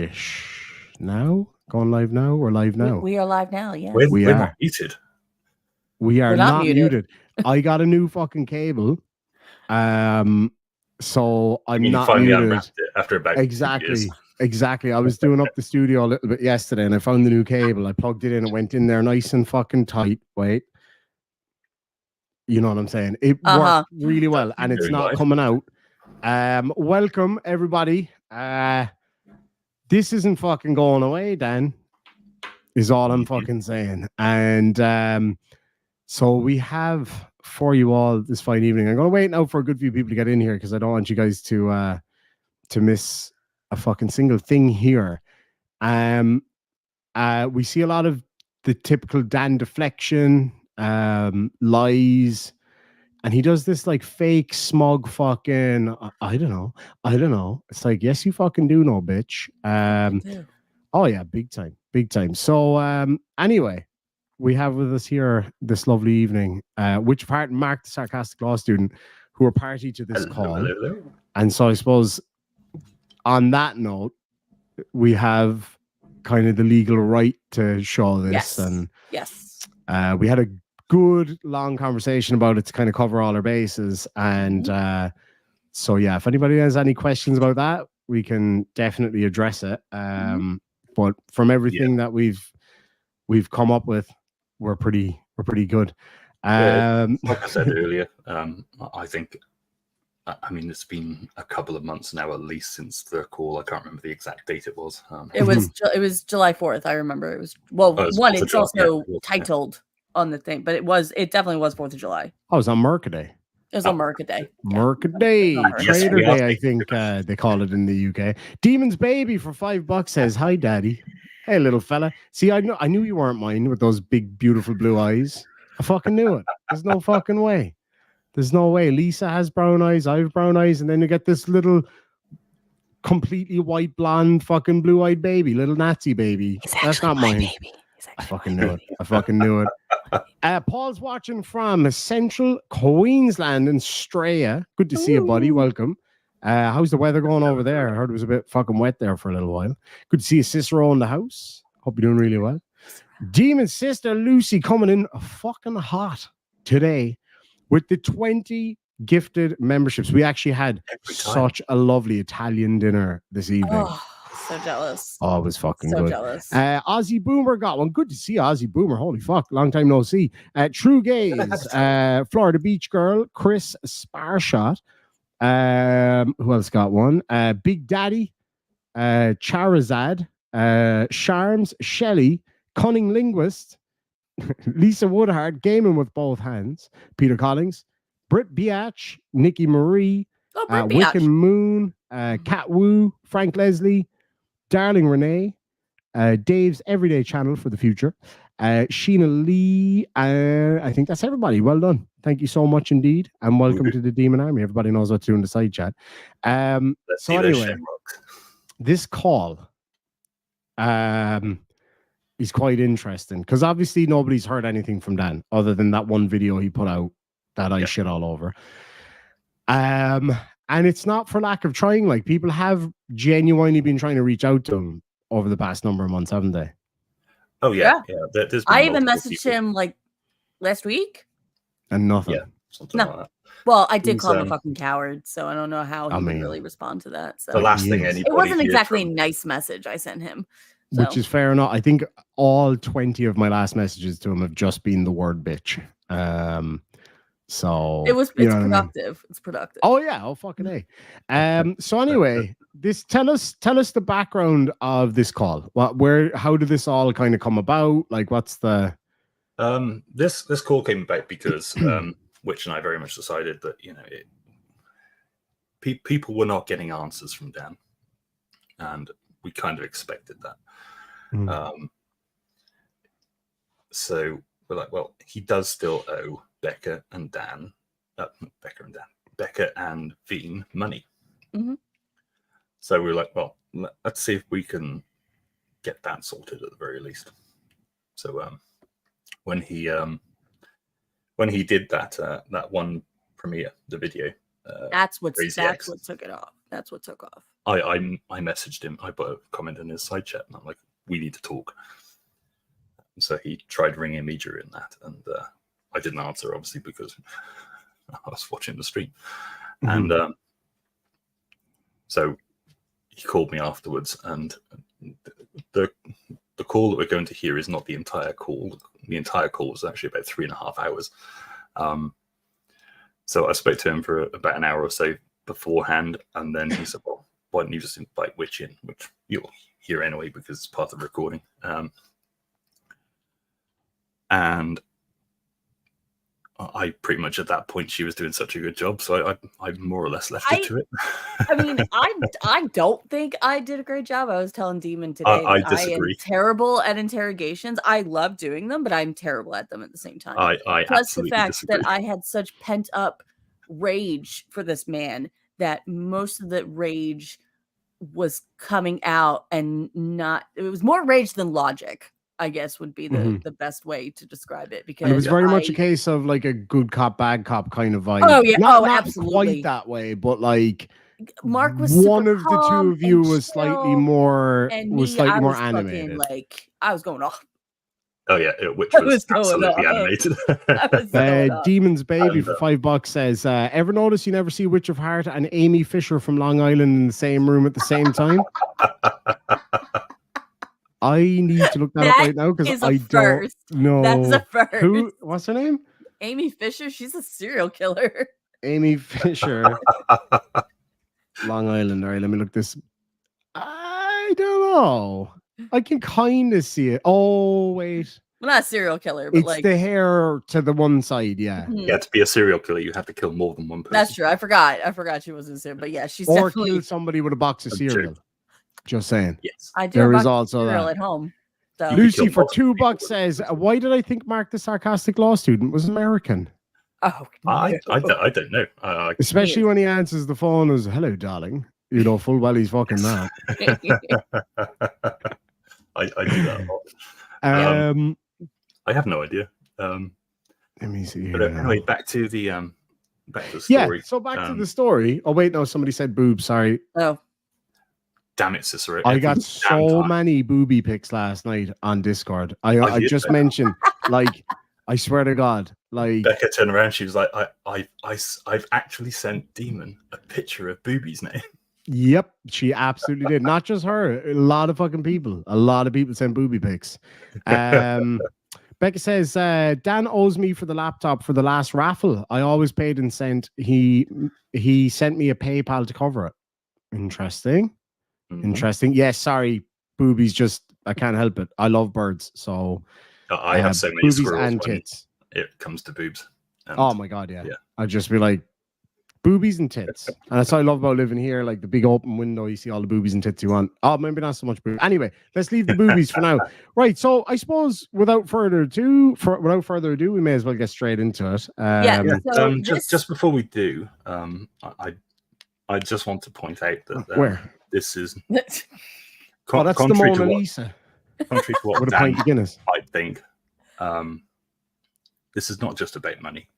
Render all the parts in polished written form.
live-ish now. Going live now. We're live now. We are live now. Yeah, we're not muted. We are not muted. I got a new fucking cable. So I'm not finally muted. Unwrapped it after about 2 years. Exactly. I was doing up the studio a little bit yesterday, and I found the new cable. I plugged it in. It went in there nice and fucking tight. Wait. You know what I'm saying? It worked really well, and it's not coming out. Welcome, everybody. This isn't fucking going away, Dan, is all I'm fucking saying. And so we have for you all this fine evening. I'm going to wait now for a good few people to get in here because I don't want you guys to miss a fucking single thing here. We see a lot of the typical Dan deflection, lies, and he does this like fake smug fucking I don't know. It's like, yes, you fucking do know, bitch. Oh yeah, big time. So anyway, we have with us here this lovely evening, which part Mark, the sarcastic law student, who are party to this call. Hello. And so I suppose on that note, we have kind of the legal right to show this. Yes. And yes, we had a good long conversation about it to kind of cover all our bases. And so yeah, if anybody has any questions about that, we can definitely address it. But from everything that we've come up with, we're pretty good. Like I said earlier, I think, I mean, it's been a couple of months now, at least, since the call. I can't remember the exact date it was. It was July 4th. I remember it was it's also titled on the thing, but it definitely was 4th of July. Oh, it was on Mercaday. It was on Mercaday. Mercaday, Trader Day, I think they call it in the UK. Demon's Baby for $5 says, "Hi, Daddy." Hey, little fella. See, I knew you weren't mine with those big, beautiful blue eyes. I fucking knew it. There's no fucking way. There's no way. Lisa has brown eyes. I have brown eyes, and then you get this little, completely white, blonde, fucking blue-eyed baby, little Nazi baby. That's not mine. Baby. I fucking knew it. Paul's watching from Central Queensland in Straya. Good to see you, buddy. Welcome. How's the weather going over there? I heard it was a bit fucking wet there for a little while. Good to see you, Cicero, in the house. Hope you're doing really well. Demon sister Lucy coming in fucking hot today with the 20 gifted memberships. We actually had such a lovely Italian dinner this evening. Oh, so jealous. Oh, it was fucking so good. Jealous. Aussie Boomer got one. Good to see Aussie Boomer. Holy fuck. Long time no see. True Gaze, Florida Beach Girl, Chris Sparshot. Who else got one? Big Daddy, Charizard, Sharms, Shelley, Cunning Linguist, Lisa Woodhart, Gaming with Both Hands, Peter Collins, Britt Biatch, Nikki Marie, Wiccan Moon, Cat Woo, Frank Leslie, Darling Renee, Dave's Everyday Channel for the Future, Sheena Lee. I think that's everybody. Well done. Thank you so much indeed, and welcome to the Demon Army. Everybody knows what to do in the side chat. So anyway, this call is quite interesting because obviously nobody's heard anything from Dan other than that one video he put out that I shit all over. And it's not for lack of trying. Like, people have genuinely been trying to reach out to him over the past number of months, haven't they? Oh yeah. I even messaged him like last week. And nothing. Yeah, something like that. Well, I did call him a fucking coward, so I don't know how he would really respond to that. So the last thing anybody, it wasn't exactly a nice message I sent him. So. Which is fair enough. I think all 20 of my last messages to him have just been the word bitch. So it's productive. I mean? It's productive. Oh yeah, oh fucking A. So anyway, tell us the background of this call. How did this all kind of come about? Like, what's the this call came about because Witch and I very much decided that people were not getting answers from Dan, and we kind of expected that. So we're like, well, he does still owe Becca and Veen money. So we're like, well, let's see if we can get that sorted at the very least. So when he did that one premiere, the video, that's what took it off. That's what took off. I messaged him. I put a comment in his side chat, and I'm like, we need to talk. And so he tried ringing me during that, and I didn't answer, obviously, because I was watching the stream. And so he called me afterwards, and the call that we're going to hear is not the entire call. The entire call was actually about 3.5 hours. So I spoke to him for about an hour or so beforehand, and then he said, well, why don't you just invite Witch in, which you'll hear anyway because it's part of the recording. And I pretty much at that point, she was doing such a good job, so I more or less left it to it. I mean, I don't think I did a great job. I was telling Demon today I disagree. I am terrible at interrogations. I love doing them, but I'm terrible at them at the same time. I Plus the absolutely fact disagree. that I had such pent up rage for this man that most of the rage was coming out, and it was more rage than logic, I guess would be the best way to describe it, because it was very much a case of like a good cop, bad cop kind of vibe. Oh yeah, not absolutely, quite that way, but like Mark was one of the two of you was slightly more animated. Like I was going off. Oh yeah, which was absolutely animated. Demon's Baby for $5 says, ever notice you never see Witch of Heart and Amy Fisher from Long Island in the same room at the same time? I need to look that up right now because I don't know. That's a first. What's her name? Amy Fisher. She's a serial killer. Amy Fisher. Long Island. All right, let me look this. I don't know. I can kind of see it. Oh, wait. Well, not a serial killer, but it's like the hair to the one side, yeah. Yeah, to be a serial killer, you have to kill more than one person. That's true. I forgot she wasn't a serial, but yeah, she's or definitely... kill somebody with a box of cereal. Just saying. Yes. I do. There is also that at home. So. Lucy for $2 says, why did I think Mark the sarcastic law student was American? Oh, I don't know. Especially when he answers the phone as, hello, darling. You know full well he's fucking that. I do that a lot. I have no idea. Let me see. But anyway, back to the story. Yeah, so back to the story. Oh wait, no, somebody said boob. Sorry. Oh, damn it, Cicero! I got so many booby pics last night on Discord. I just mentioned, like, I swear to God, like Becca turned around. She was like, "I've actually sent Demon a picture of boobies now." Yep, she absolutely did. Not just her, a lot of fucking people. A lot of people sent booby pics. Becca says, Dan owes me for the laptop for the last raffle. I always paid and sent. He sent me a PayPal to cover it. Interesting. Interesting. Yes, sorry, boobies. Just I can't help it. I love birds, so I have so many boobies squirrels and when tits. it comes to boobs. And oh my God, yeah. I'd just be like, boobies and tits. And that's what I love about living here, like the big open window, you see all the boobies and tits you want. Oh, maybe not so much boobies. Anyway, let's leave the boobies for now. Right, so I suppose without further ado, we may as well get straight into it. So just before we do, I just want to point out that this is that's the Mona Lisa. Contrary to what with a Dan pint of Guinness. I think this is not just about money.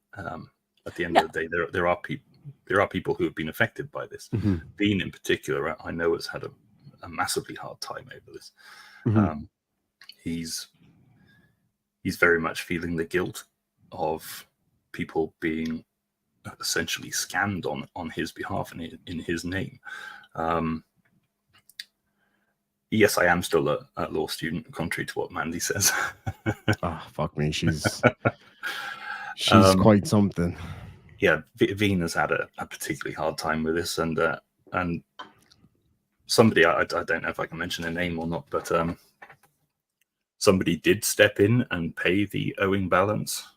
At the end of the day, there are people who have been affected by this. Bean in particular, I know, has had a massively hard time over this. He's very much feeling the guilt of people being essentially scammed on his behalf and in his name. Yes, I am still a law student, contrary to what Mandy says. Oh, fuck me. She's quite something. Yeah, Veen has had a particularly hard time with this, and somebody, I don't know if I can mention a name or not, but somebody did step in and pay the owing balance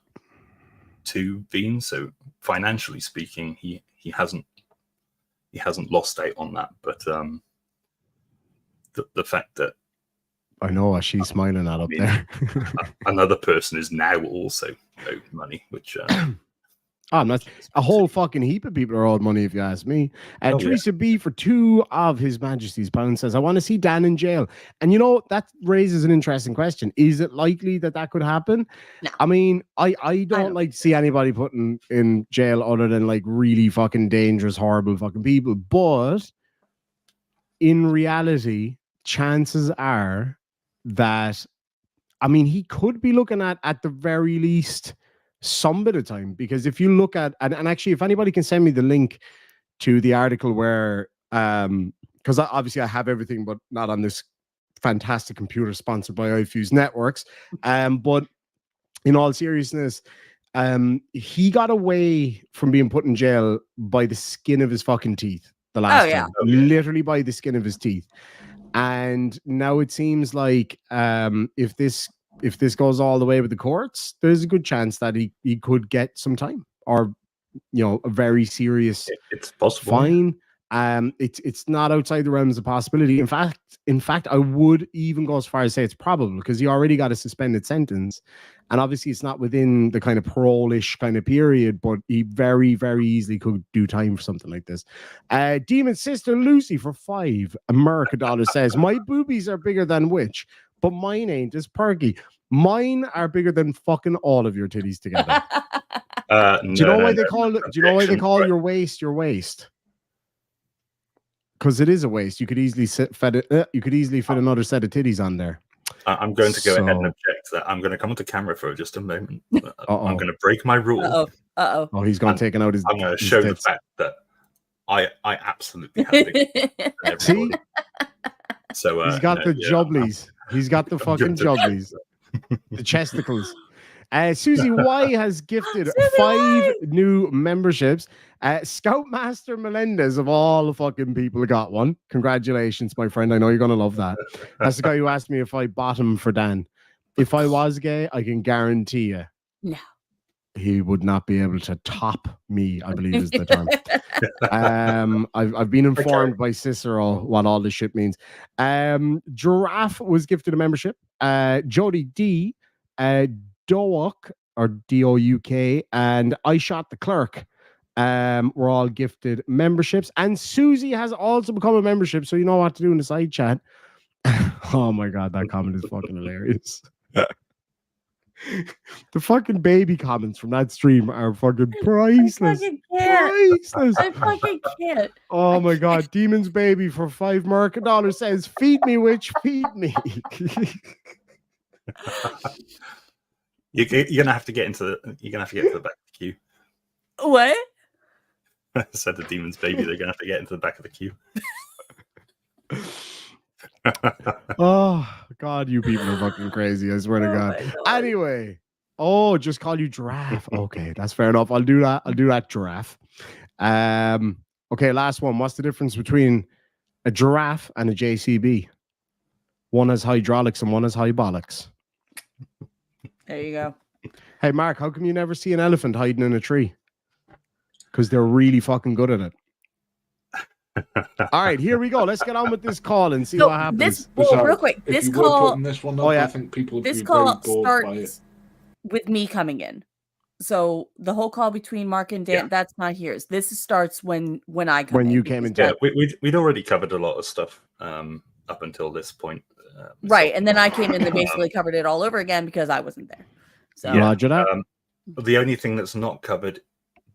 to Veen. So financially speaking, he hasn't lost out on that, but the fact that I know she's smiling at up there. Another person is now also owed money, which that's a whole fucking heap of people are owed money, if you ask me. Teresa B for 2 of His Majesty's pounds says, I want to see Dan in jail. And you know, that raises an interesting question. Is it likely that could happen? No. I mean, I don't like to see anybody put in jail other than like really fucking dangerous, horrible fucking people. But in reality, chances are that, I mean, he could be looking at the very least some bit of time, because if you look at, and actually, if anybody can send me the link to the article where, because obviously I have everything, but not on this fantastic computer sponsored by iFuse Networks. But in all seriousness, he got away from being put in jail by the skin of his fucking teeth the last time. Literally by the skin of his teeth. And now it seems like if this goes all the way with the courts, there's a good chance that he could get some time, or a very serious it's possible fine. It's not outside the realms of possibility. In fact, I would even go as far as say it's probable, because he already got a suspended sentence, and obviously it's not within the kind of parole-ish kind of period, but he very, very easily could do time for something like this. Demon Sister Lucy for $5 American says, my boobies are bigger than which, but mine ain't as perky. Mine are bigger than fucking all of your titties together. Do you know why they call your waist your waist? Because it is a waist. You could easily fit another set of titties on there. I'm going to go ahead and object to that. I'm going to come onto camera for just a moment. I'm going to break my rule. Oh, he's going to take out his. I'm going to show the fact that I absolutely have big. See? So he's got the jubblies. He's got the fucking jubblies. The chesticles. Susie Y has gifted 5 new memberships. Scoutmaster Melendez, of all the fucking people, got one. Congratulations, my friend. I know you're going to love that. That's the guy who asked me if I bottom for Dan. If I was gay, I can guarantee you. No. He would not be able to top me, I believe is the term. I've been informed by Cicero what all this shit means. Giraffe was gifted a membership. Jody D, Douk, or D-O-U-K, and I Shot the Clerk were all gifted memberships. And Susie has also become a membership, so you know what to do in the side chat. Oh my god, that comment is fucking hilarious. The fucking baby comments from that stream are fucking priceless. I fucking can't. Oh my god, Demon's Baby for $5 American says, feed me, witch, feed me. You're gonna have to get into the back of the queue. What? I said the Demon's Baby, they're gonna have to get into the back of the queue. Oh god, you people are fucking crazy, I swear to god. Anyway, just call you Giraffe. Okay, that's fair enough. I'll do that, Giraffe. Okay, last one. What's the difference between a giraffe and a JCB? One has hydraulics and one has high bollocks. There you go. Hey Mark, how come you never see an elephant hiding in a tree? Because they're really fucking good at it. All right, here we go. Let's get on with this call and see what happens. Real quick, this call. This one up, I think people would this be call very bored by it. starts with me coming in. So the whole call between Mark and Dan, that's not yours. This starts when I come in. When you came in. Yeah, we'd already covered a lot of stuff up until this point. Right, and then I came in and basically covered it all over again because I wasn't there. So Roger that. The only thing that's not covered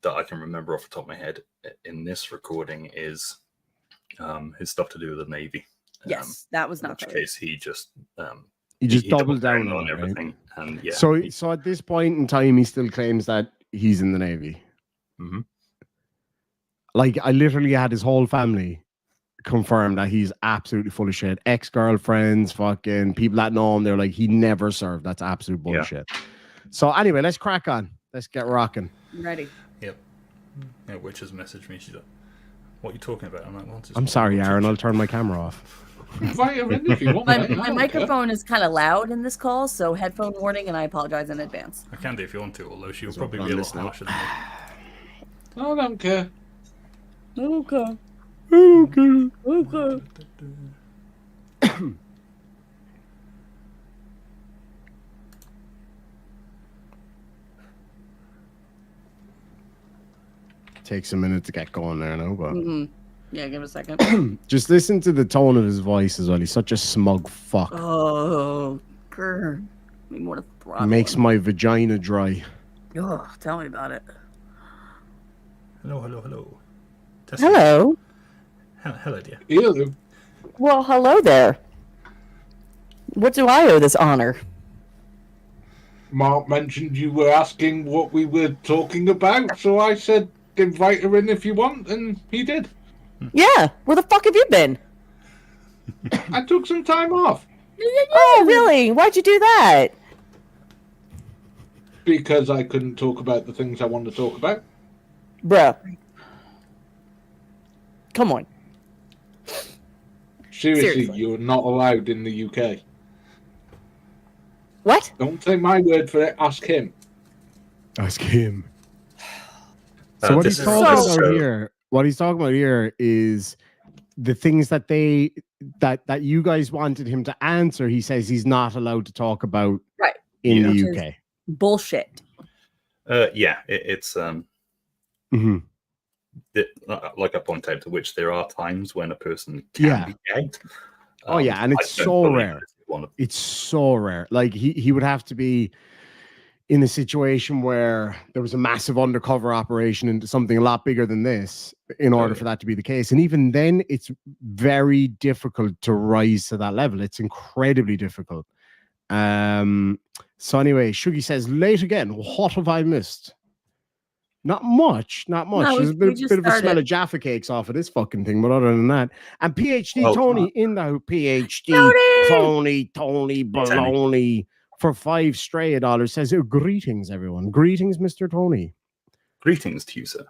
that I can remember off the top of my head in this recording is his stuff to do with the Navy. Yes, that was not. In which case he just doubled down on everything. Right? And so at this point in time, he still claims that he's in the Navy. Mm-hmm. Like, I literally had his whole family confirm that he's absolutely full of shit. Ex-girlfriends, fucking people that know him, they're like, he never served. That's absolute bullshit. Yeah. So anyway, let's crack on. Let's get rocking. Ready. Yep. Yeah, Witch has messaged me. She's like, what are you talking about? I'm like, I'm sorry, Aaron. I'll turn my camera off. My microphone is kind of loud in this call, so headphone warning, and I apologize in advance. I can do if you want to, although she'll probably be a lot harsher than me. I don't care. Okay. Takes a minute to get going there now, but yeah, give it a second. Just listen to the tone of his voice as well. He's such a smug fuck. Oh, grr. Me more to throttle. Makes my vagina dry. Oh, tell me about it. Hello. Hello. Hello, dear. Hello. Well, hello there. What do I owe this honor? Mark mentioned you were asking what we were talking about, so I said invite her in if you want, and he did. Yeah, where the fuck have you been? I took some time off Oh, really? Why'd you do that? because I couldn't talk about the things I wanted to talk about. Bruh. Come on. Seriously, you're not allowed in the UK. What? Don't take my word for it. Ask him. Ask him. So what he's this is talking just about so- here, what he's talking about here is the things that that you guys wanted him to answer. He says he's not allowed to talk about Right. in Yeah. the Which UK. Bullshit. Yeah, it's Mhm. like I point out, to which there are times when a person can Yeah. be gagged. Oh yeah, and I it's don't so believe rare. this is one of- It's so rare. Like he would have to be in a situation where there was a massive undercover operation into something a lot bigger than this in order for that to be the case. And even then, it's very difficult to rise to that level. It's incredibly difficult. So anyway, Shuggy says, late again. What have I missed? Not much, not much. No, There's a we bit, just bit of a smell started. of Jaffa cakes off of this fucking thing, but other than that, and PhD Well, Tony in the PhD Tony Baloney for $5 stray dollars says, greetings, everyone. Greetings, Mr. Tony, Greetings to you, sir.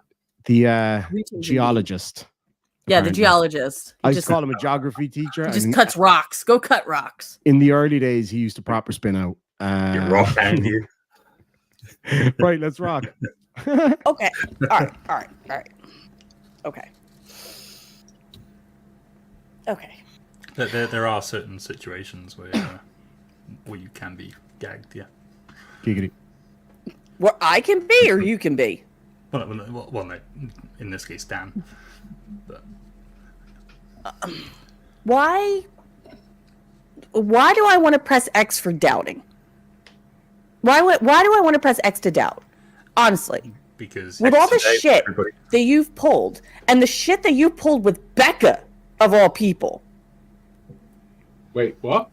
the Greetings, geologist. Yeah, the apparently. geologist. I He used to call him a geography teacher. he just and cuts rocks. Go cut rocks. in the early days, he used to proper spin out. You rock down here. Right, let's rock. Okay. All right. Okay. Okay. There are certain situations where you can be gagged, yeah. Giggity. Where I can be or you can be? Well, no, in this case, Dan. But Why do I want to press X for doubting? Why do I want to press X to doubt? Honestly. because With all the Today, shit everybody- that you've pulled, and the shit that you pulled with Becca, of all people. Wait, what?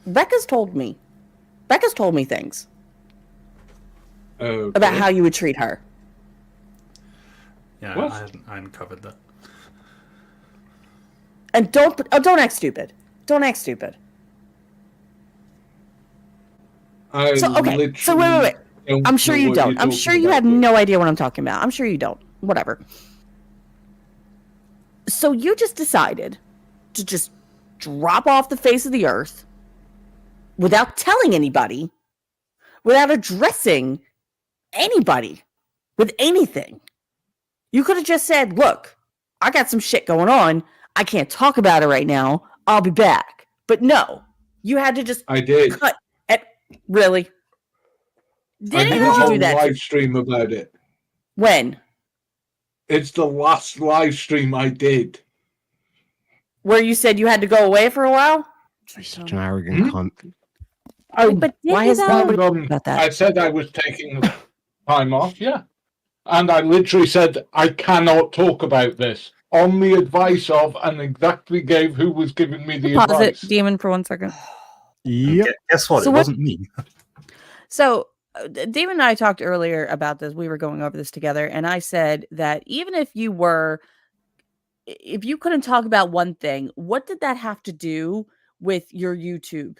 Becca's told me things Okay. about how you would treat her. yeah, What? I hadn't covered that. And don't act stupid. Don't act stupid. I So okay. So wait. literally don't I'm sure know you what don't. you're I'm talking sure you about. have no idea what I'm talking about. I'm sure you don't. Whatever. So you just decided to just drop off the face of the earth without telling anybody, without addressing anybody with anything. You could have just said, look, I got some shit going on. I can't talk about it right now. I'll be back. But no, you had to just I did. cut at really. I Didn't did you a whole do that? live stream about it. When? It's the last live stream I did. Where you said you had to go away for a while? You're such an arrogant cunt. Oh, but why didn't is you nobody though- talking about that? I said I was taking time off, yeah. And I literally said, I cannot talk about this on the advice of, and exactly gave who was giving me the Pause advice. it, Demon, for 1 second. Yep. Guess what? So It what- wasn't me. So, Damon and I talked earlier about this. We were going over this together, and I said that even if you couldn't talk about one thing, what did that have to do with your YouTube?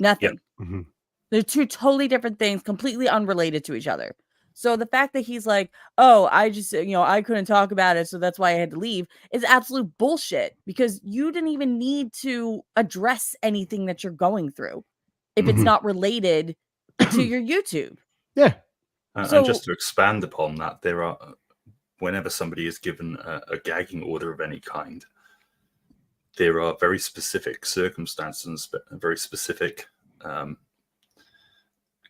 Nothing. Mhm. They're two totally different things, completely unrelated to each other. So the fact that he's like, oh, I just, I couldn't talk about it, so that's why I had to leave, is absolute bullshit, because you didn't even need to address anything that you're going through if it's Mhm. not related to your YouTube. Yeah. So- And just to expand upon that, there are, whenever somebody is given a gagging order of any kind, there are very specific circumstances, very specific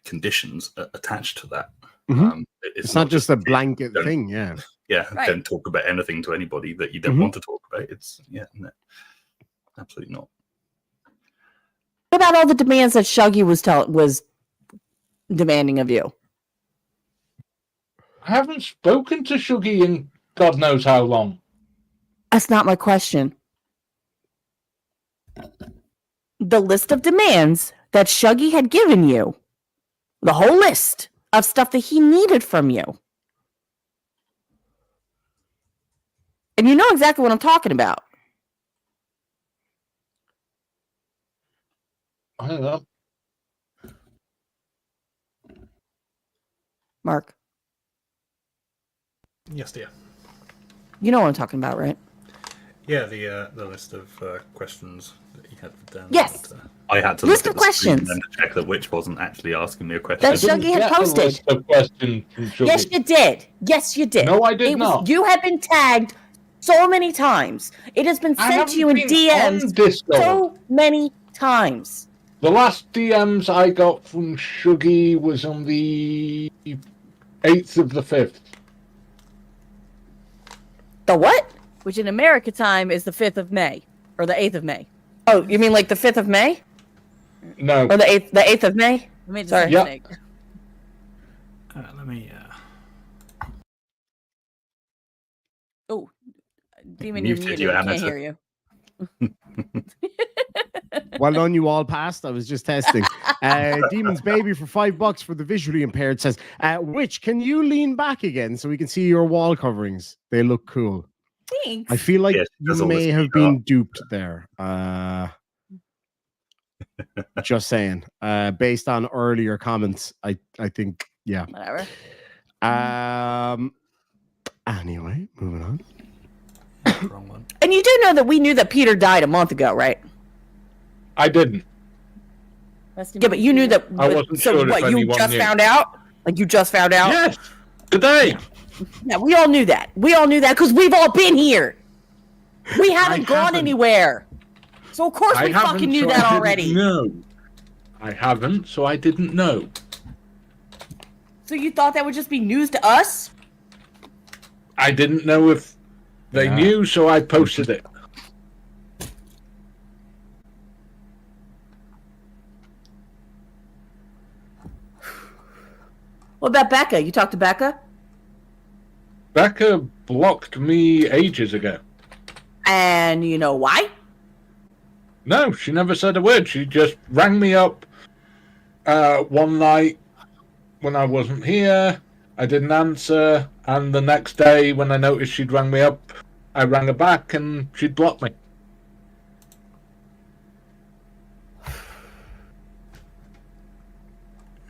conditions attached to that. Mhm. It's It's not just a case blanket don't- thing. Yeah. Yeah, Right. don't talk about anything to anybody that you don't Mhm. want to talk about. It's no, absolutely not. What about all the demands that Shuggy was demanding of you? I haven't spoken to Shuggy in God knows how long. That's not my question. The list of demands that Shuggy had given you, the whole list of stuff that he needed from you. And you know exactly what I'm talking about. I don't know. Mark, Yes, dear. you know what I'm talking about, right? Yeah, the list of questions that you had for Dan. Yes. and, I had to List look of at the screen questions. and then to check that Witch wasn't actually asking me a question. That's I didn't Shuggy had get a posted. list of questions from Shuggy. Yes, you did. Yes, you did. No, I did not. You have been tagged so many times. It has been I sent to you in haven't been on DMs Discord. so many times. The last DMs I got from Shuggy was on the 8th of the 5th. The what? Which in America time is the 5th of May or the 8th of May. Oh, you mean like the 5th of May? No. Or the 8th of May? I made the Sorry. same Yep. mistake. let me. Oh, Demon, Muted you're muted. you, I Anna, can't so- hear you. Well done, you all passed. I was just testing. Demon's Baby for $5 for the visually impaired says, Witch, can you lean back again so we can see your wall coverings? They look cool. Thanks. I feel like Yes, there's you all this may have PR. been duped there. Just saying. Based on earlier comments, I think, yeah. Whatever. Anyway, moving on. Wrong one. And you do know that we knew that Peter died a month ago, right? I didn't. Yeah, but you knew that. I wasn't so sure if what? You anyone just knew. found out? Like you just found out? Yes. Today. Yeah, we all knew that. We all knew that because we've all been here. We haven't gone haven't. anywhere. So of course I we haven't, fucking knew so that I didn't already. know. I haven't, so I didn't know. So you thought that would just be news to us? I didn't know if they knew, so I posted it. What about Becca? You talked to Becca? Becca blocked me ages ago. And you know why? No, she never said a word. She just rang me up one night when I wasn't here. I didn't answer. And the next day, when I noticed she'd rang me up, I rang her back and she'd blocked me.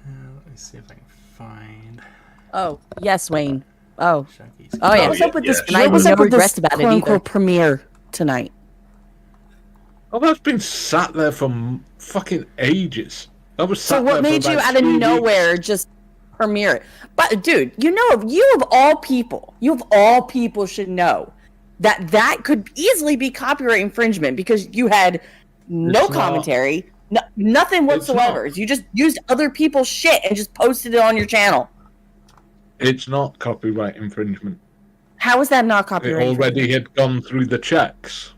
Let me see if I can find Oh, yes, Wayne. Oh. Shaggy's. Oh, yeah. Oh, What's yeah, up with yeah. this? And I have What's no up with regrets this about it quote-unquote either. Premiere tonight. Oh, that's been sat there for fucking ages. That was So sat what there made for you about out of 2 weeks. nowhere just premiere it? But dude, you of all people should know that that could easily be copyright infringement because you had no It's not. commentary, nothing It's whatsoever. not. You just used other people's shit and just posted it on your channel. It's not copyright infringement. How is that not It copyright already had gone through the checks.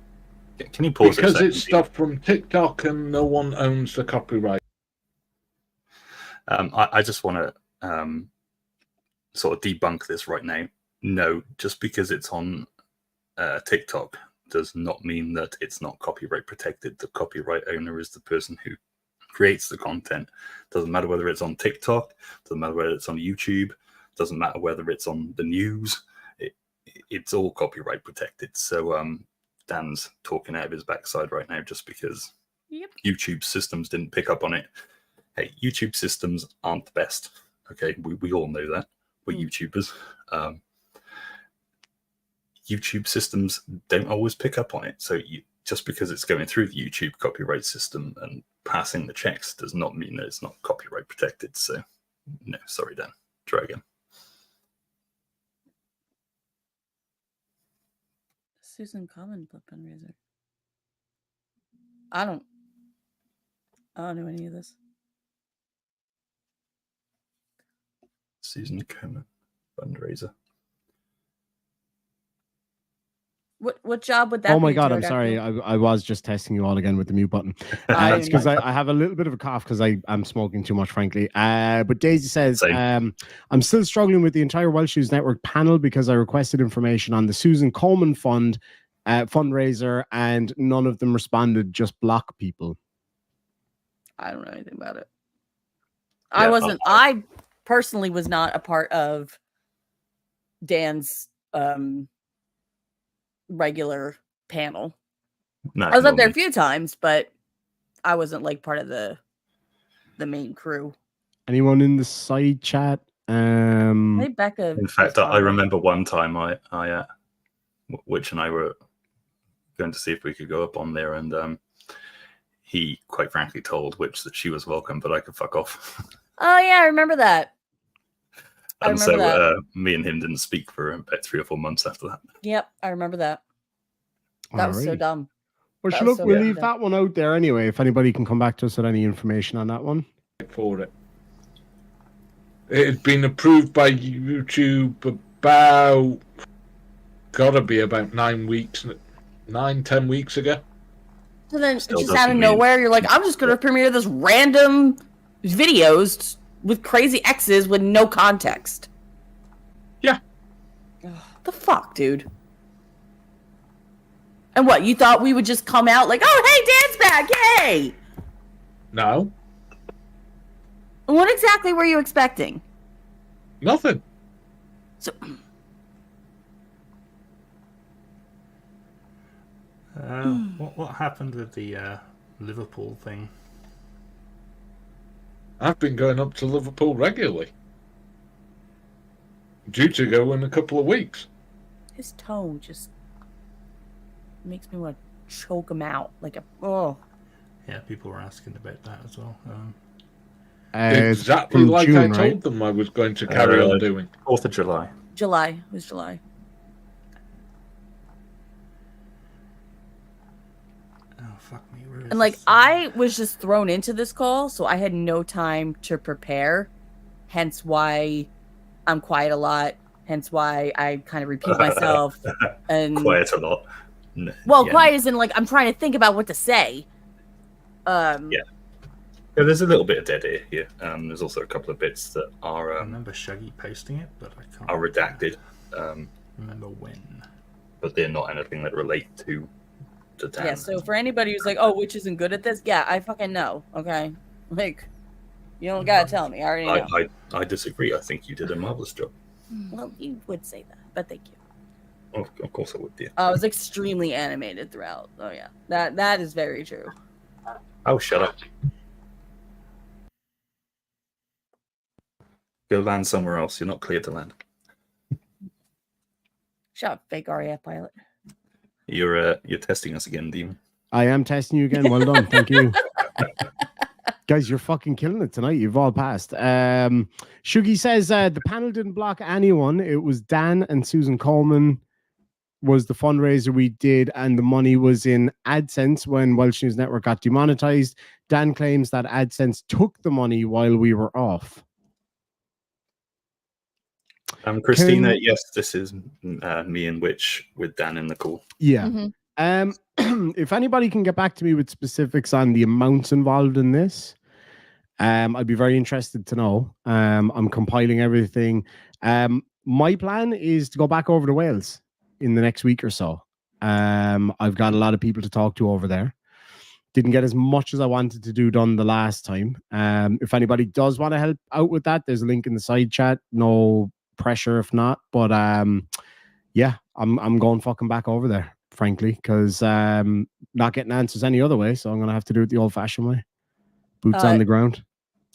Can you pause Because a second? it's stuff from TikTok and no one owns the copyright. I just want to sort of debunk this right now. No, just because it's on TikTok does not mean that it's not copyright protected. The copyright owner is the person who creates the content. Doesn't matter whether it's on TikTok, doesn't matter whether it's on YouTube, doesn't matter whether it's on the news. It's all copyright protected. So Dan's talking out of his backside right now just because YouTube systems didn't pick up on it. Hey, YouTube systems aren't the best. Okay, we all know that. We're YouTubers. YouTube systems don't always pick up on it. So just because it's going through the YouTube copyright system and passing the checks does not mean that it's not copyright protected. So no, sorry, Dan. Try again. Susan Common fundraiser. I don't know any of this. Susan Coleman fundraiser. What job would that be? Oh my god, I'm Pterodactyl? sorry. I was just testing you all again with the mute button. It's because I have a little bit of a cough because I'm smoking too much, frankly. But Daisy says, I'm still struggling with the entire Welsh News Network panel because I requested information on the Susan Coleman Fund fundraiser and none of them responded, just block people. I don't know anything about it. Yeah, I personally was not a part of Dan's regular panel. No, I was up there a normally- few times, but I wasn't like part of the main crew. Anyone in the side chat? Hey, Becca. In fact, I remember one time Witch and I were going to see if we could go up on there, and he quite frankly told Witch that she was welcome, but I could fuck off. Oh yeah, I remember that. And so me and him didn't speak for about 3 or 4 months after that. Yep, I remember that. That was so Alrighty. dumb. Well, That sure, was look, so we'll dumb. leave that one out there anyway. If anybody can come back to us with any information on that one. For it. It had been approved by YouTube about, gotta be about 10 weeks ago. So then, Still just doesn't out of mean- nowhere, you're like, I'm just going to premiere this random videos with crazy X's with no context. Yeah. Ugh, the fuck, dude? And what, you thought we would just come out like, oh, hey, Dan's back, yay! No, What exactly were you expecting? nothing. So, What happened with the Liverpool thing? I've been going up to Liverpool regularly. Due to go in a couple of weeks. his tone just makes me want to choke him out. Like a, oh. Yeah, people were asking about that as well. It's Exactly from like June, I right? told them I was going to carry on doing. 4th of July. July. It was July. Oh, fuck me. Where is And like this? I was just thrown into this call, so I had no time to prepare. Hence why I'm quiet a lot. Hence why I kind of repeat myself. And Quiet a lot. No, well, yeah. quiet as in like I'm trying to think about what to say. Yeah, there's a little bit of dead air here. There's also a couple of bits that I are remember Shaggy posting it, but I can't are redacted, remember when. but they're not anything that relate to Dan. Yeah, so for anybody who's like, oh, Witch isn't good at this, yeah, I fucking know. Okay. Like, you don't gotta tell me. I already know. I disagree. I think you did a marvelous job. Well, you would say that, but thank you. Of course I would, yeah. I was extremely animated throughout. Oh yeah. That is very true. Oh, shut up. Go land somewhere else. You're not cleared to land. Shut up, fake RAF pilot. You're testing us again, Demon. I am testing you again. Well done. Thank you. Guys, you're fucking killing it tonight. You've all passed. Shugi says the panel didn't block anyone. It was Dan and Susan Coleman was the fundraiser we did, and the money was in AdSense when Welsh News Network got demonetized. Dan claims that AdSense took the money while we were off. Christina, yes, this is me and Witch with Dan in the call. Yeah. Mhm. If anybody can get back to me with specifics on the amounts involved in this, I'd be very interested to know. I'm compiling everything. My plan is to go back over to Wales in the next week or so. I've got a lot of people to talk to over there. Didn't get as much as I wanted to do done the last time. If anybody does want to help out with that, there's a link in the side chat. No pressure if not, but yeah, I'm going fucking back over there, frankly, because not getting answers any other way, so I'm gonna have to do it the old-fashioned way. Boots on the ground.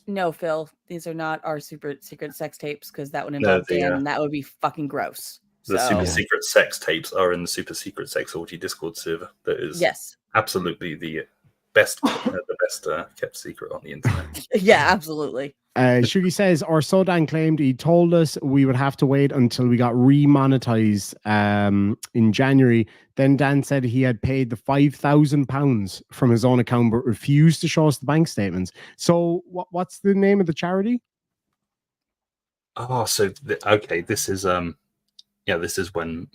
No, Phil, these are not our super secret sex tapes because that would involve Dan, and that would be fucking gross. The So- super secret sex tapes are in the super secret sex orgy Discord server. That is Yes. absolutely the best kept secret on the internet. Yeah, absolutely. Shugi says, or so Dan claimed. He told us we would have to wait until we got remonetized in January. Then Dan said he had paid the £5,000 from his own account, but refused to show us the bank statements. So what's the name of the charity? Oh, so okay, this is yeah, this is when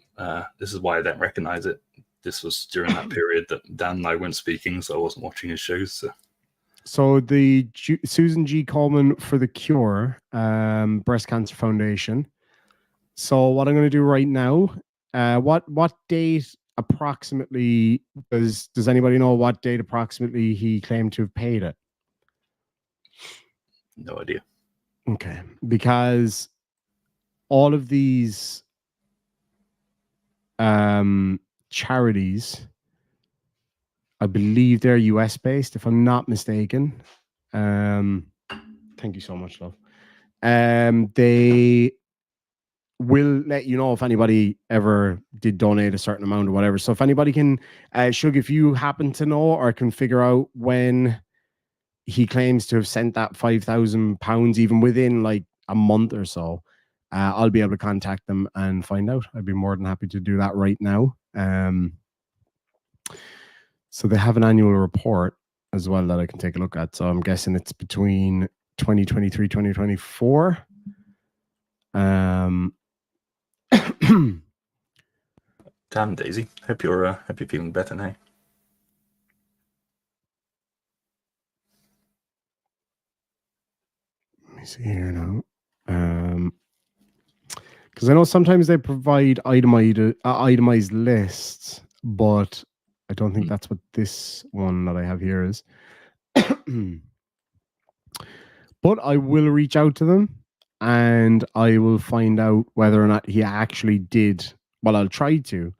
this is why I don't recognize it. This was during that period that Dan and I weren't speaking, so I wasn't watching his shows. So the Susan G. Komen for the Cure, Breast Cancer Foundation. So what I'm going to do right now, what date approximately does anybody know what date approximately he claimed to have paid it? No idea. Okay, because all of these charities, I believe they're US based, if I'm not mistaken. Thank you so much, love. They will let you know if anybody ever did donate a certain amount or whatever. So if anybody can, Shug, if you happen to know or can figure out when he claims to have sent that £5,000, even within like a month or so, I'll be able to contact them and find out. I'd be more than happy to do that right now. So they have an annual report as well that I can take a look at. So I'm guessing it's between 2023, 2024. Damn, Daisy. Hope you're feeling better now. Let me see here now. Because I know sometimes they provide itemized lists, but I don't think that's what this one that I have here is. But I will reach out to them and I will find out whether or not he actually did. Well, I'll try to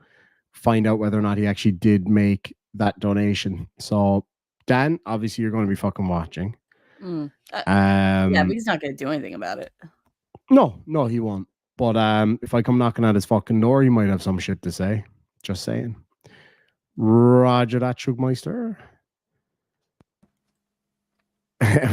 find out whether or not he actually did make that donation. So, Dan, obviously you're going to be fucking watching. Yeah, but he's not going to do anything about it. No, he won't. But if I come knocking at his fucking door, he might have some shit to say. Just saying. Roger that, Shugmeister.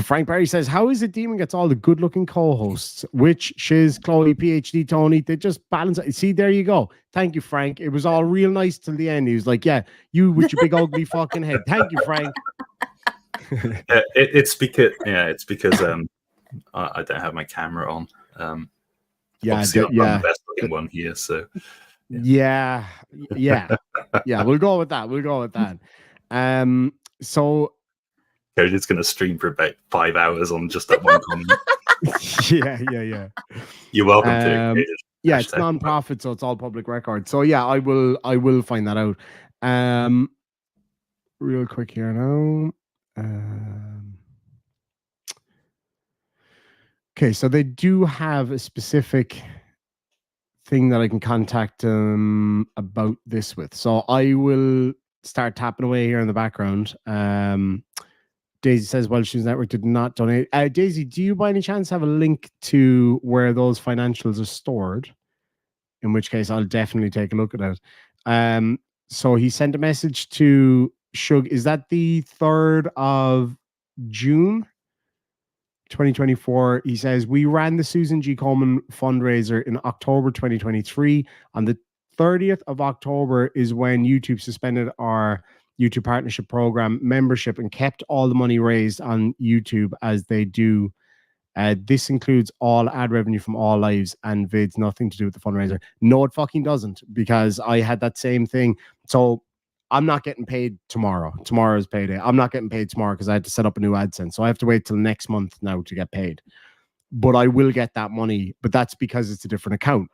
Frank Barry says, how is it Demon gets all the good-looking co-hosts? Which, Shiz, Chloe, PhD, Tony, they just balance it. See, there you go. Thank you, Frank. It was all real nice till the end. He was like, yeah, you with your big ugly fucking head. Thank you, Frank. It's because I don't have my camera on. I'm the best looking one here, so yeah. We'll go with that. So Cody's going to stream for about 5 hours on just that one comment. yeah. You're welcome to. Yeah, it's non-profit, so it's all public record. So yeah, I will find that out. Real quick here now. Okay, so they do have a specific thing that I can contact them about this with. So I will start tapping away here in the background. Daisy says, well, Shoes Network did not donate. Daisy, do you by any chance have a link to where those financials are stored? In which case, I'll definitely take a look at it. So he sent a message to Shug. Is that the 3rd of June, 2024? He says, we ran the Susan G. Komen fundraiser in October 2023. On the 30th of October is when YouTube suspended our YouTube partnership program membership and kept all the money raised on YouTube as they do. This includes all ad revenue from all lives and vids, nothing to do with the fundraiser. No, it fucking doesn't, because I had that same thing. So I'm not getting paid tomorrow. Tomorrow's payday. I'm not getting paid tomorrow because I had to set up a new AdSense. So I have to wait till next month now to get paid. But I will get that money, but that's because it's a different account.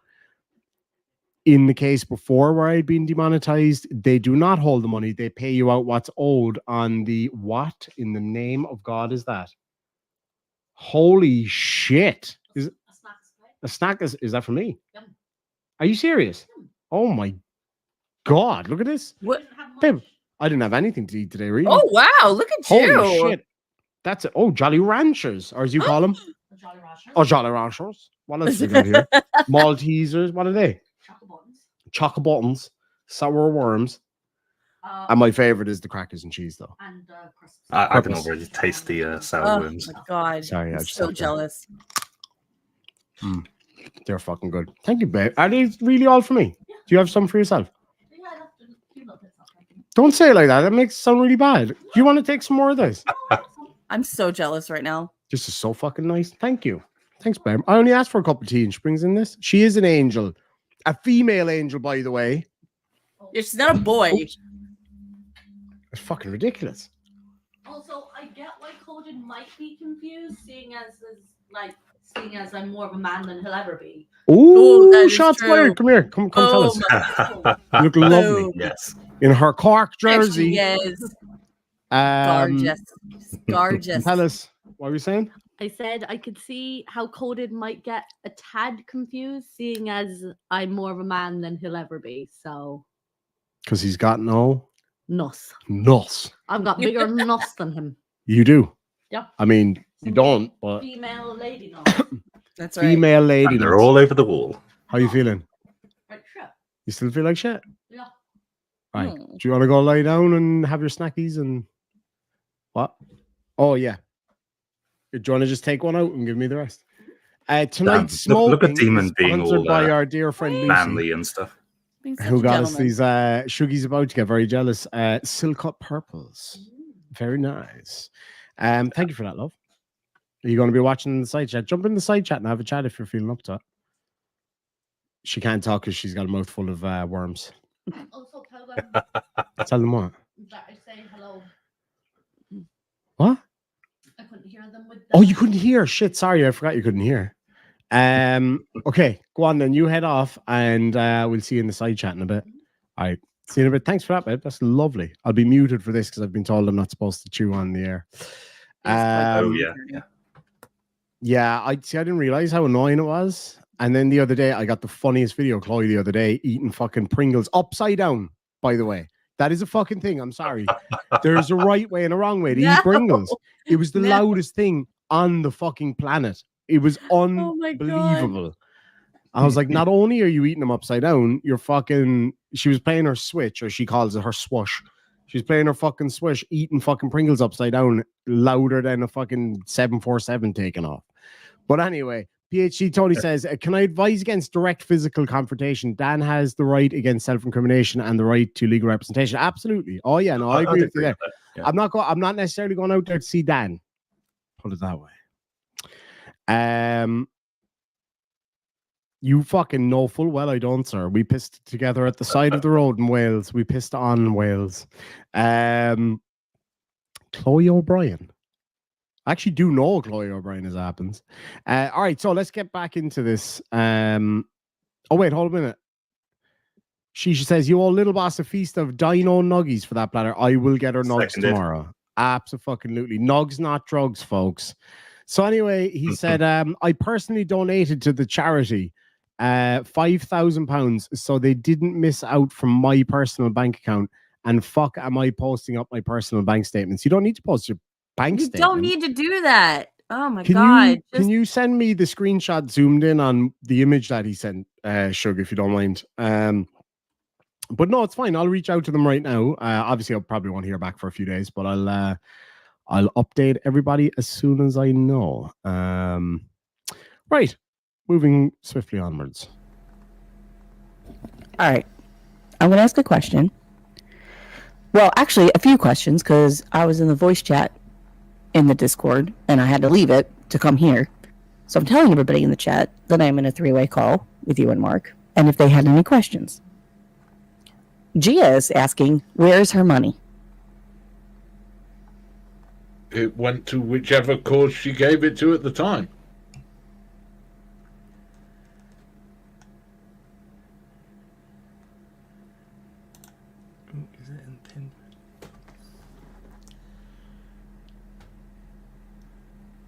In the case before where I'd been demonetized, they do not hold the money. They pay you out what's owed on the what in the name of God is that? Holy shit. Is it a snack? Is that for me? Yum. Are you serious? Yum. Oh my God. Look at this. What? Babe, I didn't have anything to eat today, really. Oh, wow. Look at you. Holy shit. That's it. Oh, Jolly Ranchers, or as you call them. Jolly Ranchers. Oh, Jolly Ranchers. What else do we got here? Maltesers. What are they? Chocolate buttons, sour worms, and my favorite is the crackers and cheese, though. And crisps. I can already taste the sour worms. Oh my God! Sorry, I'm so jealous. They're fucking good. Thank you, babe. Are they really all for me? Yeah. Do you have some for yourself? Yeah, I left a few little bits off. Don't say it like that. That makes it sound really bad. Do you want to take some more of this? I'm so jealous right now. This is so fucking nice. Thank you. Thanks, babe. I only asked for a cup of tea and she brings in this. She is an angel. A female angel, by the way. She's not a boy. It's fucking ridiculous. Also, I get why Coden might be confused, seeing as I'm more of a man than he'll ever be. Ooh, that Ooh, is shots true. fired. Come here. Come tell us. You look lovely. Boom. Yes. In her Cork There jersey. she is. Um, Gorgeous. Gorgeous. Tell us. What were you saying? I said I could see how Coden might get a tad confused, seeing as I'm more of a man than he'll ever be. So, Because he's got no nuss. nuts. I've got bigger nuss than him. You do. Yeah. I mean, you don't, but Female lady nuss. That's right. female lady. And they're nuts. all over the wall. How you feeling? Right, sure. You still feel like shit? Yeah. Right. Hmm. Do you want to go lie down and have your snackies and what? Oh yeah. Do you want to just take one out and give me the rest? Tonight's smoking look at Demon is being sponsored all, by our dear friend Lucy, Manly and stuff. Being such who a got us gentleman. these. Shuggy's about to get very jealous. Silk Up Purples. Very nice. Thank you for that, love. Are you going to be watching the side chat? Jump in the side chat and have a chat if you're feeling up to it. She can't talk because she's got a mouthful of worms. Also, tell them Tell them what? that I say hello. What? I couldn't hear them with. Oh, you couldn't hear. Shit, sorry, I forgot you couldn't hear. Okay, go on then. You head off, and we'll see you in the side chat in a bit. All right, see you in a bit. Thanks for that, babe. That's lovely. I'll be muted for this because I've been told I'm not supposed to chew on the air. Oh yeah. Yeah, I didn't realize how annoying it was. And then the other day, I got the funniest video, Chloe, the other day, eating fucking Pringles upside down, by the way. That is a fucking thing. I'm sorry. There's a right way and a wrong way to eat Pringles. It was the No. loudest thing on the fucking planet. It was Oh my God. unbelievable. I was like, not only are you eating them upside down, you're fucking. She was playing her Switch, or she calls it her swoosh. She's playing her fucking Switch, eating fucking Pringles upside down, louder than a fucking 747 taking off. But anyway, PhD Tony says, can I advise against direct physical confrontation? Dan has the right against self-incrimination and the right to legal representation. Absolutely. Oh yeah, no, I agree with you there. Yeah. I'm not necessarily going out there to see Dan. Put it that way. You fucking know full well I don't, sir. We pissed together at the side of the road in Wales. We pissed on Wales. Chloe O'Brien. I actually do know Chloe O'Brien as it happens. All right, so let's get back into this. Oh, wait, hold a minute. She says, you owe Little Boss a feast of dino nuggies for that platter. I will get her nugs Seconded. tomorrow. Absolutely. Nugs, not drugs, folks. So anyway, he said, I personally donated to the charity £5,000 so they didn't miss out from my personal bank account. And fuck, am I posting up my personal bank statements? You don't need to post your bank You statement. don't need to do that. Oh my God. Can you send me the screenshot zoomed in on the image that he sent, Shug, if you don't mind? But no, it's fine. I'll reach out to them right now. Obviously, I probably won't hear back for a few days, but I'll update everybody as soon as I know. Right. Moving swiftly onwards. All right. I'm going to ask a question. Well, actually, a few questions because I was in the voice chat in the Discord and I had to leave it to come here. So I'm telling everybody in the chat that I'm in a three-way call with you and Mark and if they had any questions. Gia is asking, where's her money? It went to whichever cause she gave it to at the time. Is it in pin?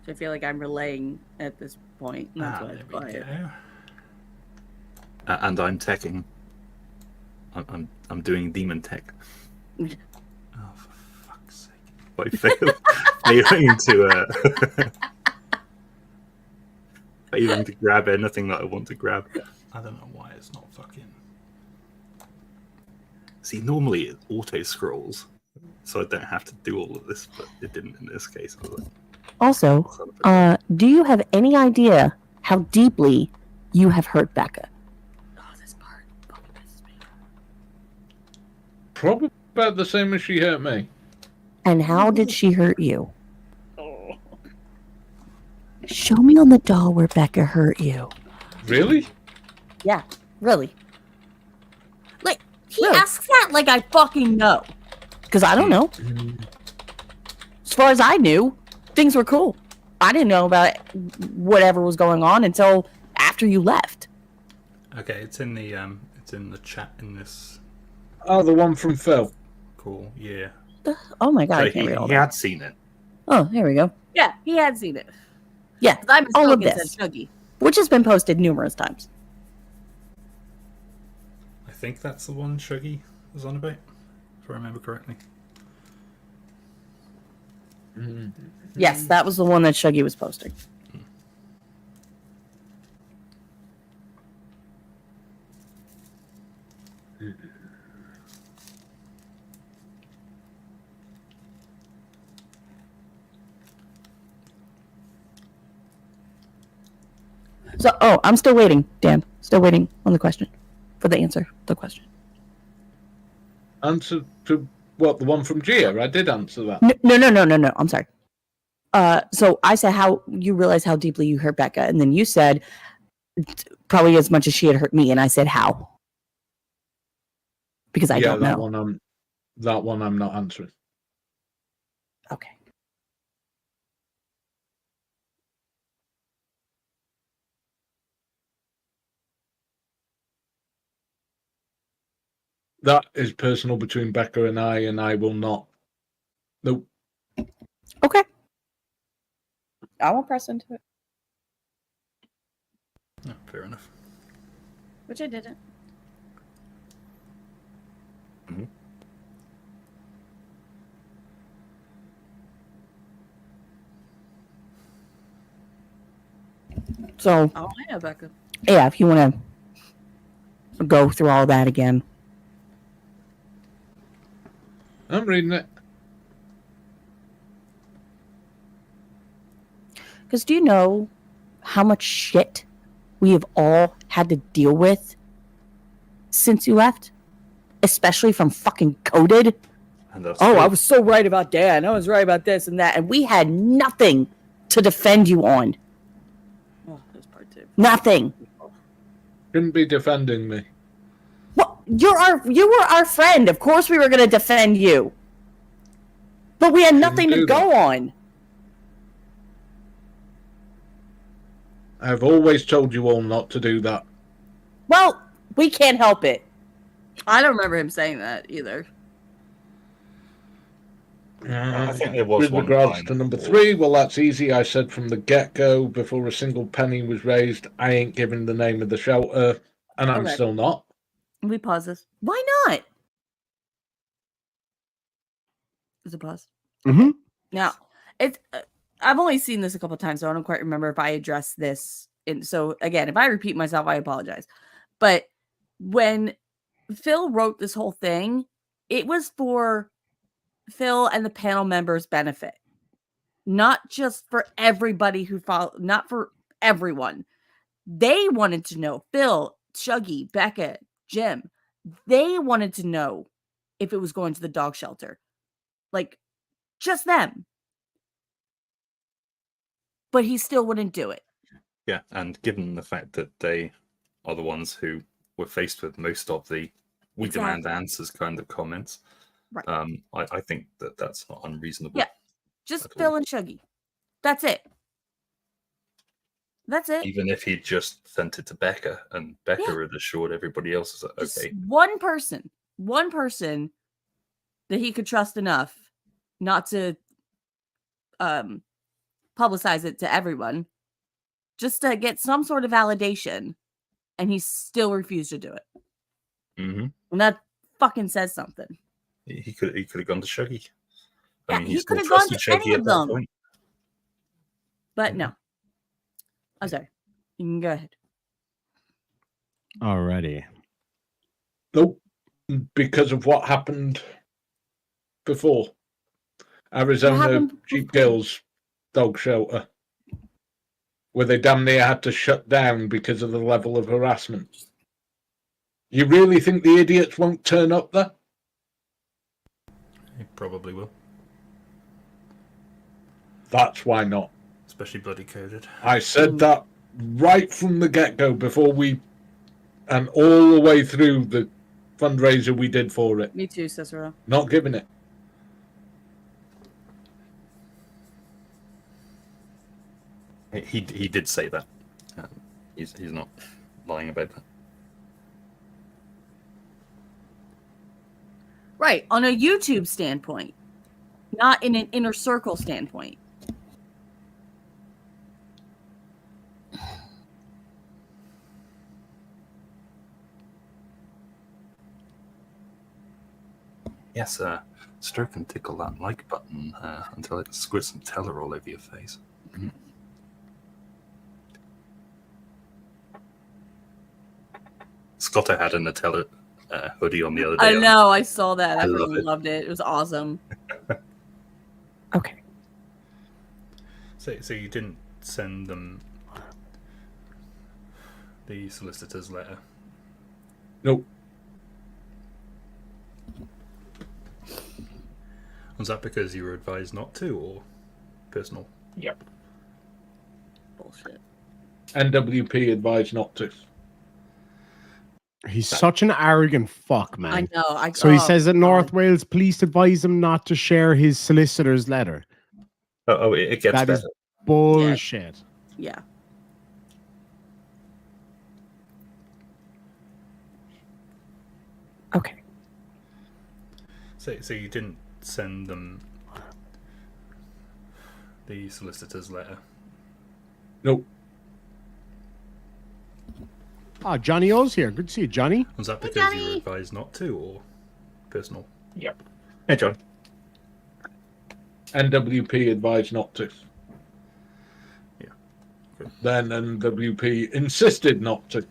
I feel like I'm relaying at this point. That's why it's There we quiet. go. And I'm teching. I'm doing demon tech. Oh, for fuck's sake. By failing to grab anything that I want to grab. I don't know why it's not fucking. See, normally it auto scrolls, so I don't have to do all of this, but it didn't in this case. I was like, Also, son of a- do you have any idea how deeply you have hurt Becca? Oh, this part fucking pisses me off. Probably about the same as she hurt me. And how did she hurt you? Show me on the doll where Becca hurt you. Really? Yeah, really. He asks that like I fucking know. Because I don't know. As far as I knew, things were cool. I didn't know about whatever was going on until after you left. Okay, it's in the chat in this Oh, the one from Phil. call. Yeah. Oh my god, So I can't read all he that. had seen it. Oh, here we go. Yeah, he had seen it. Yeah, 'Cause I all of mistaken this. said Shuggy. Which has been posted numerous times. I think that's the one Shuggy was on about, if I remember correctly. Yes, that was the one that Shuggy was posting. So, I'm still waiting, Dan. Still waiting on the question. For the answer, the question. Answer to what? The one from Gia? I did answer that. No. I'm sorry. So I said how you realize how deeply you hurt Becca, and then you said probably as much as she had hurt me, and I said how. Because I don't know. That one I'm not answering. Okay. That is personal between Becca and I will not. Nope. Okay. I won't press into it. Oh, fair enough. Which I didn't. Mm-hmm. So, Oh, I know, Becca. yeah, if you want to go through all that again. I'm reading it. Because do you know how much shit we have all had to deal with since you left? Especially from fucking Coded. And that's Oh, true. I was so right about Dan. I was right about this and that. And we had nothing to defend you on. Oh, that's part two. Nothing. Shouldn't be defending me. Well, you were our friend. Of course we were going to defend you. But we had nothing to do go on. I've always told you all not to do that. Well, we can't help it. I don't remember him saying that either. I think there was With one regards time to number before. 3, well, that's easy. I said from the get-go, before a single penny was raised, I ain't giving the name of the shelter, and I'm Okay. still not. We pause this. Why not? There's a pause. Mm-hmm. Now, it's I've only seen this a couple times, so I don't quite remember if I addressed this. So again, if I repeat myself, I apologize. But when Phil wrote this whole thing, it was for Phil and the panel members' benefit, not just for everybody who followed, not for everyone. They wanted to know, Phil, Shuggy, Becca, Jim, they wanted to know if it was going to the dog shelter. Like, just them. But he still wouldn't do it. Yeah, and given the fact that they are the ones who were faced with most of the "we demand Exactly. answers" kind of comments, Right. I think that that's not unreasonable. Yeah. Just at Phil all. and Shuggy. That's it. That's it. Even if he just sent it to Becca and Becca Yeah. had assured everybody else, is like, Just okay, one person that he could trust enough not to publicize it to everyone, just to get some sort of validation, and he still refused to do it. hmm And that fucking says something. he could have gone to Shuggy. Yeah, I mean, he he still could have gone trusted to any Shuggy of at that them. point. But no. I'm sorry. You can go ahead. Alrighty. Nope. Because of what happened before. Arizona happened Cheap before? Girls dog shelter. Where they damn near had to shut down because of the level of harassment. You really think the idiots won't turn up there? He probably will, That's why not. especially bloody Coded. I said that right from the get-go before we... And all the way through the fundraiser we did for it. Me too, Cicero. Not giving it. He did say that. He's not lying about that. Right, on a YouTube standpoint, not in an inner circle standpoint. Yes, stroke and tickle that like button until it squirts some teller all over your face. Mm. Scotto had a Nutella hoodie on the other day. I know, I saw that. I love really it. loved it. It was awesome. Okay. So you didn't send them the solicitor's letter? Nope. Was that because you were advised not to, or personal? Yep. Bullshit. NWP advised not to. He's such an arrogant fuck, man. I know. So he oh, says that God. North Wales police advise him not to share his solicitor's letter. It gets That better. is bullshit. Yeah. Okay. So you didn't send them the solicitor's letter? Nope. Ah, Johnny O's here. Good to see you, Johnny. Was that Hey, because you were Johnny. advised not to, or personal? Yep. Hey, John. NWP advised not to. Yeah. Good. Then NWP insisted not to.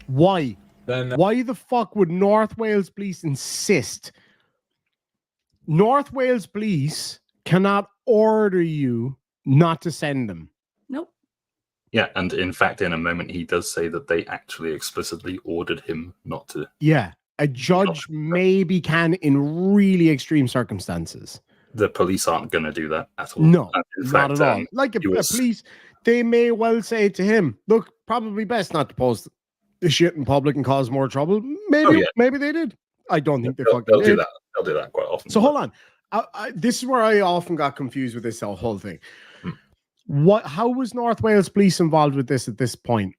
Why? Then Why the fuck would North Wales police insist? North Wales police cannot order you not to send them. Nope. Yeah, and in fact, in a moment, he does say that they actually explicitly ordered him not to. Yeah. A judge maybe can in really extreme circumstances. The police aren't going to do that at all. No, And in not fact, at all. Like a he was- police, they may well say to him, look, probably best not to post the shit in public and cause more trouble. Maybe, yeah. maybe they did. I don't think they They'll fucking do did. that. They'll do that quite often. So hold on. This is where I often got confused with this whole thing. How was North Wales police involved with this at this point?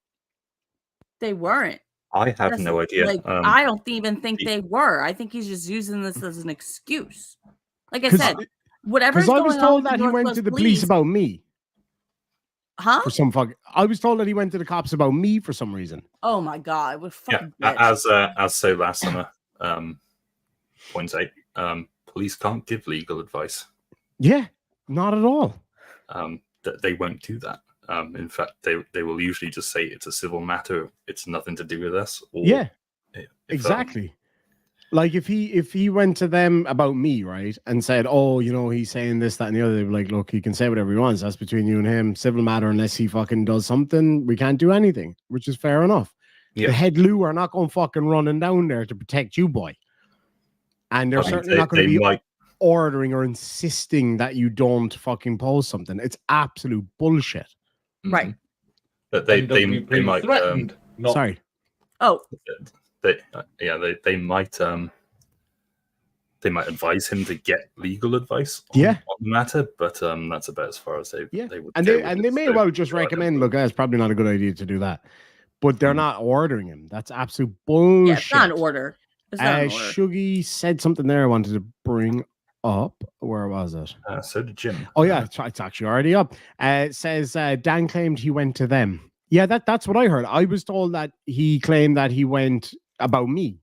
They weren't. I have That's- no idea. Like, I don't even think they were. I think he's just using this as an excuse. Like I 'Cause- said, whatever's Because I going was on told with that he North went Wales to the police about me Huh? for some fuck. I was told that he went to the cops about me for some reason. Oh my god, what Yeah, fucking bitch. as so last summer points out, police can't give legal advice. Yeah, not at all. That they won't do that. In fact, they will usually just say it's a civil matter. It's nothing to do with us. Or Yeah, if, exactly. Like if he went to them about me, right, and said, "Oh, you know, he's saying this, that, and the other," they'd be like, "Look, he can say whatever he wants. That's between you and him. Civil matter. Unless he fucking does something, we can't do anything." Which is fair enough. Yeah. The head Lou are not going fucking running down there to protect you, boy. And they're I mean, certainly not going to be might. ordering or insisting that you don't fucking post something. It's absolute bullshit. Right. But they NWP might threatened. Not Sorry. Oh, they might advise him to get legal advice on, Yeah. on the matter, but that's about as far as they Yeah, they would and go they with and it, they may so- well just recommend, look, it's probably not a good idea to do that, but they're not ordering him. That's absolute bullshit. yeah, it's not an order. It's not an order. Shuggy said something there I wanted to bring up. Where was it? So did Jim. Oh yeah, it's actually already up. It says Dan claimed he went to them. Yeah, that's what I heard. I was told that he claimed that he went about me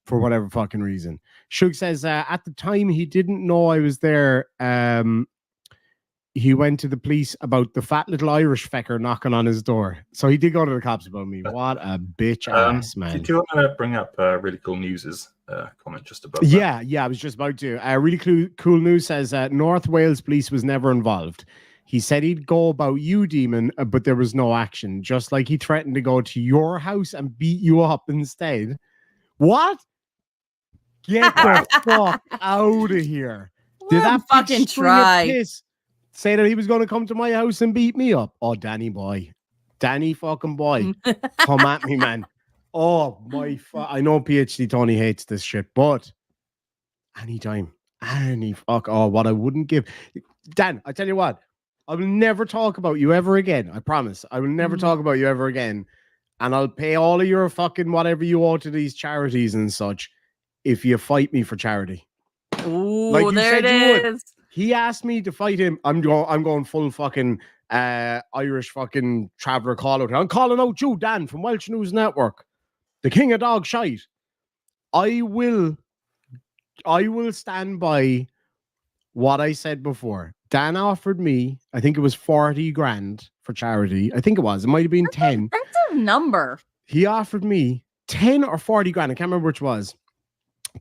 for whatever fucking reason. Shug says at the time he didn't know I was there. He went to the police about the fat little Irish fecker knocking on his door. So he did go to the cops about me. What a bitch ass, man. Did you want to bring up really cool news's comment just above that? Yeah, I was just about to. Really cool news says North Wales police was never involved. He said he'd go about you, Demon, but there was no action. Just like he threatened to go to your house and beat you up instead. What? Get the fuck out of here. Did that big fucking string of try? piss say that he was going to come to my house and beat me up? Oh, Danny boy. Danny fucking boy. Come at me, man. Oh my! I know PhD Tony hates this shit, but anytime, any fuck. Oh, what I wouldn't give, Dan. I tell you what, I will never talk about you ever again. I promise. I will never talk about you ever again, and I'll pay all of your fucking whatever you owe to these charities and such if you fight me for charity. Ooh, Like you there said it you would. is. He asked me to fight him. I'm going full fucking Irish fucking traveller call out. I'm calling out you, Dan, from Welsh News Network, the king of dog shite. I will stand by what I said before. Dan offered me, I think it was 40 grand for charity. I think it was. It might have been 10. That's a number. He offered me 10 or 40 grand. I can't remember which was.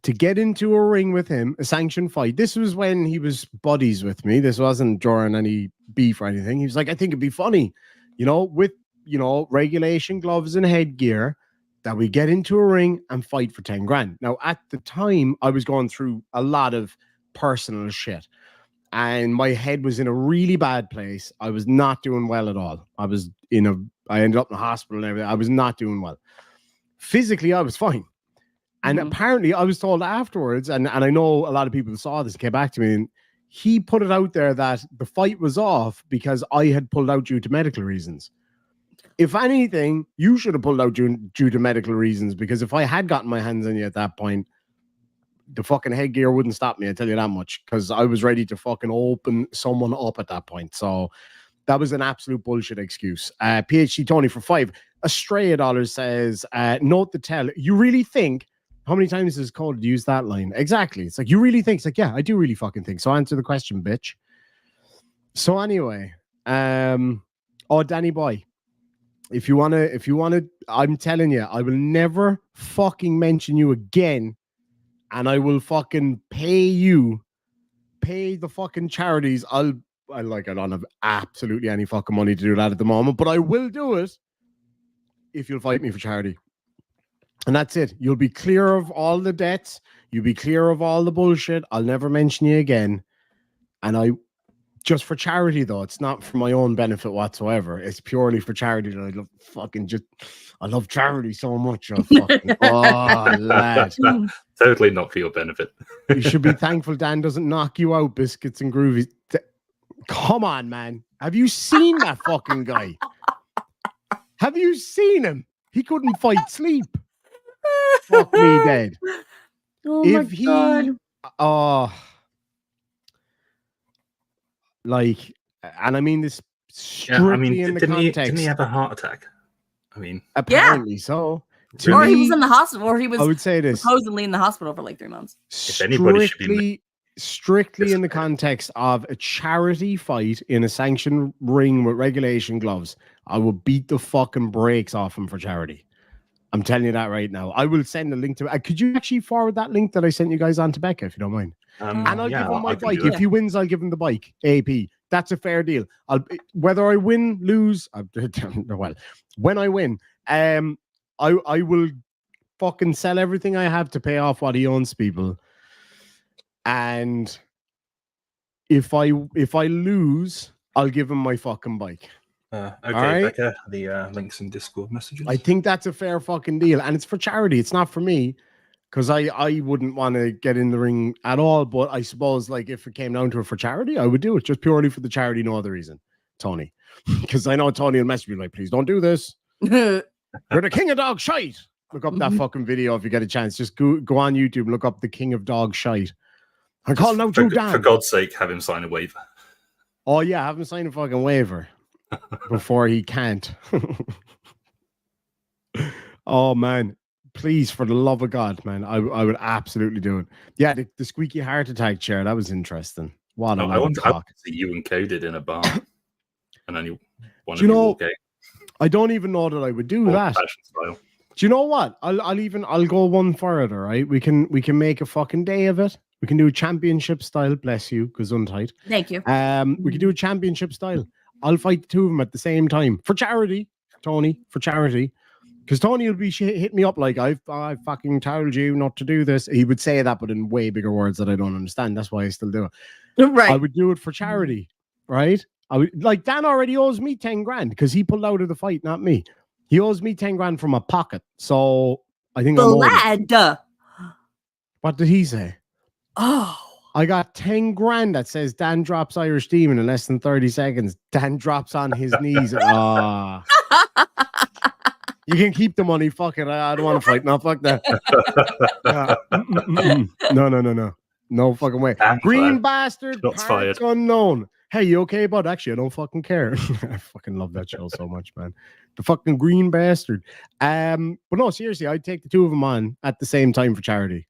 To get into a ring with him, a sanctioned fight. This was when he was buddies with me. This wasn't during any beef or anything. He was like, I think it'd be funny, with, regulation gloves and headgear, that we get into a ring and fight for 10 grand. Now, at the time, I was going through a lot of personal shit and my head was in a really bad place. I was not doing well at all. I ended up in the hospital and everything. I was not doing well. Physically, I was fine. And apparently I was told afterwards, and I know a lot of people saw this and came back to me, and he put it out there that the fight was off because I had pulled out due to medical reasons. If anything, you should have pulled out due to medical reasons, because if I had gotten my hands on you at that point, the fucking headgear wouldn't stop me, I tell you that much, because I was ready to fucking open someone up at that point. So that was an absolute bullshit excuse. PhD Tony for 5. Australia Dollars says, note the tell. You really think... How many times is Cole use that line? Exactly. It's like, you really think? It's like, yeah, I do really fucking think. So answer the question, bitch. So anyway, Danny boy, if you wanna, I'm telling you, I will never fucking mention you again, and I will fucking pay the fucking charities. I don't have absolutely any fucking money to do that at the moment, but I will do it if you'll fight me for charity. And that's it. You'll be clear of all the debts. You'll be clear of all the bullshit. I'll never mention you again. And just for charity, though. It's not for my own benefit whatsoever. It's purely for charity that I love charity so much. Lad. Totally not for your benefit. You should be thankful Dan doesn't knock you out, Biscuits and Groovies. Come on, man. Have you seen that fucking guy? Have you seen him? He couldn't fight sleep. Fuck me dead. Oh if my he God. And I mean this strictly in the context. Didn't he have a heart attack? I mean, apparently so. Or he was in the hospital, or he was I would say this supposedly in the hospital for like 3 months. If anybody should be strictly in the context of a charity fight in a sanctioned ring with regulation gloves, I will beat the fucking brakes off him for charity. I'm telling you that right now. I will send a link to it. Could you actually forward that link that I sent you guys on to Becca, if you don't mind? And I'll give him my bike. If he wins, I'll give him the bike. AP. That's a fair deal. Whether I win, lose, well, when I win, I will fucking sell everything I have to pay off what he owns people. And if I lose, I'll give him my fucking bike. Okay, right. Becca, the links in Discord messages. I think that's a fair fucking deal, and it's for charity. It's not for me, because I wouldn't want to get in the ring at all. But I suppose, like, if it came down to it for charity, I would do it just purely for the charity, no other reason. Tony, because I know Tony will message me like, please don't do this. You're the king of dog shite. Look up that fucking video if you get a chance. Just go on YouTube and look up the king of dog shite. I'm calling out you, Dan. For God's sake, have him sign a waiver. Oh yeah, have him sign a fucking waiver before he can't. Oh man, please, for the love of God, man, I would absolutely do it. Yeah, the squeaky heart attack chair, that was interesting. What I want to see you encoded in a bar, and only one of you you know, walk out. I don't even know that I would do that. Fashion style. Do you know what? I'll go one further, right? We can make a fucking day of it. We can do a championship style, bless you, Gesundheit. Thank you. We can do a championship style. I'll fight the two of them at the same time for charity, Tony, for charity. Because Tony will be hitting me up like, I fucking told you not to do this. He would say that, but in way bigger words that I don't understand. That's why I still do it. Right. I would do it for charity, right? I would, like, Dan already owes me 10 grand because he pulled out of the fight, not me. He owes me 10 grand from my pocket. So I think The I'm owed it. lad. What did he say? Oh. I got 10 grand that says Dan drops Irish Demon in less than 30 seconds. Dan drops on his knees. Ah. You can keep the money. Fuck it. I don't want to fight. No, fuck that. No. No fucking way. Damn, Green lad. bastard. Shots Parts fired. unknown. Hey, you okay, bud? Actually, I don't fucking care. I fucking love that show so much, man. The fucking green bastard. But no, seriously, I'd take the two of them on at the same time for charity.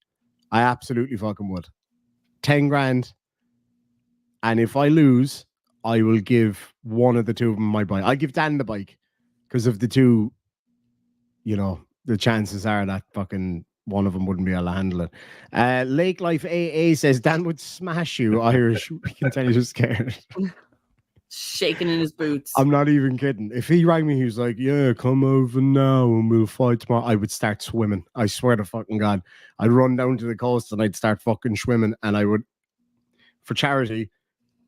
I absolutely fucking would. 10 grand. And if I lose, I will give one of the two of them my bike. I give Dan the bike because of the two, you know, the chances are that fucking one of them wouldn't be able to handle it. Lake Life AA says Dan would smash you, Irish. We can tell you're scared. Shaking in his boots. I'm not even kidding. If he rang me, he was like, yeah, come over now and we'll fight tomorrow. I would start swimming. I swear to fucking God. I'd run down to the coast and I'd start fucking swimming and I would, for charity,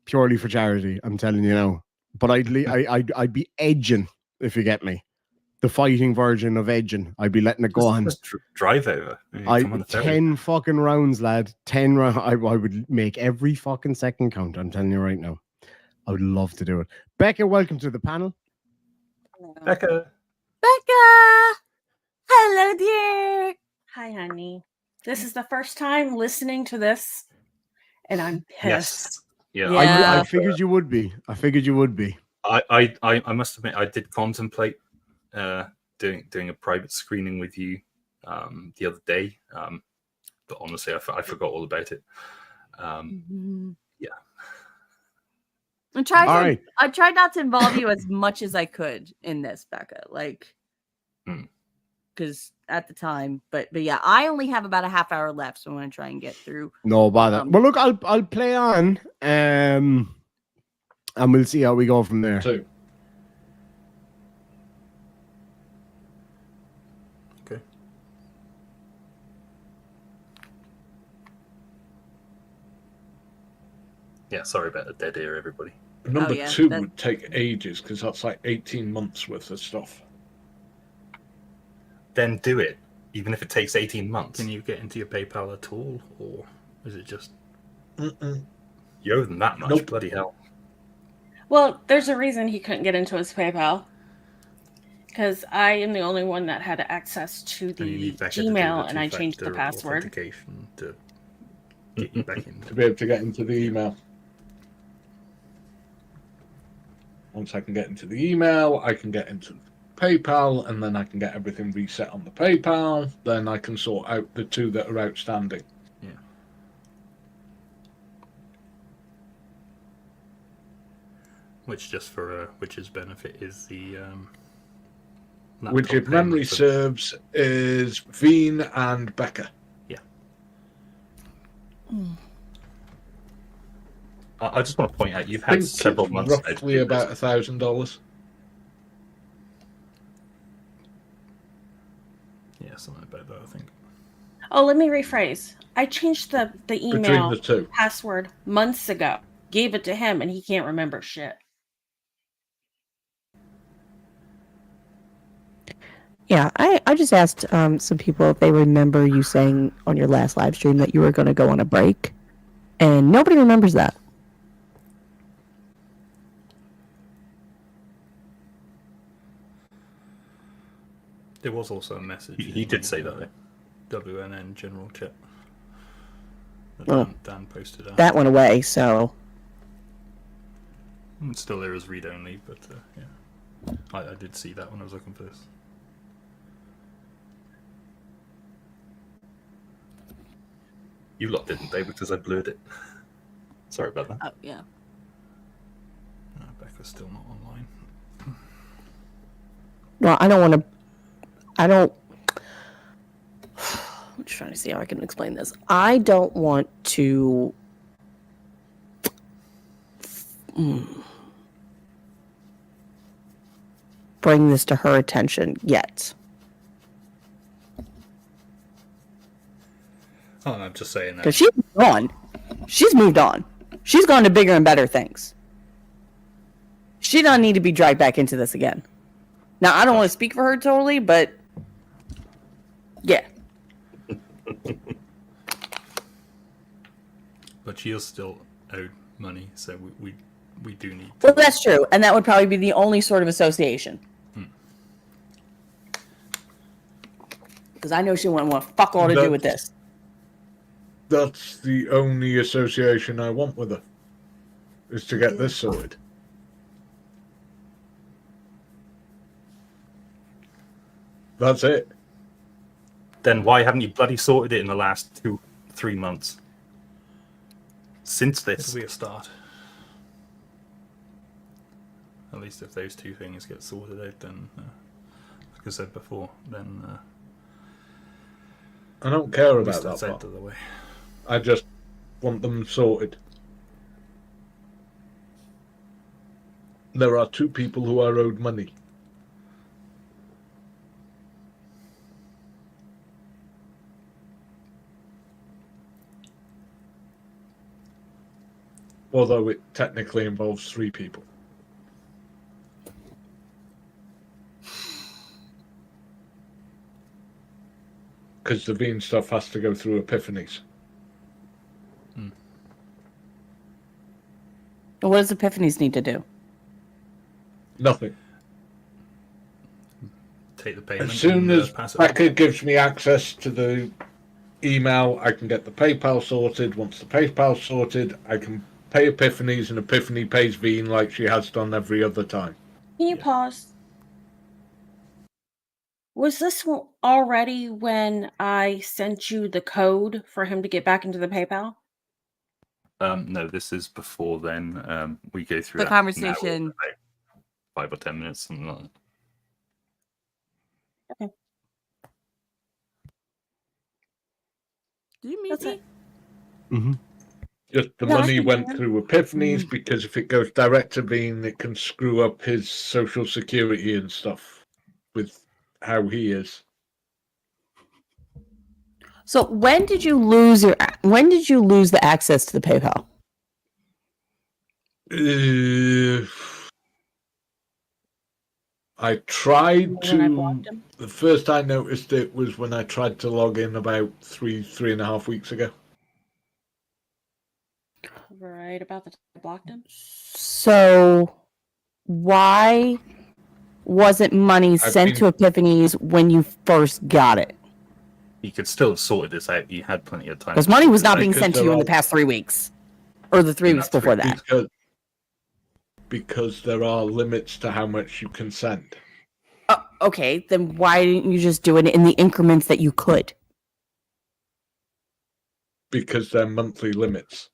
purely for charity, I'm telling you now. But I'd be edging, if you get me. The fighting version of edging. I'd be letting it go on. Just drive over. Come on the ferry. 10 fucking rounds, lad. 10 rounds. I would make every fucking second count. I'm telling you right now. I would love to do it. Becca, welcome to the panel. Becca. Hello, dear. Hi, honey. This is the first time listening to this, and I'm pissed. Yes. Yeah. Yeah. I figured you would be. I must admit, I did contemplate doing a private screening with you the other day, but honestly, I forgot all about it. Yeah. I tried not to involve you as much as I could in this, Becca. Like, because at the time, but yeah, I only have about a half hour left, so I'm gonna try and get through. No bother. Well, look, I'll play on, and we'll see how we go from there. Two. Okay. Yeah, sorry about the dead ear, everybody. Number yeah, two that- would take ages because that's like 18 months worth of stuff. Then do it, even if it takes 18 months. Can you get into your PayPal at all, or is it just? You owe them that much, Nope. bloody hell. Well, there's a reason he couldn't get into his PayPal. Because I am the only one that had access to And you the need Becca to do Gmail, the and I changed the two-factor password. authentication to get you back in. To be able to get into the email. Once I can get into the email, I can get into PayPal, and then I can get everything reset on the PayPal. Then I can sort out the two that are outstanding. Yeah. Which, just for Witch's benefit, is the Which, if laptop memory payment for- serves, is Veen and Becca. I just want to point out, you've I had think several it's months. now to roughly do about this. $1,000. Yeah, something about that, I think. Oh, let me rephrase. I changed the Between email the two. password months ago. Gave it to him, and he can't remember shit. Yeah, I just asked some people if they remember you saying on your last live stream that you were going to go on a break, and nobody remembers that. There was also a message. He did say that, though. WNN general chat. That Well, Dan posted out. That went away, so It's still there as read only, but yeah, I did see that when I was looking for this. You lot didn't, they, because I blurred it. Sorry about that. Oh yeah. Becca's still not online. well, I don't want to. I don't. I'm just trying to see how I can explain this. I don't want to. Bring this to her attention yet. Oh, I'm just saying that. Because she's gone. She's moved on. She's gone to bigger and better things. She don't need to be dragged back into this again. Now, I don't want to speak for her totally, but yeah. But she is still owed money, so we do need to... Well, that's true. And that would probably be the only sort of association. Because I know she wouldn't want fuck all to do with this. That's the only association I want with her, is to get this sorted. That's it. Then why haven't you bloody sorted it in the last 2-3 months? Since this. It'll be a start. At least if those two things get sorted out, then, like I said before, then... I don't care at least about that's that out part. of the way. I just want them sorted. There are 2 people who are owed money. Although it technically involves 3 people. Because the bean stuff has to go through epiphanies. What does Epiphanies need to do? Nothing. Take the payment. As soon and, as pass it Becca gives me access to the email, I can get the PayPal sorted. Once the PayPal's sorted, I can pay Epiphanies, and Epiphany pays Bean like she has done every other time. Can you pause? Was this already when I sent you the code for him to get back into the PayPal? No, this is before then. We go through The that conversation. now, like 5 or 10 minutes, something like that. Okay. Do you meet That's me? it. Mm-hmm. Just the No, I money can went hear. through Epiphanies because if it goes direct to Bean, it can screw up his social security and stuff with how he is. So when did you lose the access to the PayPal? I tried When I blocked to. him? The first I noticed it was when I tried to log in about 3.5 weeks ago. Right about the time I blocked him? So why wasn't money sent to Epiphanies when you first got it? You could still have sorted this out. You had plenty of time. Because money was not being Because sent to there you in are- the past 3 weeks. Or the 3 In weeks that before that. Because there are limits to how much you can send. Okay, then why didn't you just do it in the increments that you could? Because they're monthly limits.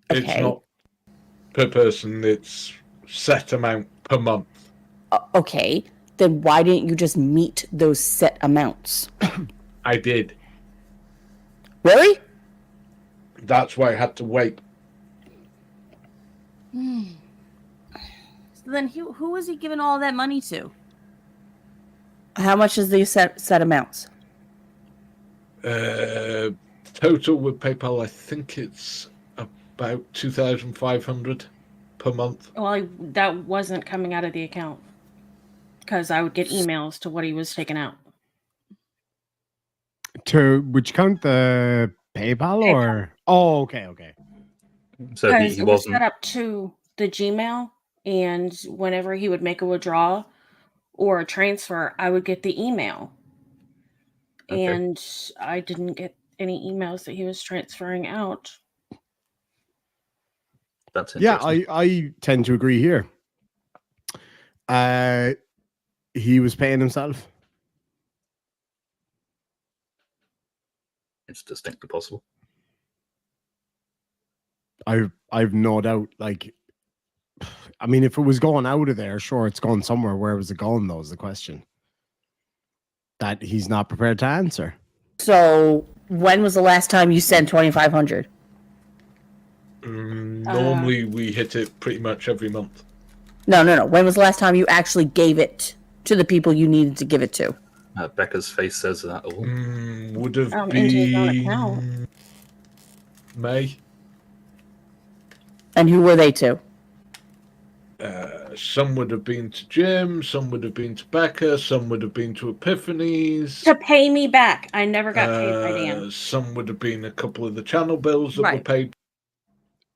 It's Okay. not per person, it's set amount per month. Okay, then why didn't you just meet those set amounts? I did. Really? That's why I had to wait. So then who was he giving all that money to? How much is the set amounts? Total with PayPal, I think it's about 2,500 per month. Well, that wasn't coming out of the account. Because I would get emails to what he was taking out. To which count, the PayPal or? Oh, okay. So Because he it was wasn't. set up to the Gmail, and whenever he would make a withdrawal or a transfer, I would get the email. Okay. And I didn't get any emails that he was transferring out. That's Yeah, interesting. I tend to agree here. He was paying himself. It's distinctly possible. I've no doubt. Like, I mean, if it was going out of there, sure, it's gone somewhere. Where was it going, though, is the question that he's not prepared to answer. So when was the last time you sent 2,500? Normally, we hit it pretty much every month. No. When was the last time you actually gave it to the people you needed to give it to? Becca's face says that all. Would have Into his own account. been May. And who were they to? Some would have been to Jim, some would have been to Becca, some would have been to Epiphany's. To pay me back. I never got paid by Dan. Some would have been a couple of the channel bills that were Right. paid.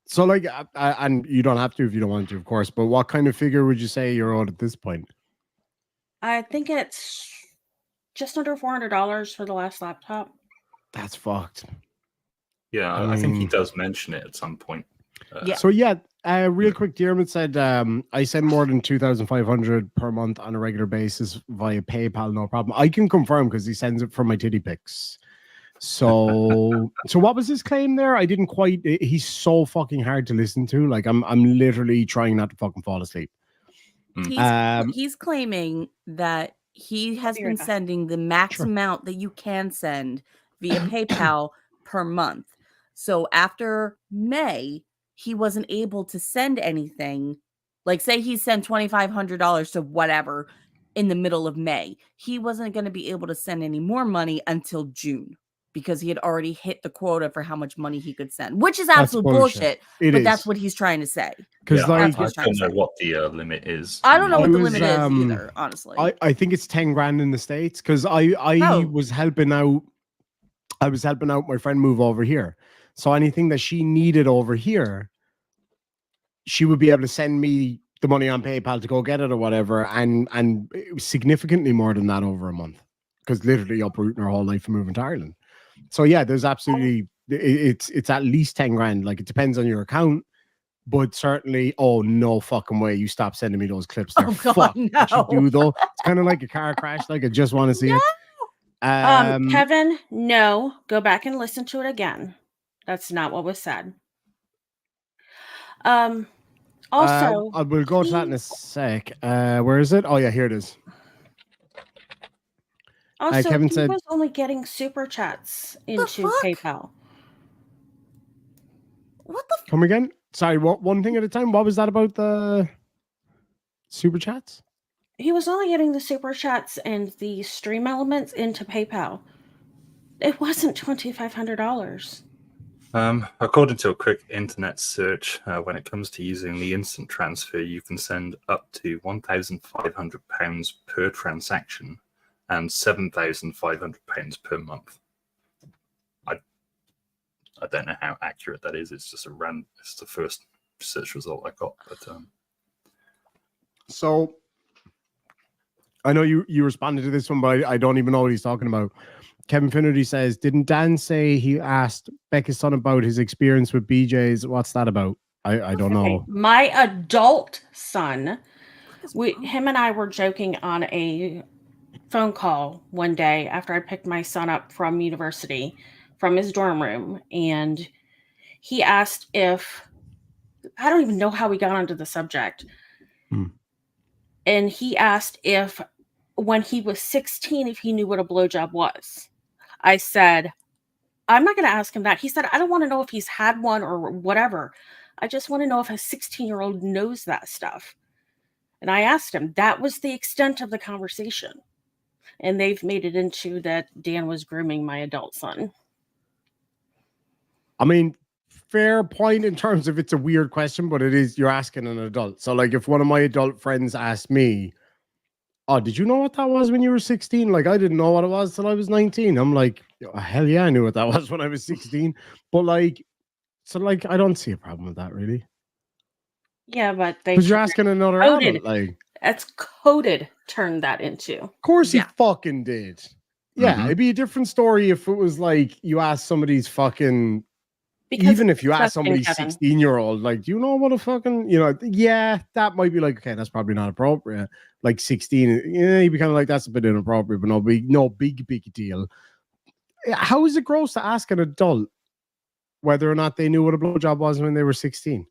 So, like, and you don't have to if you don't want to, of course. But what kind of figure would you say you're owed at this point? I think it's just under $400 for the last laptop. That's fucked. Yeah, I think he does mention it at some point. Yeah. So real quick, Diarmid said, I send more than 2,500 per month on a regular basis via PayPal, no problem. I can confirm because he sends it from my titty pics. So what was his claim there? I didn't quite. He's so fucking hard to listen to. Like I'm literally trying not to fucking fall asleep. He's claiming that he has been sending the max amount that you can send via PayPal per month. So after May, he wasn't able to send anything. Like, say he sent $2,500 to whatever in the middle of May. He wasn't going to be able to send any more money until June because he had already hit the quota for how much money he could send, which is absolute bullshit. But that's what he's trying to say. Because I don't know what the limit is. I don't know what the limit is either, honestly. I think it's 10 grand in the States because I was helping out. I was helping out my friend move over here. So anything that she needed over here, she would be able to send me the money on PayPal to go get it or whatever, and it was significantly more than that over a month because literally uprooting her whole life and moving to Ireland. So yeah, there's absolutely it's at least 10 grand. Like, it depends on your account, but certainly, oh no fucking way, you stop sending me those clips. They're fuck. No. What you do though, it's kind of like a car crash. Like, I just want to see it. Kevin, no, go back and listen to it again. That's not what was said. Also, we'll go to that in a sec. Where is it? Oh yeah, here it is. Also, Kevin he said, was only getting super chats into PayPal. What the? Come again? Sorry, what? One thing at a time. What was that about the super chats? He was only getting the super chats and the stream elements into PayPal. It wasn't $2,500. According to a quick internet search, when it comes to using the instant transfer, you can send up to £1,500 per transaction and £7,500 per month. I don't know how accurate that is. It's just it's the first search result I got. But so I know you responded to this one, but I don't even know what he's talking about. Kevin Finnerty says, didn't Dan say he asked Becca's son about his experience with BJ's? What's that about? I don't know. My adult son, him and I were joking on a phone call one day after I picked my son up from university, from his dorm room, and he asked if, I don't even know how we got onto the subject, and he asked if when he was 16, if he knew what a blowjob was. I said, I'm not going to ask him that. He said, I don't want to know if he's had one or whatever. I just want to know if a 16-year-old knows that stuff. And I asked him. That was the extent of the conversation. And they've made it into that Dan was grooming my adult son. I mean, fair point in terms of it's a weird question, but it is, you're asking an adult. So like, if one of my adult friends asked me, oh, did you know what that was when you were 16? Like, I didn't know what it was till I was 19. I'm like, oh, hell yeah, I knew what that was when I was 16. But like, so like, I don't see a problem with that really. Yeah, but because you're asking another adult, like, that's coded turned that into. Of course he fucking did. Yeah, it'd be a different story if it was like you asked somebody's fucking. Because even if you ask somebody's 16-year-old, like, do you know what a fucking, yeah, that might be like, okay, that's probably not appropriate. Like 16, yeah, you'd be kind of like, that's a bit inappropriate, but no big deal. How is it gross to ask an adult whether or not they knew what a blowjob was when they were 16?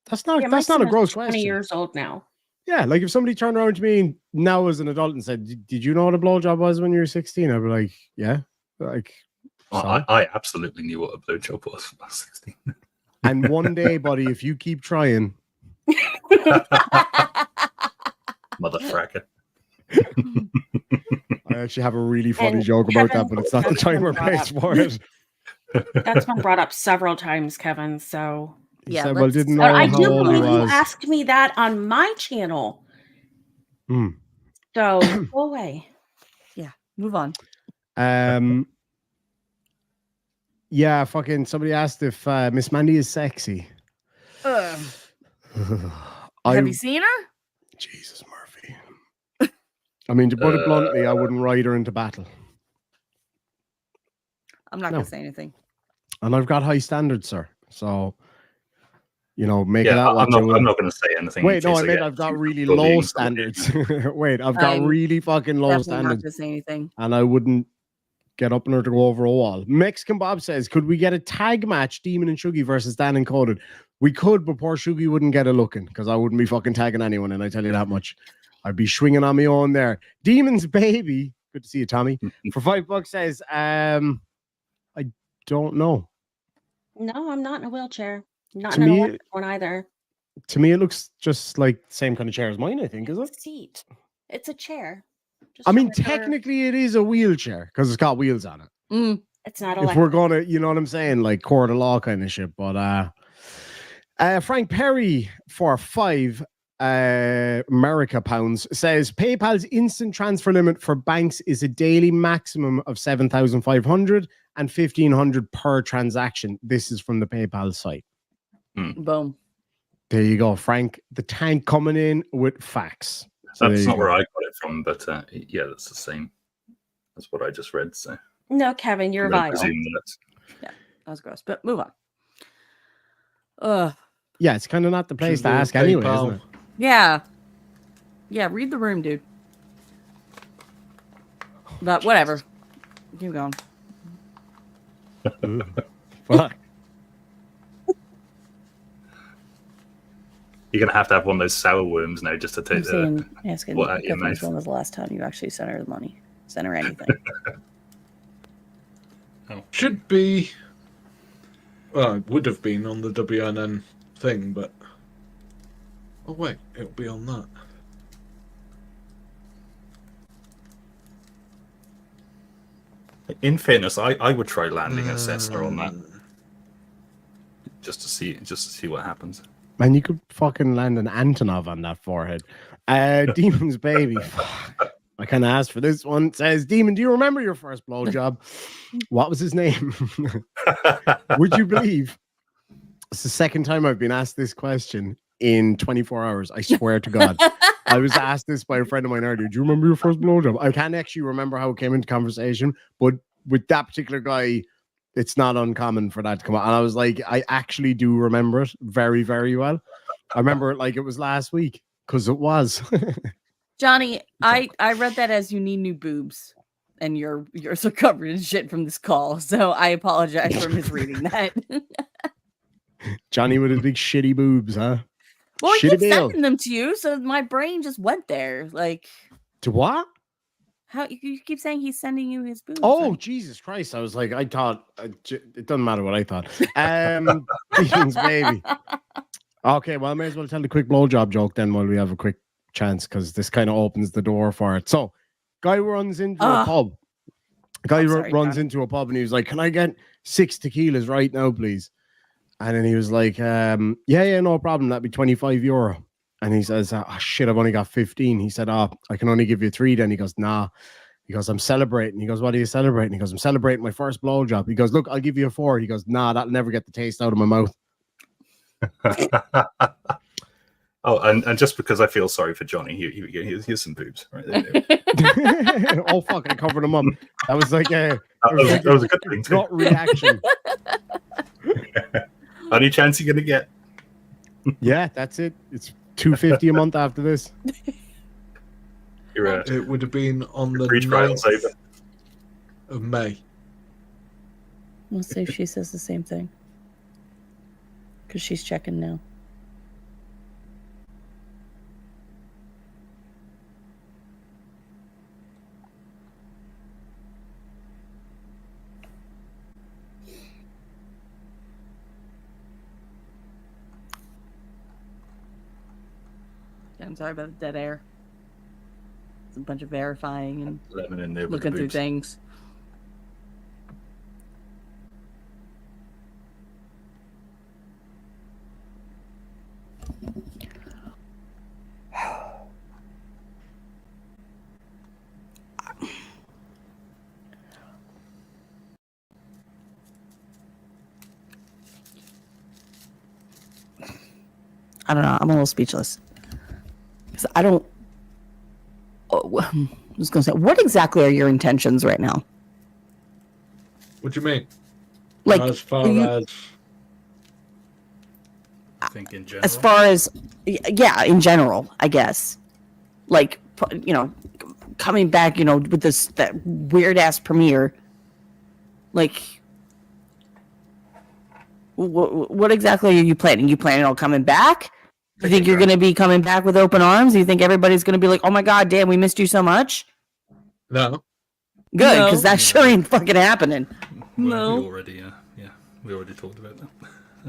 That's not a gross question. 20 years old now. Yeah, like if somebody turned around to me now as an adult and said, did you know what a blowjob was when you were 16? I'd be like, yeah, like. Well, I absolutely knew what a blowjob was when I was 16. And one day, buddy, if you keep trying. Motherfracker. I actually have a really funny joke about that, but it's not the time or place for it. That's been brought up several times, Kevin, so. He Yeah, said, well, let's didn't know But I how do old he believe you was. asked me that on my channel. Hmm. So go away. move on. Yeah, fucking somebody asked if Miss Mandy is sexy. Have I you seen her? Jesus Murphy. I mean, to put it bluntly, I wouldn't ride her into battle. I'm not No. gonna say anything. And I've got high standards, sir. So, you know, make Yeah, of that what you will. I'm not going to say anything. Wait, in no, case I meant get I've got too really bullying low from standards. it. Wait, I've got I'm really fucking low Definitely not standards. gonna say anything. And I wouldn't get up on her to go over a wall. Mexican Bob says, could we get a tag match, Demon and Shuggy versus Dan and Coded? We could, but poor Shuggy wouldn't get a looking because I wouldn't be fucking tagging anyone, and I tell you that much. I'd be swinging on my own there. Demon's Baby, good to see you, Tommy. For $5 says, I don't know. No, I'm not in a wheelchair. Not To in an me- electric one either. To me, it looks just like the same kind of chair as mine, I think, is it? It's a seat. It's a chair. Just I a mean, regular- technically, it is a wheelchair because it's got wheels on it. it's not If electric. we're gonna, you know what I'm saying, like court of law kind of shit. But Frank Perry for 5 America pounds says PayPal's instant transfer limit for banks is a daily maximum of 7,500 and 1,500 per transaction. This is from the PayPal site. Boom. There you go, Frank. The tank coming in with facts. So That's there not you where go. I got it from, but yeah, that's the same. That's what I just read. So No, Kevin, you're I'm gonna vile. presume that. That was gross. But move on. Yeah, it's kind of not the place Should to do ask anyway, PayPal. isn't it? Yeah. Yeah, read the room, dude. But whatever. Keep going. Fuck. You're gonna have one of those sour worms now just to take I'm the. saying, asking what out your Catherine's mouth. when was the last time you actually sent her the money? Sent her anything? Should be. Well, it would have been on the WNN thing, but. Oh, wait, it'll be on that. In fairness, I would try landing a Cessna on that just to see what happens. Man, you could fucking land an Antonov on that forehead. Demon's Baby. Fuck. I kind of asked for this one. It says, Demon, do you remember your first blowjob? What was his name? Would you believe? It's the second time I've been asked this question in 24 hours. I swear to God. I was asked this by a friend of mine earlier. Do you remember your first blowjob? I can't actually remember how it came into conversation, but with that particular guy, it's not uncommon for that to come out. And I was like, I actually do remember it very, very well. I remember it like it was last week because it was. Johnny, I read that as you need new boobs. And you're so covered in shit from this call. So I apologize for misreading that. Johnny with his big shitty boobs, huh? Well, he Shitty keeps Bill. sending them to you, so my brain just went there. Like, To what? how you keep saying he's sending you his boobs? Oh, like- Jesus Christ. I was like, I thought, it doesn't matter what I thought. Demon's Baby. Okay, well, I may as well tell the quick blowjob joke then while we have a quick chance, because this kind of opens the door for it. So, guy runs into a pub. Guy I'm sorry, runs Johnny. into a pub and he was like, can I get 6 tequilas right now, please? And then he was like, yeah, no problem. That'd be €25. And he says, oh, shit, I've only got 15. He said, oh, I can only give you 3 then. He goes, nah. He goes, I'm celebrating. He goes, what are you celebrating? He goes, I'm celebrating my first blowjob. He goes, look, I'll give you a 4. He goes, nah, that'll never get the taste out of my mouth. Oh, and just because I feel sorry for Johnny, here's some boobs. Right there. Oh, fuck, I covered him up. That was like That was a good thing too. gut reaction. Any chance you're gonna get? Yeah, that's it. It's $250 a month after this. You're It would have been on the free trial's 9th over. of May. We'll see if she says the same thing. Because she's checking now. Yeah, I'm sorry about the dead air. It's a bunch of verifying and Lemon in there with looking the through boobs. things. I don't know. I'm a little speechless. Because I don't. Oh, I was going to say, what exactly are your intentions right now? What do you mean? Like, as far as I think in general. as far as, yeah, in general, I guess. Like, you know, coming back, you know, with that weird ass premiere. Like, what exactly are you planning? You planning on coming back? You think you're going to be coming back with open arms? You think everybody's going to be like, oh my God, Dan, we missed you so much? no. Good, because No. that sure ain't fucking happening. Well, we already, we already talked about that.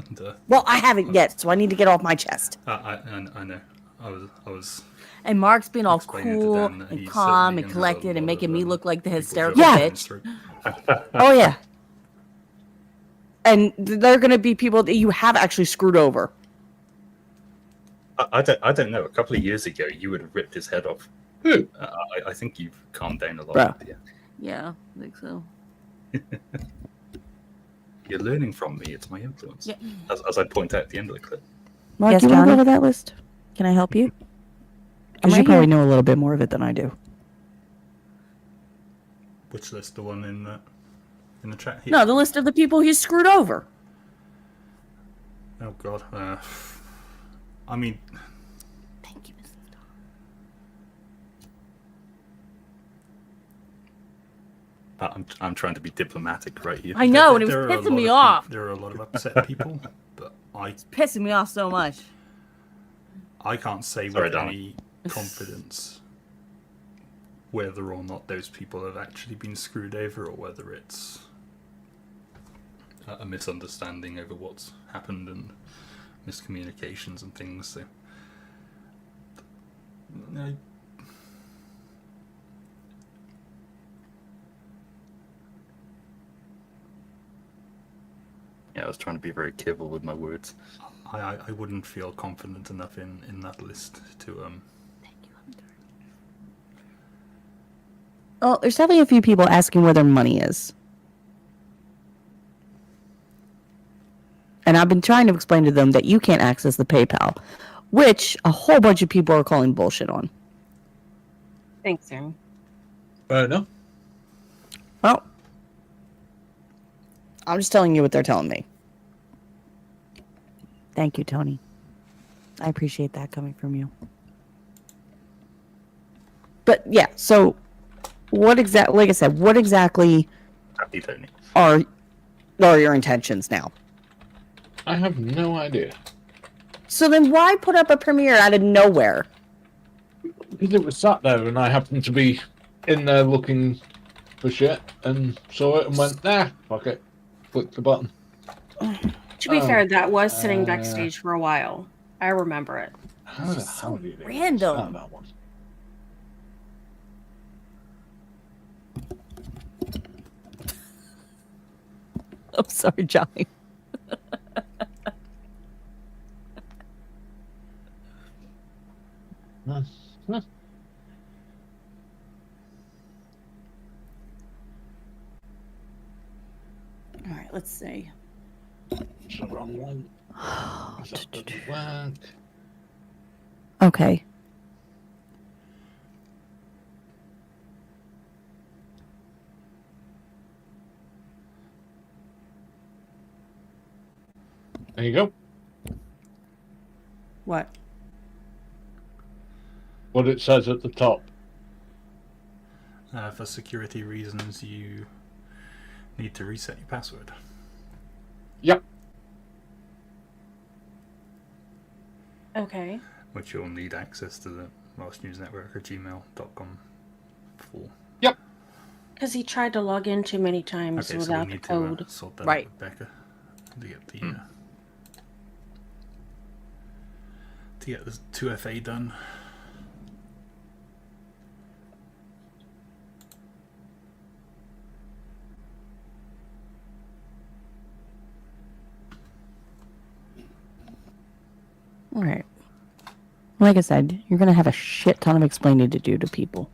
And, Well, I haven't yet, so I need to get off my chest. I know. I was. And Mark's being all Explaining to cool Dan that and he's calm certainly and gonna have a collected lot and making of, me look like the people hysterical jumping bitch. through. Oh, yeah. And they're going to be people that you have actually screwed over. I don't know. A couple of years ago, you would have ripped his head off. Who? I think you've calmed down a lot. Bro. Yeah. Yeah, I think so. You're learning from me. It's my influence. Yeah. As I point out at the end of the clip. Mark, Yes, you want to Johnny? go to that list? Can I help you? Because you probably know a little bit more of it than I do. Which list? The one in the chat here? No, the list of the people he's screwed over. Oh God. I mean, Thank you, Mrs. Dawn. I'm trying to be diplomatic right here. I know, and it was there are a pissing lot me of off. There are a lot of upset people, but Pissing me off so much. I can't say Sorry, with Donna. any confidence whether or not those people have actually been screwed over or whether it's a misunderstanding over what's happened and miscommunications and things. So, Yeah, I was trying to be very careful with my words. I wouldn't feel confident enough in that list to Oh, there's definitely a few people asking where their money is. And I've been trying to explain to them that you can't access the PayPal, which a whole bunch of people are calling bullshit on. Thanks, Aaron. Fair enough. Well, I'm just telling you what they're telling me. Thank you, Tony. I appreciate that coming from you. But yeah, so what exactly, like I said, what exactly Happy Tony. are your intentions now? I have no idea. So then why put up a premiere out of nowhere? Because it was sat there and I happened to be in there looking for shit and saw it and went, nah, fuck it. Click the button. To be fair, that was sitting backstage for a while. I remember it. How the just hell so did it random. start that one? I'm sorry, Johnny. All right, let's see. It's the wrong one. That doesn't work. Okay. There you go. What? What it says at the top. for security reasons you need to reset your password. Yep. Okay. Which you'll need access to the Welsh News Network or gmail.com for. Yep. Because he tried to log in too many times Okay, so we without the need code. to sort that Right. out with Becca to get the to get the 2FA done. All right. Like I said, you're going to have a shit ton of explaining to do to people.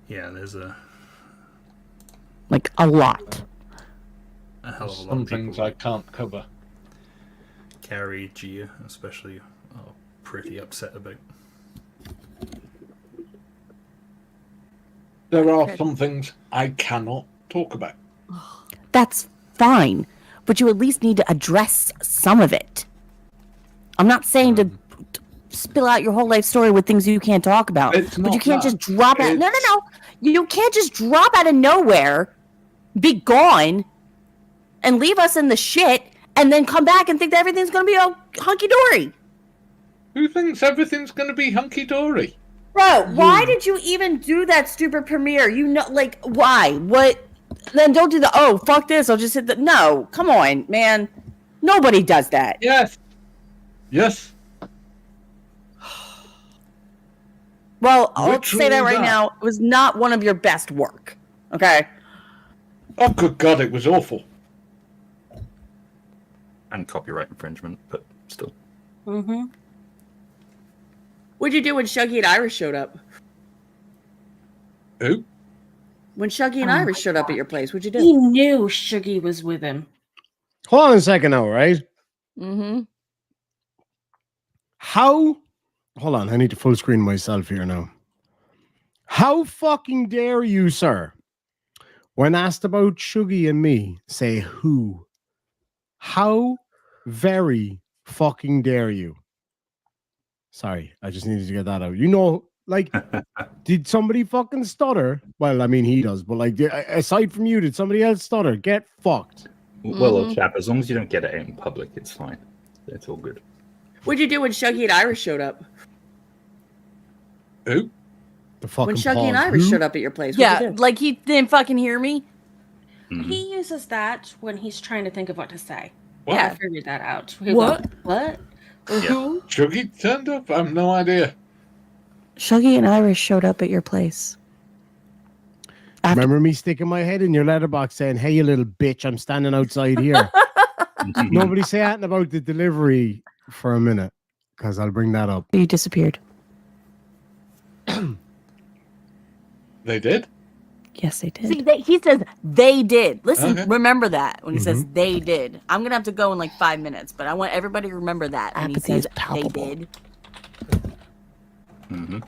Yeah, there's a Like, a lot. hell of a lot Some of people. things I can't cover. Carrie, Gia, especially, are pretty upset about. There are some things I cannot talk about. That's fine, but you at least need to address some of it. I'm not saying to spill out your whole life story with things you can't talk about, but you can't just drop out. No. You can't just drop out of nowhere, be gone, and leave us in the shit, and then come back and think that everything's going to be hunky dory. Who thinks everything's going to be hunky dory? Bro, why did you even do that stupid premiere? You know, like, why? What? Then don't do the, oh, fuck this, I'll just hit the, no, come on, man. Nobody does that. Yes. Yes. Well, I'll say that Literally right that. now, it was not one of your best work, okay? Oh, good God, it was awful. And copyright infringement, but still. Mm-hmm. What'd you do when Shuggy and Iris showed up? Who? When Shuggy and Iris showed up at your place, what'd you He do? knew Shuggy was with him. Hold on a second now, right? Mm-hmm. How? Hold on, I need to full screen myself here now. How fucking dare you, sir, when asked about Shuggy and me, say who? How very fucking dare you? Sorry, I just needed to get that out. You know, like, did somebody fucking stutter? Well, I mean, he does, but like, aside from you, did somebody else stutter? Get fucked. Well, chap, as long as you don't get it out in public, it's fine. It's all good. What'd you do when Shuggy and Iris showed up? Who? The fucking When Shuggy pause. and Iris Who? showed up at your place, what'd you do? Like he didn't fucking hear me? Mhm. He uses that when he's trying to think of what to say. What? I figured that out. He What? goes, what? Yeah. Shuggy turned up? I have no idea. Shuggy and Iris showed up at your place. Remember me sticking my head in your letterbox saying, hey, you little bitch, I'm standing outside here. Nobody say anything about the delivery for a minute, because I'll bring that up. You disappeared. They did? Yes, they did. See, he says they did. Listen, Okay. remember that when he says Mhm. they did. I'm gonna have to go in like 5 minutes, but I want everybody to remember that when he Apathy says is palpable. they did. Mm-hmm.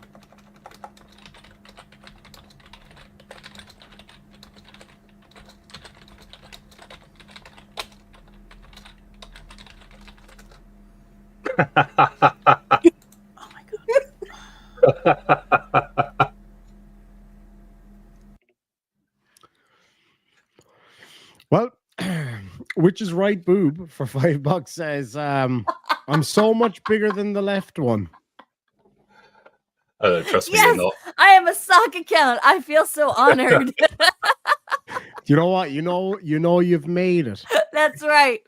Oh my god. Well, which is right boob for $5 says, I'm so much bigger than the left one. Trust me, Yes! you're not. I have a sock account. I feel so honored. You know what? You know you've made it That's right.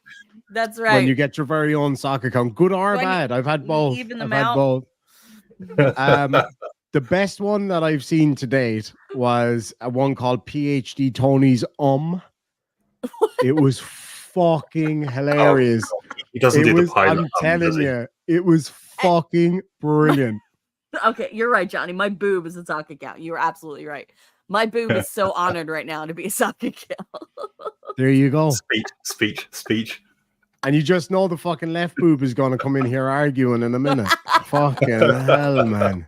That's right. when you get your very own sock account, good or When bad. I've had both. even I've them had out. both. The best one that I've seen to date was a one called PhD Tony's It was fucking hilarious. He doesn't do was, the pilot. I'm telling you, it was fucking brilliant. Okay, you're right, Johnny. My boob is a sock account. You're absolutely right. My boob is so honored right now to be a sock account. There you go. Speech. And you just know the fucking left boob is going to come in here arguing in a minute. Fucking hell, man.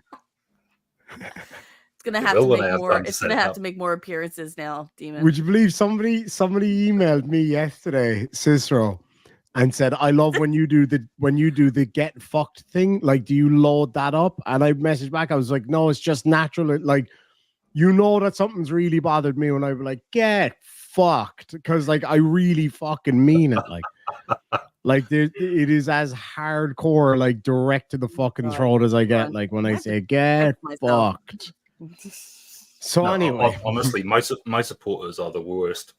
It's gonna have will to when I make have more. time to It's set gonna it have up. to make more appearances now, Demon. Would you believe somebody emailed me yesterday, Cicero, and said, I love when you do the get fucked thing. Like, do you load that up? And I messaged back, I was like, no, it's just natural. Like, you know that something's really bothered me when I was like, get fucked. Because like I really fucking mean it. Like it is as hardcore, like direct to the fucking throat as I get, like when I say get fucked. So No, anyway, honestly, my supporters are the worst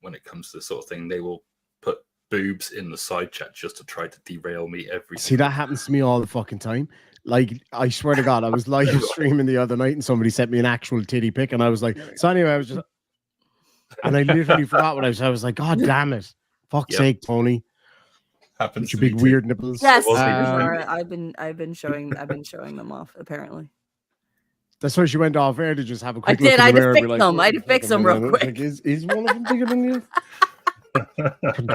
when it comes to this sort of thing. They will put boobs in the side chat just to try to derail me every see, that happens to me all the fucking time. Like, I swear to God, I was live streaming the other night and somebody sent me an actual titty pic, and I was like, so anyway, I was just, and I literally forgot what I was like, God damn it. Fuck's sake, Tony. happens Your to me big too. weird nipples. Yes, wasn't for even sure. I've been showing them off. Apparently, That's why she went off air to just have a I quick look did. in I the had to mirror. fix And be like, them. I had to "Wait a fix them minute." real Like, quick. is one of them bigger than you?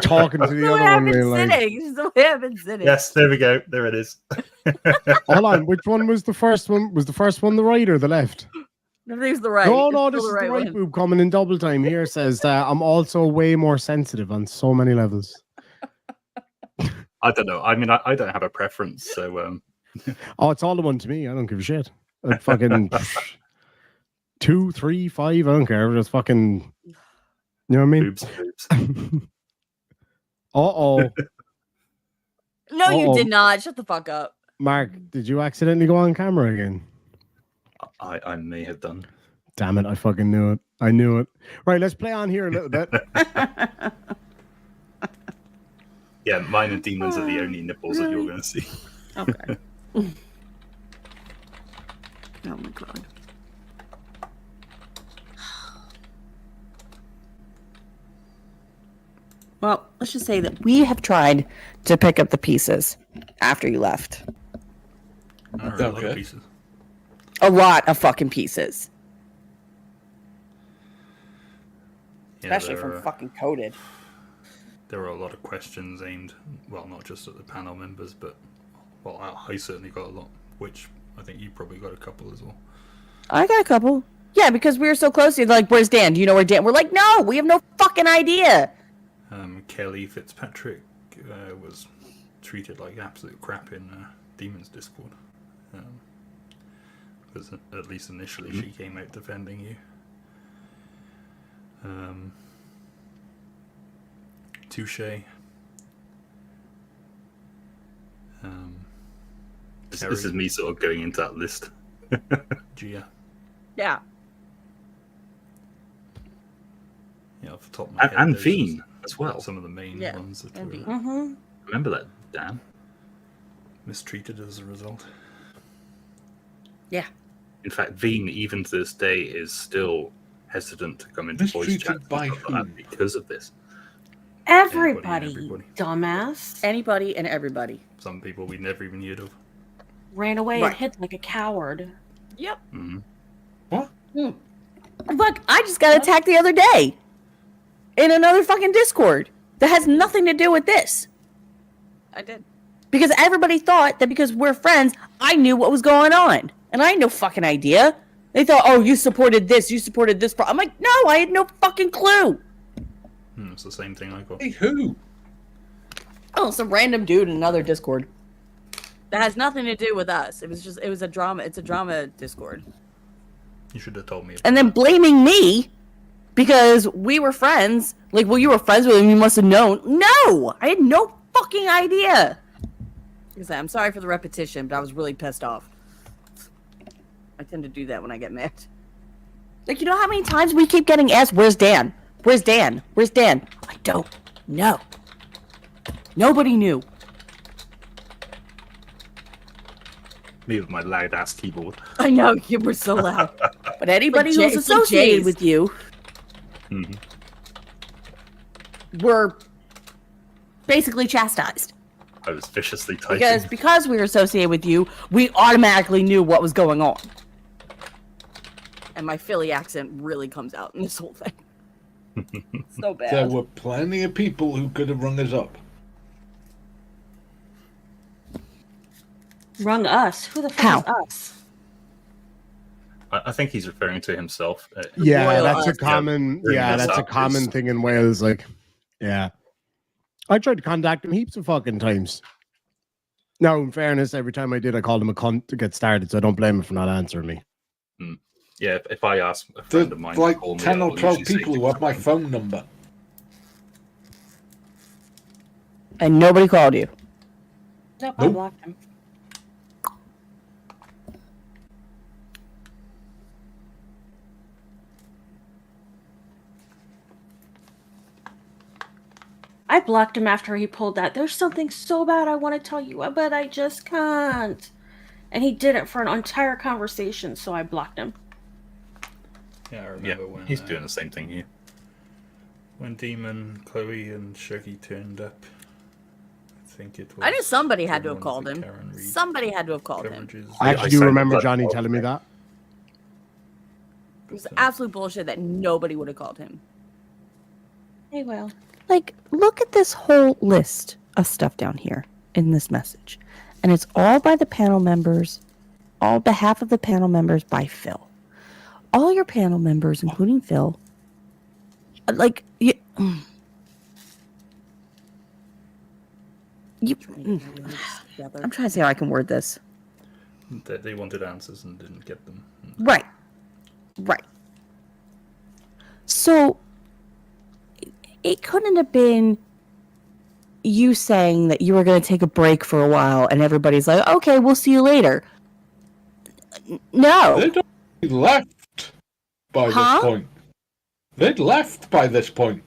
talking to the the way other I've one. been Being like, sitting. It's the way I've been sitting. Yes, there we go. There it is. hold on, which one was the first one? Was the first one the right or the left? I think it's the right. No, It's no, still this is the right one. boob coming in double time. Here says I'm also way more sensitive on so many levels. I don't know. I mean, I don't have a preference, so Oh, it's all the one to me. I don't give a shit. I'd fucking 2, 3, 5. I don't care. Just fucking. You know what I mean? boobs. Uh-oh. No, you Uh-oh. did not. Shut the fuck up. Mark, did you accidentally go on camera again? I may have done. Damn it, I fucking knew it. I knew it. Right, let's play on here a little bit. Yeah, mine and demons are the only nipples that you're going to see. Okay. Oh my god. Well, let's just say that we have tried to pick up the pieces after you left. All right, a lot of Okay. pieces. A lot of fucking pieces. Yeah, Especially from fucking Coded. there were a lot of questions aimed, well, not just at the panel members, but well, I certainly got a lot, which I think you probably got a couple as well. I got a couple. Yeah, because we were so close. You're like, where's Dan? Do you know where Dan? We're like, no, we have no fucking idea. Kelly Fitzpatrick was treated like absolute crap in Demon's Discord. Because at least initially she came out defending you. Touche. This is me sort of going into that list. Gia. Yeah. Yeah, off the top of my head. And those Fiend are as well. Some of the main Yeah, ones that and were Fiend. Mm-hmm. Remember that, Dan? mistreated as a result. Yeah. In fact, Veen, even to this day, is still hesitant to come into voice Mistreated chat by who? because of this. Everybody, everybody. dumbass, Anybody and everybody. Some people we never even heard of. ran away Right. and hid like a coward. Yep. Mhm. Look, I just got attacked the other day in another fucking Discord that has nothing to do with this. I did. Because everybody thought that because we're friends, I knew what was going on. And I had no fucking idea. They thought, oh, you supported this. I'm like, no, I had no fucking clue. It's the same thing I got. Hey, who? Oh, some random dude in another Discord. That has nothing to do with us. It was a drama. It's a drama Discord. You should have told me. And then blaming me because we were friends. Like, well, you were friends with him. You must have known. No, I had no fucking idea. Like I said, I'm sorry for the repetition, but I was really pissed off. I tend to do that when I get mad. Like, you know how many times we keep getting asked, where's Dan? Where's Dan? Where's Dan? I don't know. Nobody knew. Me with my loud ass keyboard. I know, you were so loud. But anybody Like who's Jay- associated Jay's. with you Mhm. were basically chastised. I was viciously typing. Because we were associated with you, we automatically knew what was going on. And my Philly accent really comes out in this whole thing. So bad. There were plenty of people who could have rung us up. Rung us. Who the fuck How? is us? I think he's referring to himself. Yeah, Royal that's a Arts. common. Bring Yeah, this that's a up common is- thing in Wales. Like, yeah, I tried to contact him heaps of fucking times. Now, in fairness, every time I did, I called him a cunt to get started, so I don't blame him for not answering me. Yeah, if I ask a There's friend of mine to like call me, 10 I'll or 12 usually say people who have my phone number. And nobody called you. Nope, I Nope. blocked him. I blocked him after he pulled that. There's something so bad I want to tell you, but I just can't. And he did it for an entire conversation, so I blocked him. Yeah, I Yeah, remember when he's doing the same thing here. when Demon, Chloe, and Shuggy turned up. I think it was. I knew somebody had to have one of called the him. Karen Reed Somebody had to have called him. coverages. I actually I do signed remember that Johnny off. telling me that. It was absolute bullshit that nobody would have called him. Hey, well. Like, look at this whole list of stuff down here in this message. And it's all by the panel members, all behalf of the panel members by Phil. All your panel members, including Phil, like, I'm trying to see how I can word this. They wanted answers and didn't get them. Right. So it couldn't have been you saying that you were going to take a break for a while and everybody's like, okay, we'll see you later. No. They'd already left by this point. They'd left by this point.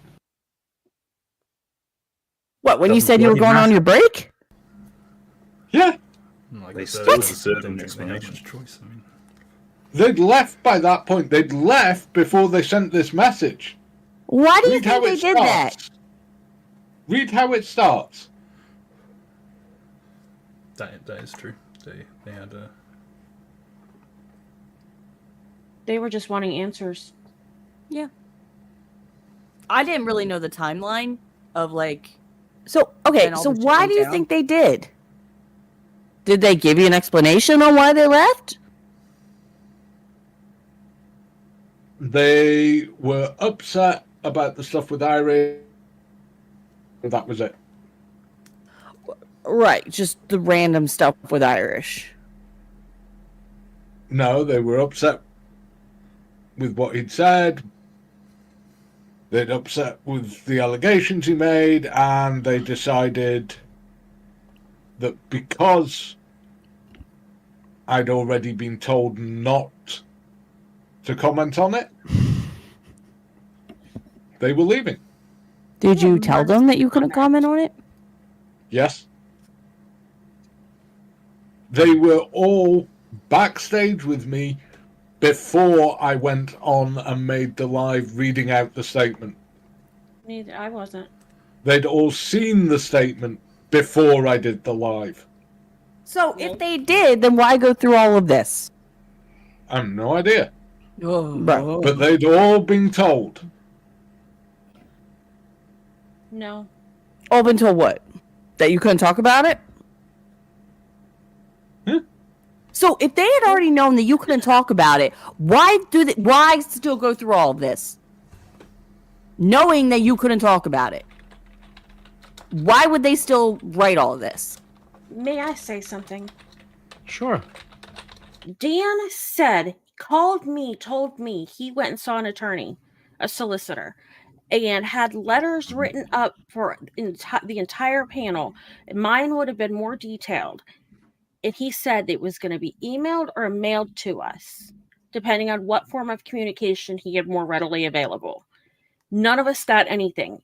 What, when you said you were going on your break? Yeah. Like They I still said, deserve they an didn't really have explanation. much choice. I mean, They'd left by that point. They'd left before they sent this message. Why do you Read how think they it did that? starts. Read how it starts. that is true. They had a. They were just wanting answers. Yeah. I didn't really know the timeline of like. So, okay, when all so this shit why went do you down. think they did? Did they give you an explanation on why they left? They were upset about the stuff with Iris. That was it. Right, just the random stuff with Irish. No, they were upset with what he'd said. They'd upset with the allegations he made, and they decided that because I'd already been told not to comment on it, they were leaving. Did you tell them that you couldn't comment on it? Yes. They were all backstage with me before I went on and made the live reading out the statement. Neither I wasn't. They'd all seen the statement before I did the live. So if they did, then why go through all of this? I have no idea. Right. But they'd all been told. No. Open to what? That you couldn't talk about it? Huh? So if they had already known that you couldn't talk about it, why still go through all of this? Knowing that you couldn't talk about it. Why would they still write all of this? May I say something? Sure. Dan said, called me, told me he went and saw an attorney, a solicitor, and had letters written up for the entire panel. Mine would have been more detailed. And he said it was going to be emailed or mailed to us, depending on what form of communication he had more readily available. None of us got anything.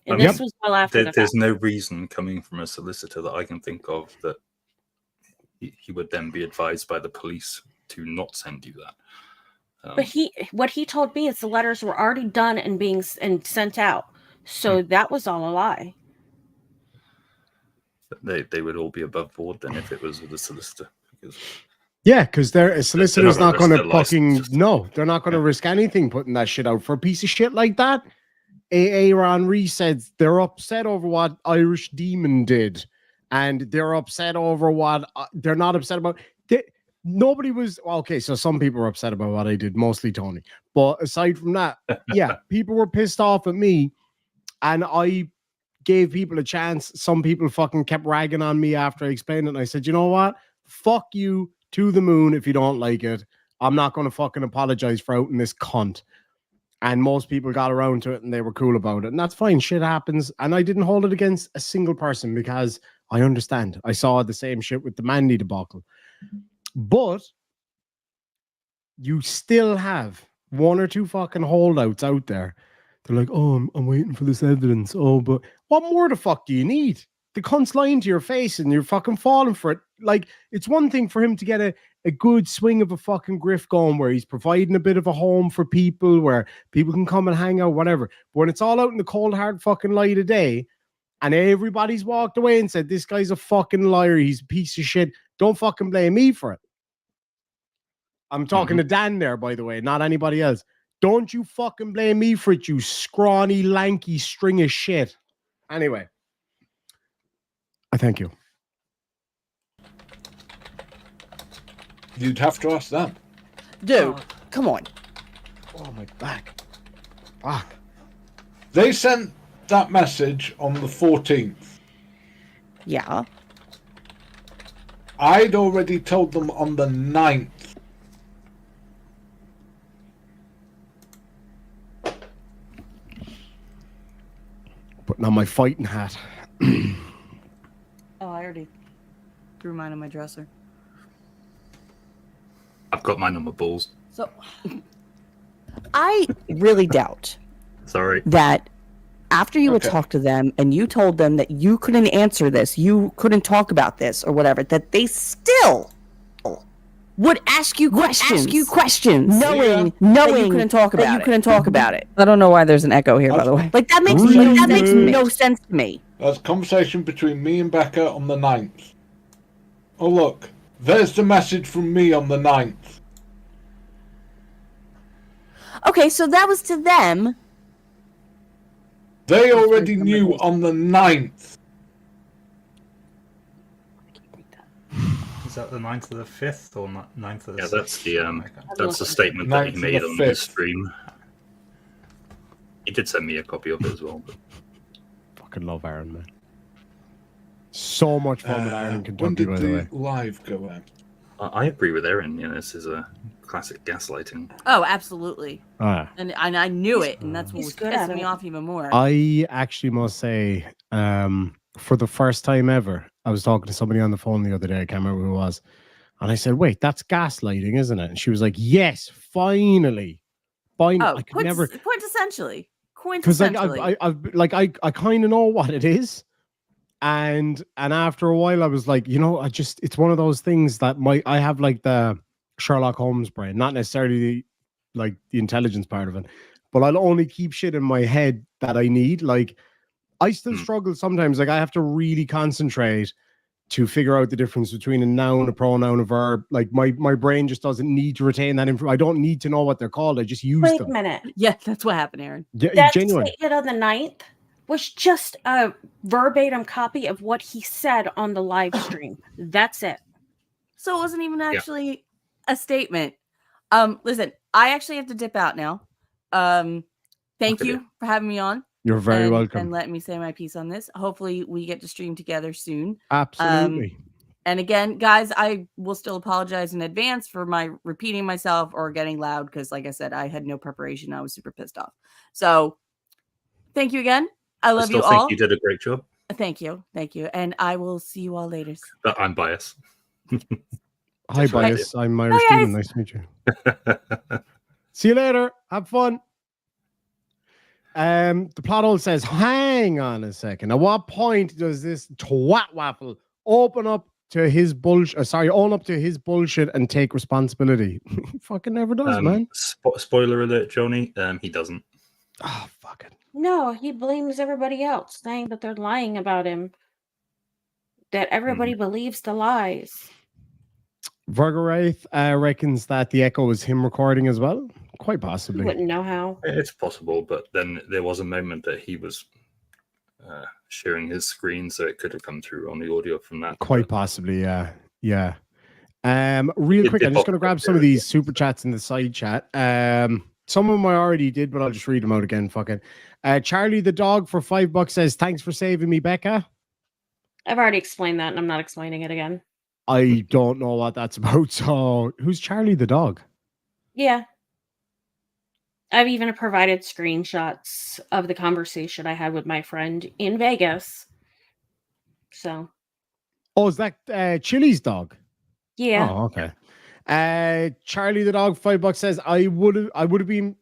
And this was well after the There's fact. no reason coming from a solicitor that I can think of that he would then be advised by the police to not send you that. But what he told me is the letters were already done and sent out. So that was all a lie. They would all be above board then if it was with a solicitor. Yeah, because a solicitor's They're not not going gonna to risk their fucking license. no, they're not going to risk anything putting that shit out for a piece of shit like that. Aaron Reese said they're upset over what Irish Demon did, and they're upset over what they're not upset about. Nobody was okay. So some people were upset about what I did, mostly Tony. But aside from that, yeah, people were pissed off at me, and I gave people a chance. Some people fucking kept ragging on me after I explained it, and I said, you know what? Fuck you to the moon if you don't like it. I'm not going to fucking apologize for outing this cunt. And most people got around to it and they were cool about it. And that's fine. Shit happens. And I didn't hold it against a single person because I understand. I saw the same shit with the Mandy debacle. But you still have one or two fucking holdouts out there. They're like, oh, I'm waiting for this evidence. Oh, but what more the fuck do you need? The cunt's lying to your face and you're fucking falling for it. Like, it's one thing for him to get a good swing of a fucking grift going where he's providing a bit of a home for people, where people can come and hang out, whatever. But when it's all out in the cold, hard fucking light of day and everybody's walked away and said, this guy's a fucking liar, he's a piece of shit, don't fucking blame me for it. I'm talking to Dan there, by the way, not anybody else. Don't you fucking blame me for it, you scrawny, lanky string of shit. Anyway, I thank you. You'd have to ask them. Dude, come on. Oh, my back. Fuck. They sent that message on the 14th. Yeah. I'd already told them on the 9th. Putting on my fighting hat. Oh, I already threw mine on my dresser. I've got mine on my balls. So, I really doubt Sorry. that after you had Okay. talked to them and you told them that you couldn't answer this, you couldn't talk about this or whatever, that they still would ask you questions, knowing that you couldn't talk about it. I don't know why there's an echo here, by the way. Like that makes no sense to me. That's a conversation between me and Becca on the 9th. Oh, look. There's the message from me on the 9th. Okay, so that was to them. They already knew on the 9th. Is that the 9th of the 5th or 9th of the 6th? That's the statement that he 9th of made the on 5th. his stream. He did send me a copy of it as well. But Fucking love Aaron, man. So much fun with Aaron in When Kentucky, did by the the way. live go out? I agree with Aaron. You know, this is a classic gaslighting. Oh, absolutely. Ah. And I knew it, and that's what He's was good at pissing me it. off even more. I actually must say, for the first time ever, I was talking to somebody on the phone the other day. I can't remember who it was. And I said, wait, that's gaslighting, isn't it? And she was like, yes, finally. Finally. Oh, I could never. quintessentially. Because Quintessentially. I kind of know what it is. And after a while, I was like, it's one of those things that I have like the Sherlock Holmes brain, not necessarily the intelligence part of it, but I'll only keep shit in my head that I need. Like, I still struggle sometimes. Like, I have to really concentrate to figure out the difference between a noun, a pronoun, a verb. Like, my brain just doesn't need to retain that information. I don't need to know what they're called. I just use Wait them. a minute. Yeah, that's what happened, Aaron. That Genuine. statement on the 9th was just a verbatim copy of what he said on the live stream. That's it. So it wasn't even actually a statement. Listen, I actually have to dip out now. Thank you for having me on. You're very welcome. And letting me say my piece on this. Hopefully we get to stream together soon. Absolutely. And again, guys, I will still apologize in advance for my repeating myself or getting loud because, like I said, I had no preparation. I was super pissed off. So thank you again. I love you all. I think you did a great job. Thank you. And I will see you all later. But I'm biased. Hi, Bias. I'm Irish Hi, Demon. guys. Nice to meet you. See you later. Have fun. The plot hole says, hang on a second. At what point does this twat waffle own up to his bullshit and take responsibility? He fucking never does, man. Spoiler alert, Johnny. He doesn't. Oh, fuck it. No, he blames everybody else, saying that they're lying about him. That everybody believes the lies. Vergaraith reckons that the echo was him recording as well. Quite You possibly. wouldn't know how. It's possible, but then there was a moment that he was sharing his screen, so it could have come through on the audio from that. Quite possibly, yeah. Yeah. Real quick, I'm just going to grab some of these super chats in the side chat. Some of them I already did, but I'll just read them out again. Fuck it. Charlie the dog for $5 says, thanks for saving me, Becca. I've already explained that, and I'm not explaining it again. I don't know what that's about. So, who's Charlie the dog? Yeah. I've even provided screenshots of the conversation I had with my friend in Vegas. So. Oh, is that Chili's dog? Yeah. Oh, okay. Charlie the dog, $5 says, I would have been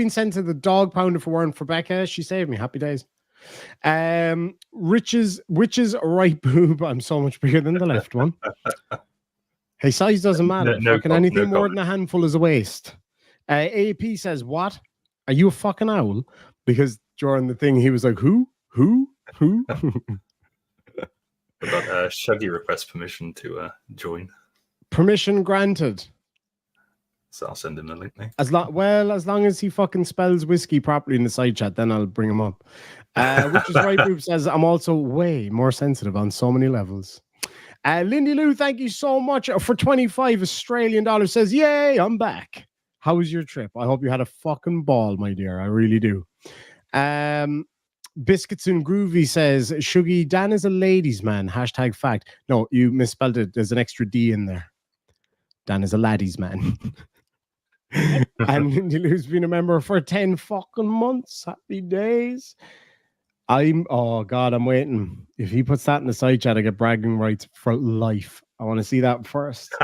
sent to the dog pound if it weren't for Becca. She saved me. Happy days. Witch's right boob. I'm so much bigger than the left one. Hey, size doesn't matter. Anything more than a handful is a waste. AP says, what? Are you a fucking owl? Because during the thing, he was like, who? But Shuggy requests permission to join. Permission granted. So I'll send him the link there. As long as he fucking spells whiskey properly in the side chat, then I'll bring him up. Which is right. Group says I'm also way more sensitive on so many levels. Lindy Lou, thank you so much for 25 Australian dollars. Says, yay, I'm back. How was your trip? I hope you had a fucking ball, my dear. I really do. Biscuits and Groovy says, Shuggy, Dan is a ladies' man. # fact. No, you misspelled it. There's an extra D in there. Dan is a laddie's man. And Lindy Lou's been a member for 10 fucking months. Happy days. Oh God, I'm waiting. If he puts that in the side chat, I get bragging rights for life. I want to see that first.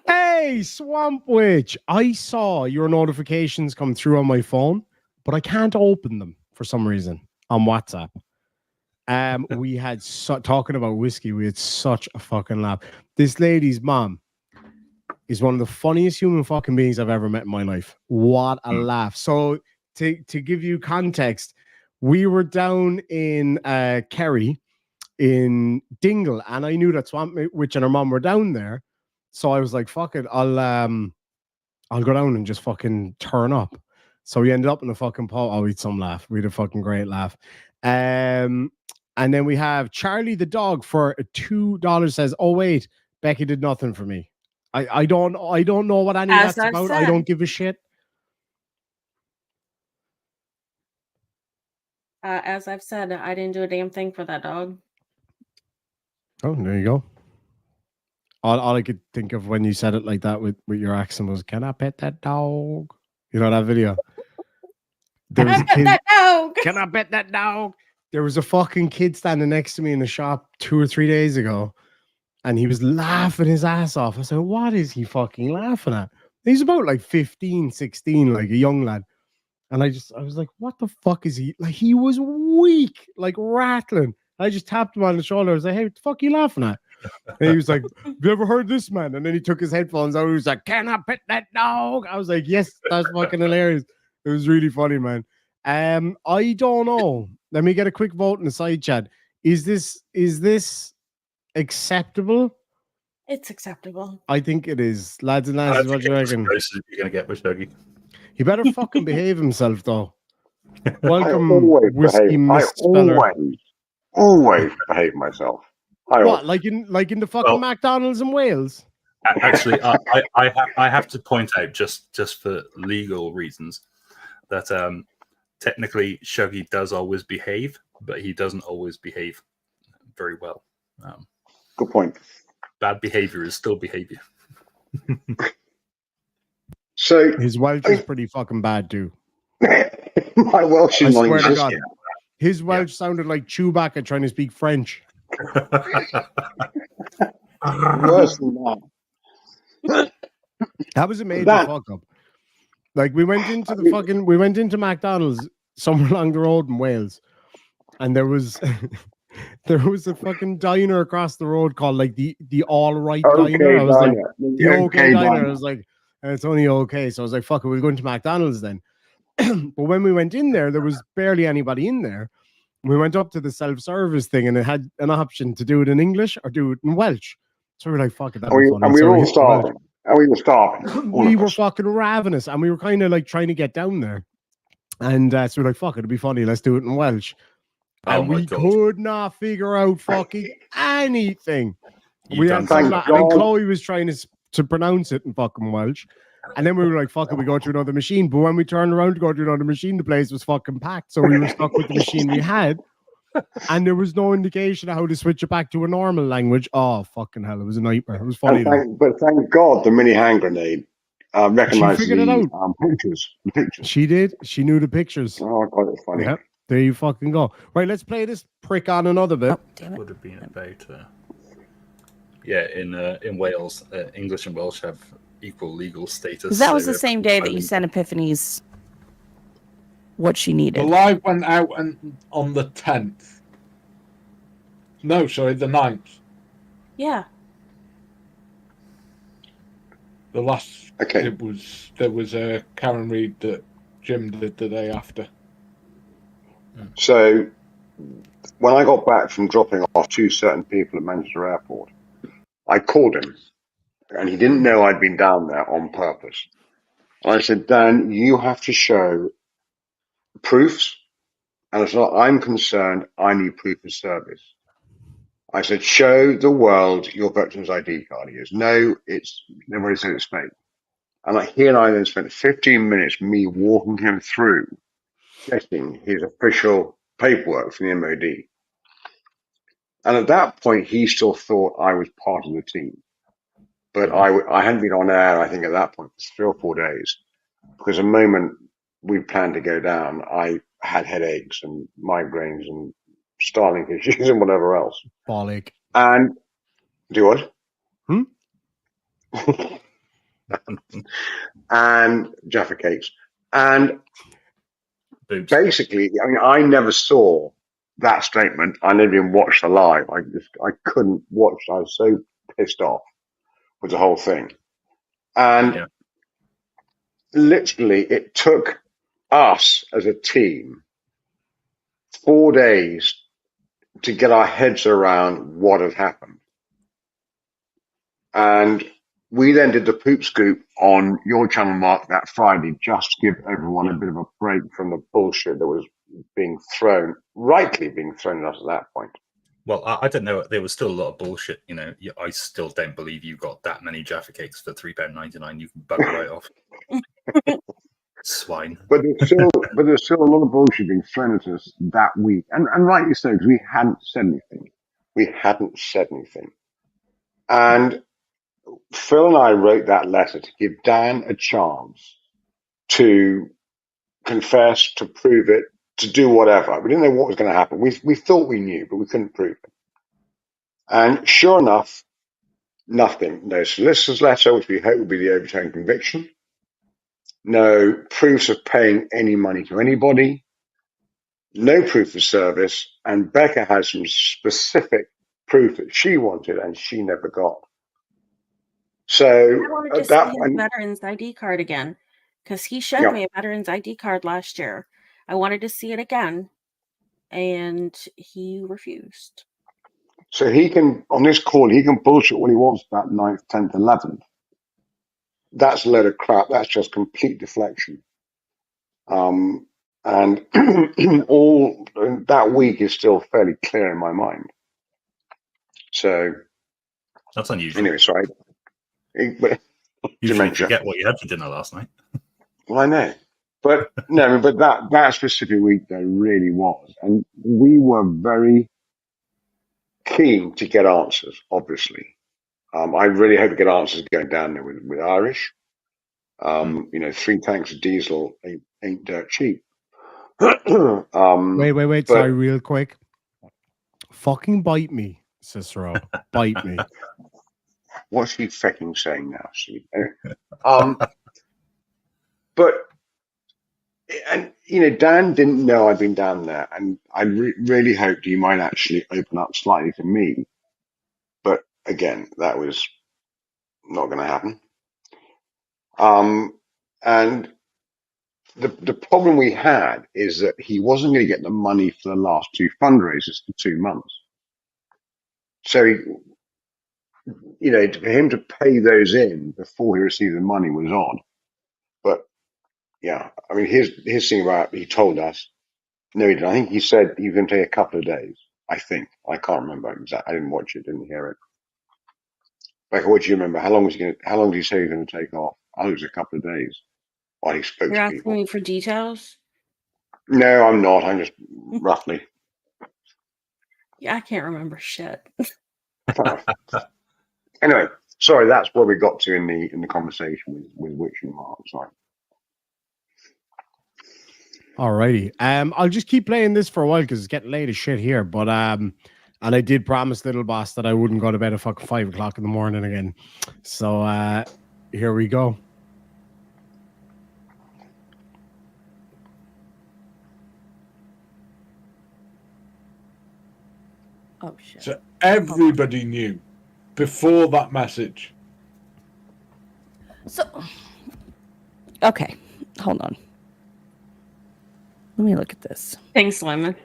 Hey, Swamp Witch. I saw your notifications come through on my phone, but I can't open them for some reason on WhatsApp. We had talking about whiskey, we had such a fucking laugh. This lady's mom is one of the funniest human fucking beings I've ever met in my life. What a laugh. So to give you context, we were down in Kerry in Dingle, and I knew that Swamp Witch and her mom were down there. So I was like, fuck it, I'll go down and just fucking turn up. So we ended up in a fucking pub. Oh, we had some laugh. We had a fucking great laugh. And then we have Charlie the dog for $2 says, oh wait, Becky did nothing for me. I don't know what any of that's about. I don't give a shit. As I've said, I didn't do a damn thing for that dog. Oh, there you go. All I could think of when you said it like that with your accent was, can I pet that dog? You know that video? There was Can I pet that dog? Can I pet that dog? There was a fucking kid standing next to me in the shop 2 or 3 days ago, and he was laughing his ass off. I said, what is he fucking laughing at? He's about like 15, 16, like a young lad. And I was like, what the fuck is he? Like, he was weak, like rattling. I just tapped him on the shoulder. I was like, hey, what the fuck are you laughing at? And he was like, have you ever heard this, man? And then he took his headphones out. He was like, can I pet that dog? I was like, yes, that's fucking hilarious. It was really funny, man. I don't know. Let me get a quick vote in the side chat. Is this acceptable? It's acceptable. I think it is. Lads and lasses, what do you reckon? You're going to get with Dougie. He better fucking behave himself, though. Welcome, whiskey misspeller. I always behave myself. Like in the fucking McDonald's in Wales? Actually, I have to point out, just for legal reasons, that technically Shuggy does always behave, but he doesn't always behave very well. Good point. Bad behavior is still behavior. So his Welsh is pretty fucking bad too. My Welsh is swear to God, his Welsh sounded like Chewbacca trying to speak French. Worse than that. That was a major fuck up. Like we went into McDonald's somewhere along the road in Wales, and there was a fucking diner across the road called like the All Right Diner. I was like, the OK Diner. I was like, it's only okay. So I was like, fuck it, we'll go into McDonald's then. But when we went in there was barely anybody in there. We went up to the self-service thing, and it had an option to do it in English or do it in Welsh. So we were like, fuck it, that'd be funny. And we were all starving. And we were starving. We were fucking ravenous, and we were kind of like trying to get down there. And so we're like, fuck it, it'd be funny. Let's do it in Welsh. And we could not figure out fucking anything. We had and Chloe was trying to pronounce it in fucking Welsh. And then we were like, fuck it, we go to another machine. But when we turned around to go to another machine, the place was fucking packed. So we were stuck with the machine we had. And there was no indication of how to switch it back to a normal language. Oh, fucking hell. It was a nightmare. It was funny. But thank God the mini hand grenade recognized the pictures. She did. She knew the pictures. Oh, God, it's funny. Yep. There you fucking go. Right, let's play this prick on another bit. Damn it. Would have been about... in Wales, English and Welsh have equal legal status. That was the same day that you sent Epiphany's what she needed. The live went out on the 10th. No, sorry, the 9th. Yeah. The last. Okay. There was a Karen Reid that Jim did the day after. So when I got back from dropping off 2 certain people at Manchester Airport, I called him and he didn't know I'd been down there on purpose. And I said, Dan, you have to show proofs. And as far as I'm concerned, I need proof of service. I said, show the world your veteran's ID card. He goes, no, nobody said it's fake. And he and I then spent 15 minutes me walking him through getting his official paperwork from the MOD. And at that point, he still thought I was part of the team. But I hadn't been on air, I think, at that point for 3 or 4 days. Because the moment we planned to go down, I had headaches and migraines and Starlink issues and whatever else. Bollock. And do what? And Jaffa cakes. And basically, I mean, I never saw that statement. I never even watched the live. I couldn't watch. I was so pissed off with the whole thing. And literally, it took us as a team 4 days to get our heads around what had happened. And we then did the poop scoop on your channel, Mark, that Friday, just to give everyone a bit of a break from the bullshit that was rightly being thrown at us at that point. Well, I don't know. There was still a lot of bullshit. You know, I still don't believe you got that many Jaffa cakes for £3.99. You can bugger right off. Swine. But there's still a lot of bullshit being thrown at us that week. And rightly so, because we hadn't said anything. And Phil and I wrote that letter to give Dan a chance to confess, to prove it, to do whatever. We didn't know what was going to happen. We thought we knew, but we couldn't prove it. And sure enough, nothing. No solicitor's letter, which we hope will be the overturned conviction. No proofs of paying any money to anybody. No proof of service. And Becca has some specific proof that she wanted and she never got. So I wanted to see his veteran's ID card again, because he showed me a veteran's ID card last year. I wanted to see it again, and he refused. So he can, on this call, he can bullshit what he wants about 9th, 10th, 11th. That's a load of crap. That's just complete deflection. And all that week is still fairly clear in my mind. So that's unusual. Anyway, sorry. Usually forget what you had for dinner last night. Well, I know. But no, but that specific week though really was. And we were very keen to get answers, obviously. I really hope to get answers going down there with Irish. You know, 3 tanks of diesel ain't dirt cheap. Wait. Sorry, real quick. Fucking bite me, Cicero. Bite me. What's he fucking saying now, Steve? But, and you know, Dan didn't know I'd been down there, and I really hoped he might actually open up slightly to me. But again, that was not going to happen. And the problem we had is that he wasn't going to get the money for the last 2 fundraisers for 2 months. So he, you know, for him to pay those in before he received the money was odd. But yeah, I mean, his thing about, he told us, no, he didn't. I think he said he was going to take a couple of days. I think. I can't remember exactly. I didn't watch it, didn't hear it. Becca, what do you remember? How long did he say he was going to take off? I think it was a couple of days while he spoke to people. You're asking me for details? No, I'm not. I'm just roughly. Yeah, I can't remember shit. Anyway, sorry, that's where we got to in the conversation with Witch and Mark. Sorry. Alrighty. I'll just keep playing this for a while because it's getting late as shit here. But and I did promise Little Boss that I wouldn't go to bed at fucking 5 o'clock in the morning again. So here we go. Oh shit. So everybody knew before that message. So okay, hold on. Let me look at this. Thanks, Lemon.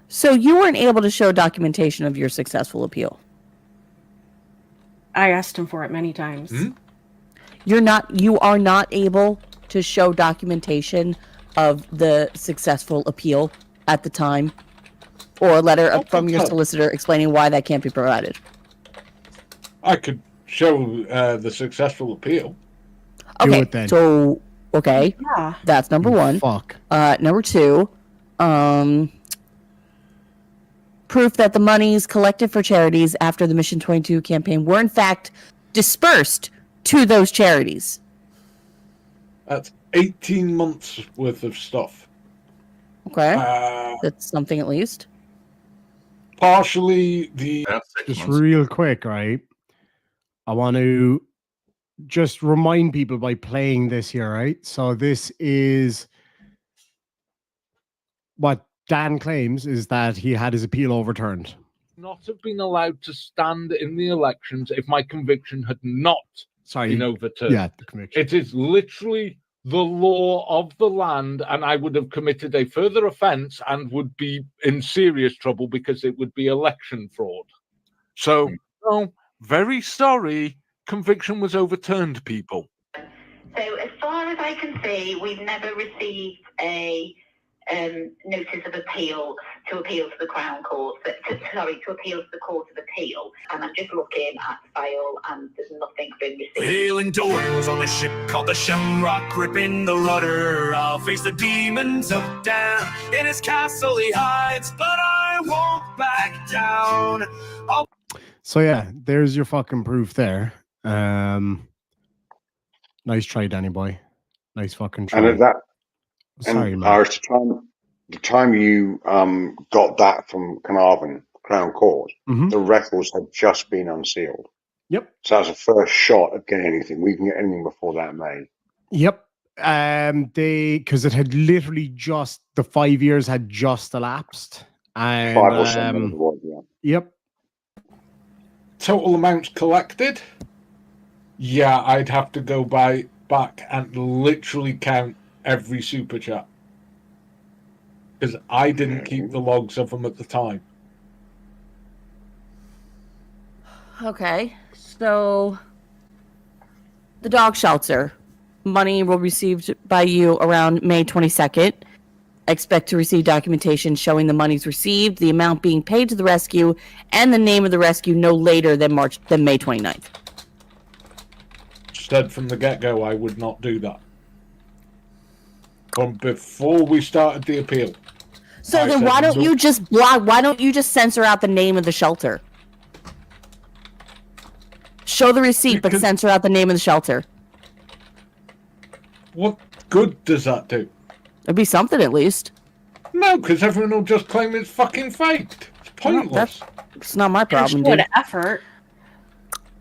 So you weren't able to show documentation of your successful appeal. I asked him for it many times. You are not able to show documentation of the successful appeal at the time, or a letter from your solicitor explaining why that can't be provided. I could show the successful appeal. Do Okay, it then. so okay, Yeah. that's number one. Fuck. Number two, proof that the monies collected for charities after the Mission 22 campaign were in fact dispersed to those charities. That's 18 months worth of stuff. Okay, that's something at least. Partially the... That's 6 Just months. real quick, right? I want to just remind people by playing this here, right? So this is what Dan claims is that he had his appeal overturned. not have been allowed to stand in the elections if my conviction had not been overturned. Yeah, the conviction. It is literally the law of the land, and I would have committed a further offence and would be in serious trouble because it would be election fraud. So, no, very sorry, conviction was overturned, people. So as far as I can see, we've never received a notice of appeal to the Crown Court, to appeal to the Court of Appeal. And I'm just looking at the file and there's nothing been received. Hailing doors on a ship called the Shamrock, gripping the rudder. I'll face the demons up down in his castle he hides, but I won't back down. So yeah, there's your fucking proof there. Nice try, Danny boy. Nice fucking try. And at that, Sorry, and man. Irish, the time you got that from Carnarvon Crown Court, Mhm. the records had just been unsealed. Yep. So that's a first shot of getting anything. We can get anything before that May. Yep. Because it had literally just, the 5 years had just elapsed. And 5 or 7 yeah. Yep. Total amounts collected? Yeah, I'd have to go back and literally count every super chat. Because I didn't keep the logs of them at the time. Okay, so the dog shelter. Money will be received by you around May 22nd. Expect to receive documentation showing the monies received, the amount being paid to the rescue, and the name of the rescue no later than May 29th. Said from the get-go I would not do that. From before we started the appeal. So then why don't you just block, why don't you just censor out the name of the shelter? Show the receipt, but censor out the name of the shelter. What good does that do? It'd be something at least. No, because everyone will just claim it's fucking faked. It's pointless. It's not my problem, Good dude. effort.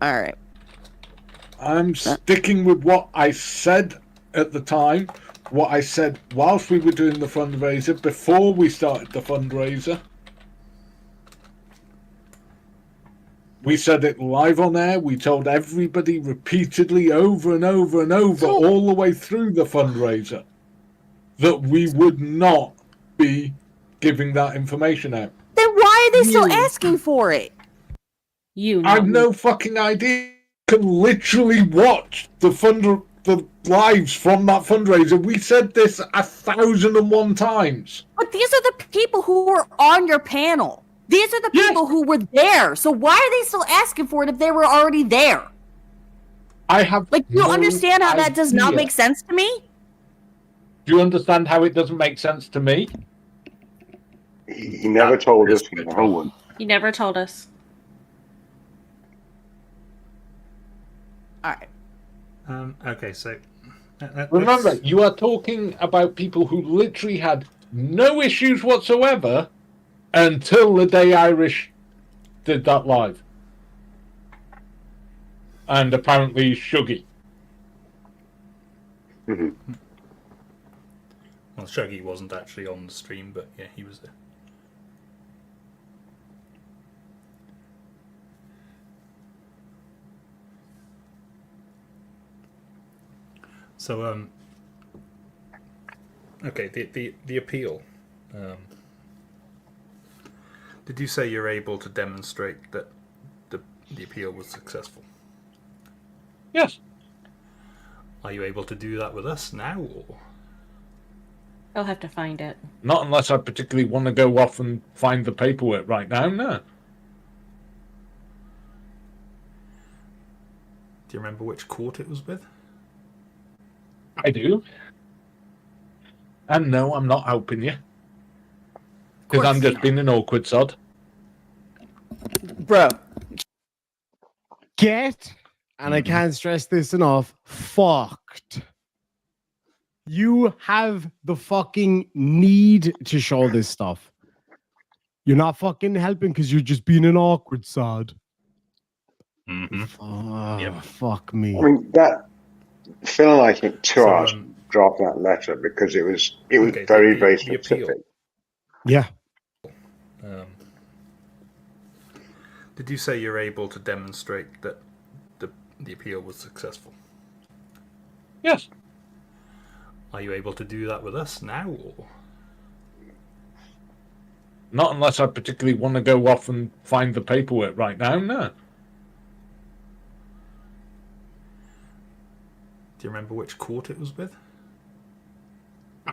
All right. I'm sticking with what I said at the time, what I said whilst we were doing the fundraiser, before we started the fundraiser. We said it live on air. We told everybody repeatedly over and over and over all the way through the fundraiser that we would not be giving that information out. Then why are they still asking for it? I've no fucking idea. You can literally watch the lives from that fundraiser. We said this 1,001 times. But these are the people who were on your panel. These are the people who were there. So why are they still asking for it if they were already there? I have like. You understand how that does not make sense to me? Do you understand how it doesn't make sense to me? He never told us. You never told us. All right. Okay, so remember, you are talking about people who literally had no issues whatsoever until the day Irish did that live. And apparently Shuggy. Mm-hmm. Well, Shuggy wasn't actually on the stream, but yeah, he was there. So, okay, the appeal. Did you say you're able to demonstrate that the appeal was successful? Yes. Are you able to do that with us now, or? I'll have to find it. Not unless I particularly want to go off and find the paperwork right now, no. Do you remember which court it was with? I do. And no, I'm not helping you. Because I'm just being an awkward sod. Bro. Get, and I can't stress this enough, fucked. You have the fucking need to show this stuff. You're not fucking helping because you're just being an awkward sod. Mm-hmm. Oh, fuck me. I mean, that Phil and I took 2 hours to draft that letter because it was Okay, very, the very appeal. specific. Yeah. Did you say you're able to demonstrate that the appeal was successful? Yes. Are you able to do that with us now, or? Not unless I particularly want to go off and find the paperwork right now, no. Do you remember which court it was with?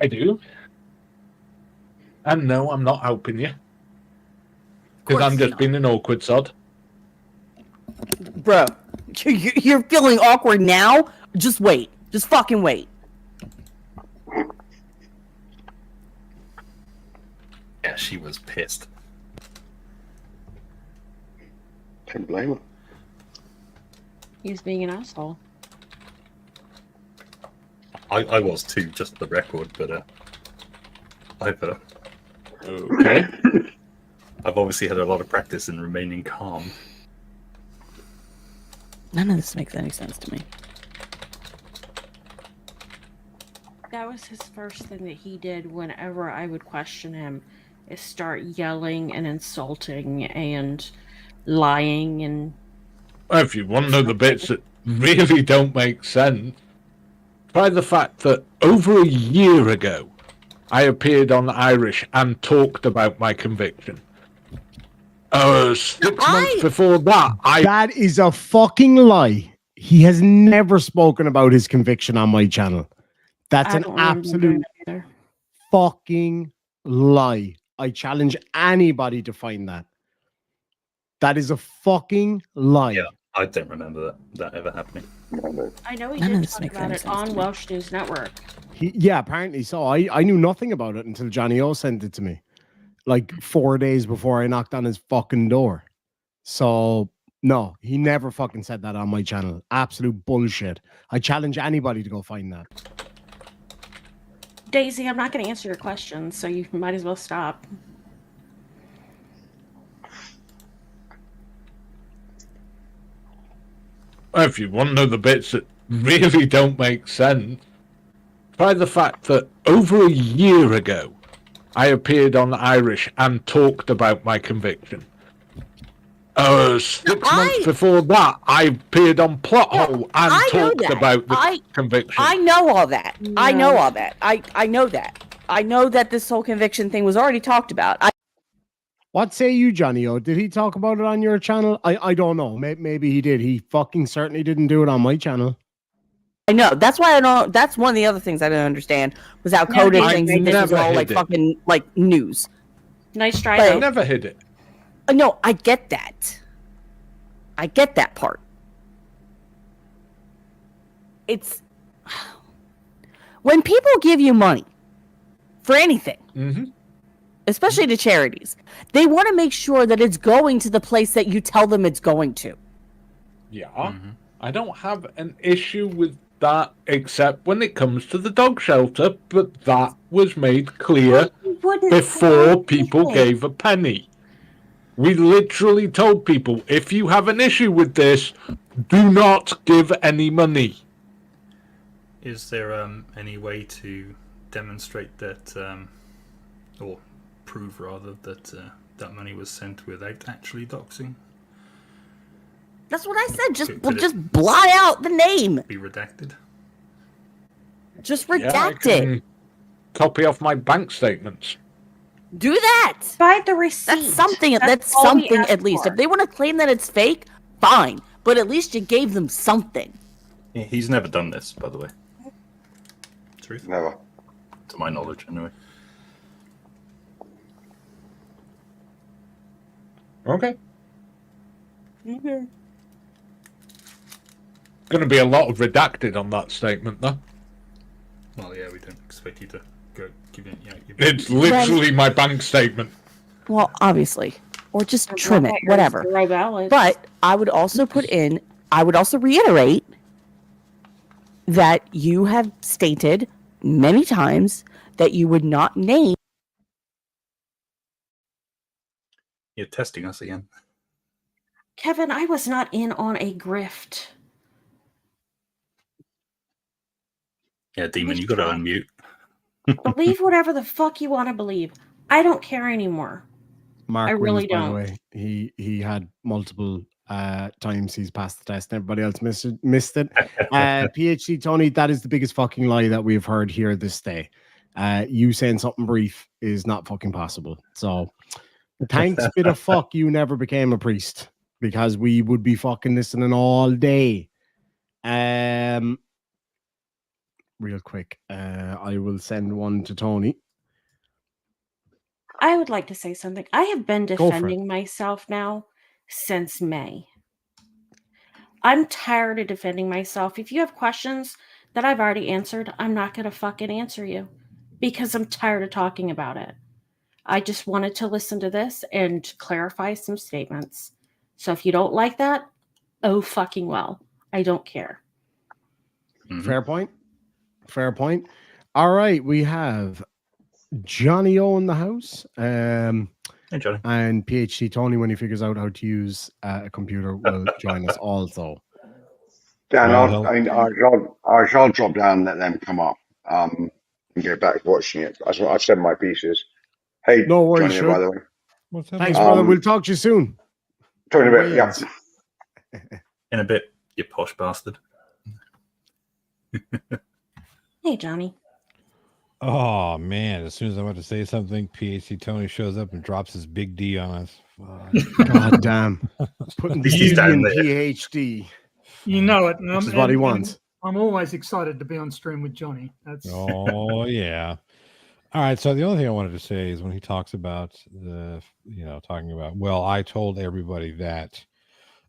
I do. And no, I'm not helping you. Because I'm just being an awkward sod. Bro, you're feeling awkward now? Just wait. Just fucking wait. Yeah, she was pissed. Can't blame her. He was being an asshole. I was too, just for the record, but Okay. I've obviously had a lot of practice in remaining calm. None of this makes any sense to me. That was his first thing that he did whenever I would question him, is start yelling and insulting and lying and... If you want to know the bits that really don't make sense, try the fact that over a year ago, I appeared on Irish and talked about my conviction. 6 months before that, That is a fucking lie. He has never spoken about his conviction on my channel. That's I an don't remember doing absolute that either. fucking lie. I challenge anybody to find that. That is a fucking lie. Yeah, I don't remember that ever happening. I know he None of did this talk makes about any it sense to on me. Welsh News Network. Yeah, apparently so. I knew nothing about it until Johnny O sent it to me. Like 4 days before I knocked on his fucking door. So, no, he never fucking said that on my channel. Absolute bullshit. I challenge anybody to go find that. Daisy, I'm not going to answer your questions, so you might as well stop. if you want to know the bits that really don't make sense, try the fact that over a year ago, I appeared on Irish and talked about my conviction. 6 months before that, I appeared on Plothole and talked about the conviction. I know all that. I know all that. I know that. I know that this whole conviction thing was already talked about. What say you, Johnny O? Did he talk about it on your channel? I don't know. Maybe he did. He fucking certainly didn't do it on my channel. I know. That's why I don't. That's one of the other things I didn't understand was how Coded thinks that this is all like fucking like news. Nice try. I though. never hid it. No, I get that. I get that part. It's when people give you money for anything, especially to charities, they want to make sure that it's going to the place that you tell them it's going to. Yeah, I don't have an issue with that except when it comes to the dog shelter, but that was made clear before people gave a penny. We literally told people, if you have an issue with this, do not give any money. Is there any way to demonstrate that, or prove rather, that that money was sent without actually doxing? That's what I said. Could Just blot out the name. Be redacted? Just Yeah, I redact it. can copy off my bank statements. Do that. Buy the receipt. That's something. That's all we something asked at least. for. If they want to claim that it's fake, fine. But at least you gave them something. He's never done this, by the way. Truth? Never. To my knowledge, anyway. Okay. Mhm. Going to be a lot of redacted on that statement, though. Well, yeah, we don't expect you to go give it. It's literally my bank statement. Well, obviously, or just trim it, whatever. Zero balance. But I would also put in. I would also reiterate that you have stated many times that you would not name. You're testing us again. Kevin, I was not in on a grift. Yeah, Demon, you got to unmute. Believe whatever the fuck you want to believe. I don't care anymore. Mark I really wins, by the don't. way. He had multiple times he's passed the test and everybody else missed it. PhD Tony, that is the biggest fucking lie that we've heard here this day. You saying something brief is not fucking possible. So thanks, bit of fuck, you never became a priest, because we would be fucking listening all day. Real quick, I will send one to Tony. I would like to say something. I have been Go for it. defending myself now since May. I'm tired of defending myself. If you have questions that I've already answered, I'm not going to fucking answer you because I'm tired of talking about it. I just wanted to listen to this and clarify some statements. So if you don't like that, oh fucking well. I don't care. Fair point. Fair point. All right, we have Johnny O in the house. Hey, Johnny. And PhD Tony, when he figures out how to use a computer, will join us also. Dan, Well, I shall drop down and let them come up and get back to watching it. I've said my pieces. Hey, No worries, Johnny, Shug. by the way. What's that? Thanks, brother. Um, We'll talk to you soon. Talking about, yeah. Yes. In a bit, you posh bastard. Hey, Johnny. Oh man! As soon as I'm about to say something, PhD Tony shows up and drops his big D on us. Fuck. God damn. Putting least he's D down in there. PhD. You know it. Which is what he wants. I'm always excited to be on stream with Johnny. That's Oh yeah. All right. So the only thing I wanted to say is when he talks about talking about, well, I told everybody that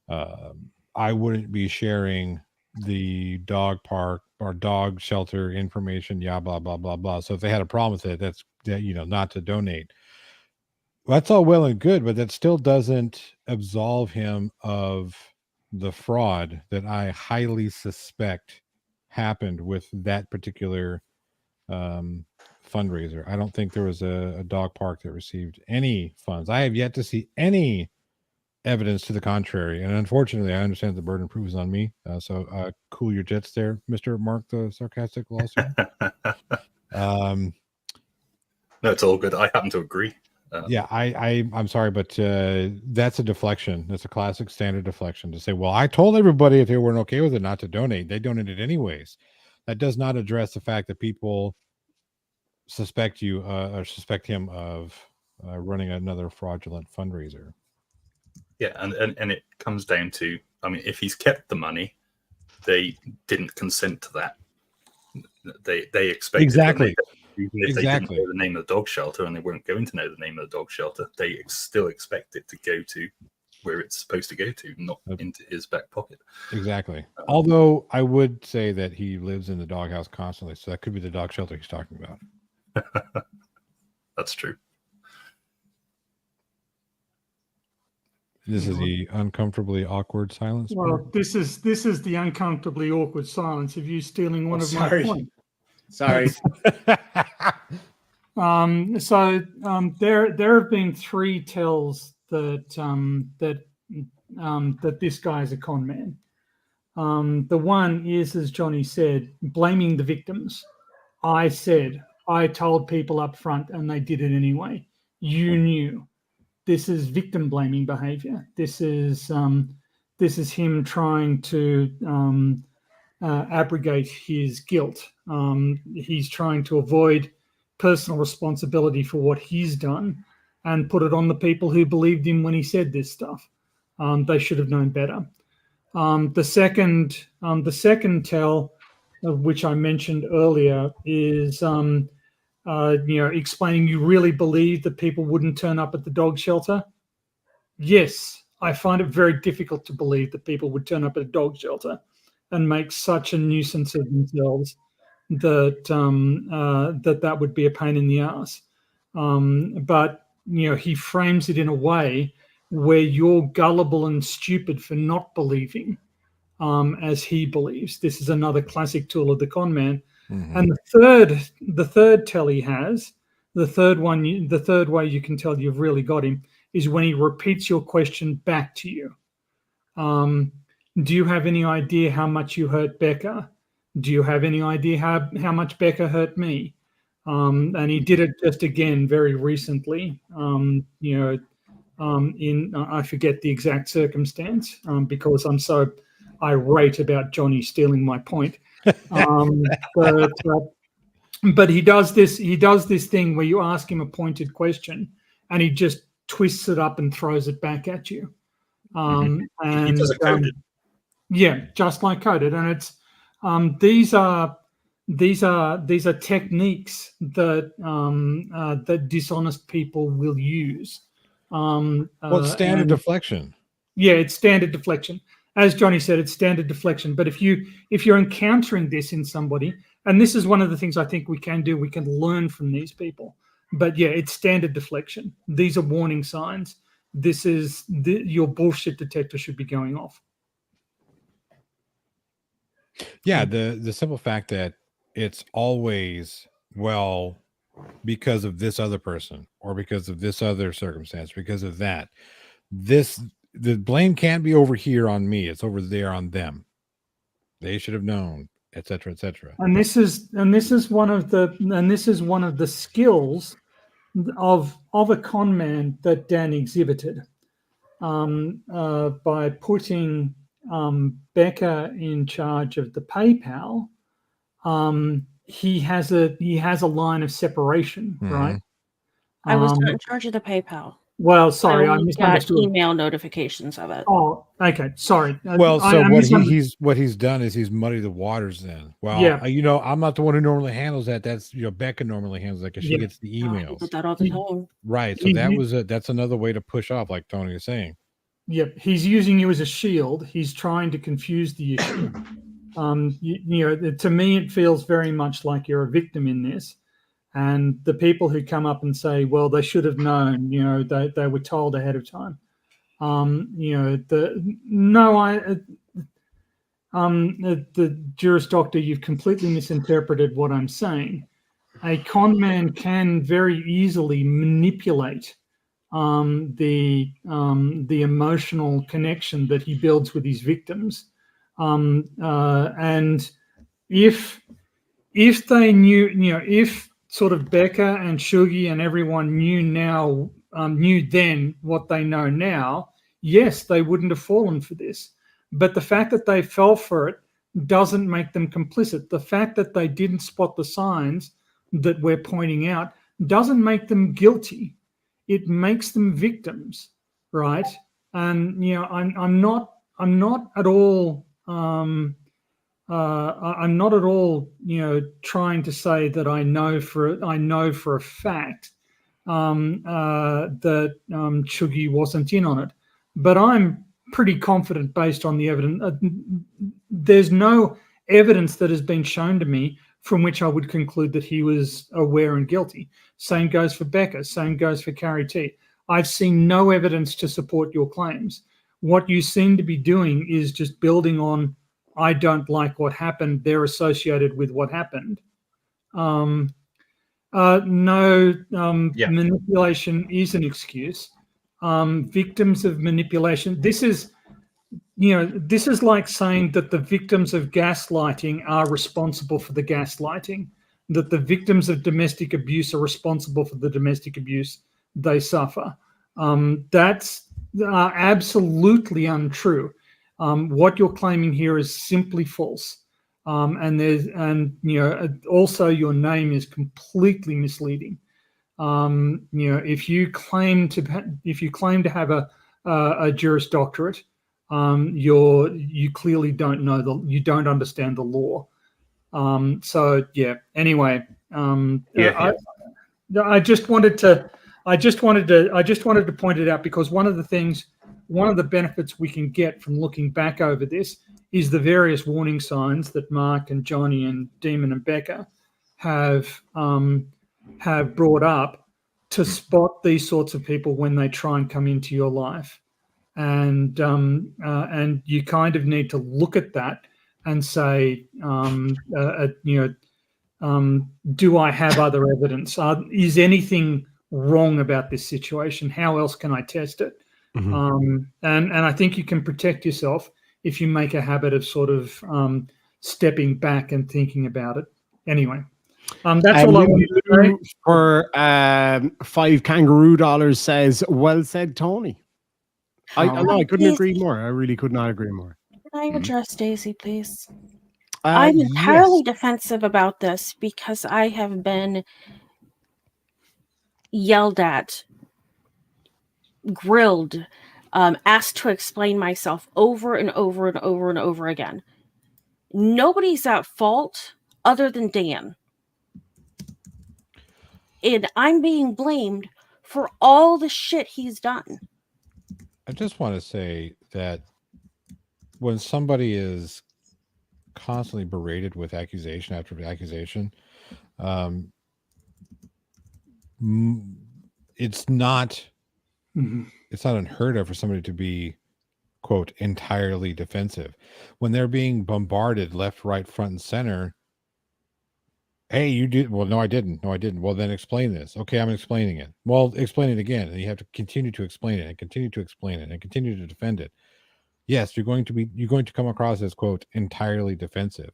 I wouldn't be sharing the dog park or dog shelter information, blah blah blah blah. So if they had a problem with it, that's not to donate. Well, that's all well and good, but that still doesn't absolve him of the fraud that I highly suspect happened with that particular fundraiser. I don't think there was a dog park that received any funds. I have yet to see any evidence to the contrary, and unfortunately I understand the burden of proof is on me, so cool your jets there, Mr. Mark the sarcastic lawsuit. No, it's all good. I happen to agree. Yeah, I'm sorry, but that's a deflection. That's a classic standard deflection to say, well, I told everybody if they weren't okay with it not to donate. They donated anyways. That does not address the fact that people suspect you or suspect him of running another fraudulent fundraiser. Yeah, and it comes down to, I mean, if he's kept the money, they didn't consent to that. They expected Exactly. Even if they didn't know the name of the dog shelter and they weren't going to know the name of the dog shelter, they still expect it to go to where it's supposed to go to, not into his back pocket. Exactly. Although I would say that he lives in the doghouse constantly, so that could be the dog shelter he's talking about. That's true. This is the uncomfortably awkward silence. well. This is the uncomfortably awkward silence of you stealing one of sorry. my points. Sorry. There have been three tells that this guy is a con man. The one is, as Johnny said, blaming the victims. I told people up front and they did it anyway. You knew. This is victim blaming behavior. This is him trying to abrogate his guilt. He's trying to avoid personal responsibility for what he's done and put it on the people who believed him when he said this stuff. They should have known better. The second tell, which I mentioned earlier, is explaining you really believe that people wouldn't turn up at the dog shelter. Yes, I find it very difficult to believe that people would turn up at a dog shelter and make such a nuisance of themselves that that would be a pain in the ass. But he frames it in a way where you're gullible and stupid for not believing as he believes. This is another classic tool of the con man. Mm-hmm. And the third tell he has, the third way you can tell you've really got him is when he repeats your question back to you. Do you have any idea how much you hurt Becca? Do you have any idea how much Becca hurt me? And he did it just again very recently. I forget the exact circumstance because I'm so irate about Johnny stealing my point. But he does this thing where you ask him a pointed question and he just twists it up and throws it back at you. He does it coded. Yeah, just like coded. And it's these are techniques that that dishonest people will use. It's standard deflection. Yeah, it's standard deflection. As Johnny said, it's standard deflection. But if you're encountering this in somebody, and this is one of the things I think we can do, we can learn from these people. But yeah, it's standard deflection. These are warning signs. This is your bullshit detector should be going off. Yeah, the simple fact that it's always, well, because of this other person or because of this other circumstance, because of that, the blame can't be over here on me. It's over there on them. They should have known, etc., etc. And this is one of the skills of a con man that Dan exhibited by putting Becca in charge of the PayPal. He has a line of separation, right? I was not in charge of the PayPal. Well, sorry, I only misunderstood. got email notifications of it. Oh, okay, sorry. Well, so what he's done is he's muddied the waters. Then, well, Yeah. I'm not the one who normally handles that. That's Becca normally handles that because she gets the I emails. did that all the time. Right. So that's another way to push off, like Tony is saying. Yep, he's using you as a shield. He's trying to confuse the issue. To me, it feels very much like you're a victim in this. And the people who come up and say, well, they should have known, they were told ahead of time. The Juris Doctor, you've completely misinterpreted what I'm saying. A con man can very easily manipulate the emotional connection that he builds with his victims. And if they knew, if sort of Becca and Shuggy and everyone knew then what they know now, yes, they wouldn't have fallen for this. But the fact that they fell for it doesn't make them complicit. The fact that they didn't spot the signs that we're pointing out doesn't make them guilty. It makes them victims, right? And I'm not at all trying to say that I know for a fact that Chuggy wasn't in on it, but I'm pretty confident based on the evidence. There's no evidence that has been shown to me from which I would conclude that he was aware and guilty. Same goes for Becca. Same goes for Carrie T. I've seen no evidence to support your claims. What you seem to be doing is just building on, I don't like what happened, they're associated with what happened. Manipulation is an excuse. Victims of manipulation, this is like saying that the victims of gaslighting are responsible for the gaslighting, that the victims of domestic abuse are responsible for the domestic abuse they suffer. That's absolutely untrue. What you're claiming here is simply false. Also your name is completely misleading. If you claim to have a Juris Doctorate, you clearly don't understand the law. Anyway, I just wanted to point it out, because one of the benefits we can get from looking back over this is the various warning signs that Mark and Johnny and Demon and Becca have brought up to spot these sorts of people when they try and come into your life. And you kind of need to look at that and say, do I have other evidence? Is anything wrong about this situation? How else can I test it? And I think you can protect yourself if you make a habit of sort of stepping back and thinking about it. Anyway, that's all I wanted to say. For $5 kangaroo dollars says, well said, Tony. I couldn't agree more. I really could not agree more. Can I address Daisy, please? I'm entirely defensive about this because I have been yelled at, grilled, asked to explain myself over and over and over and over again. Nobody's at fault other than Dan. And I'm being blamed for all the shit he's done. I just want to say that when somebody is constantly berated with accusation after accusation, it's not unheard of for somebody to be, quote, entirely defensive when they're being bombarded left, right, front, and center. Hey, you did. Well, no, I didn't. No, I didn't. Well, then explain this. Okay, I'm explaining it. Well, explain it again. And you have to continue to explain it and continue to explain it and continue to defend it. Yes, you're going to come across as, quote, entirely defensive.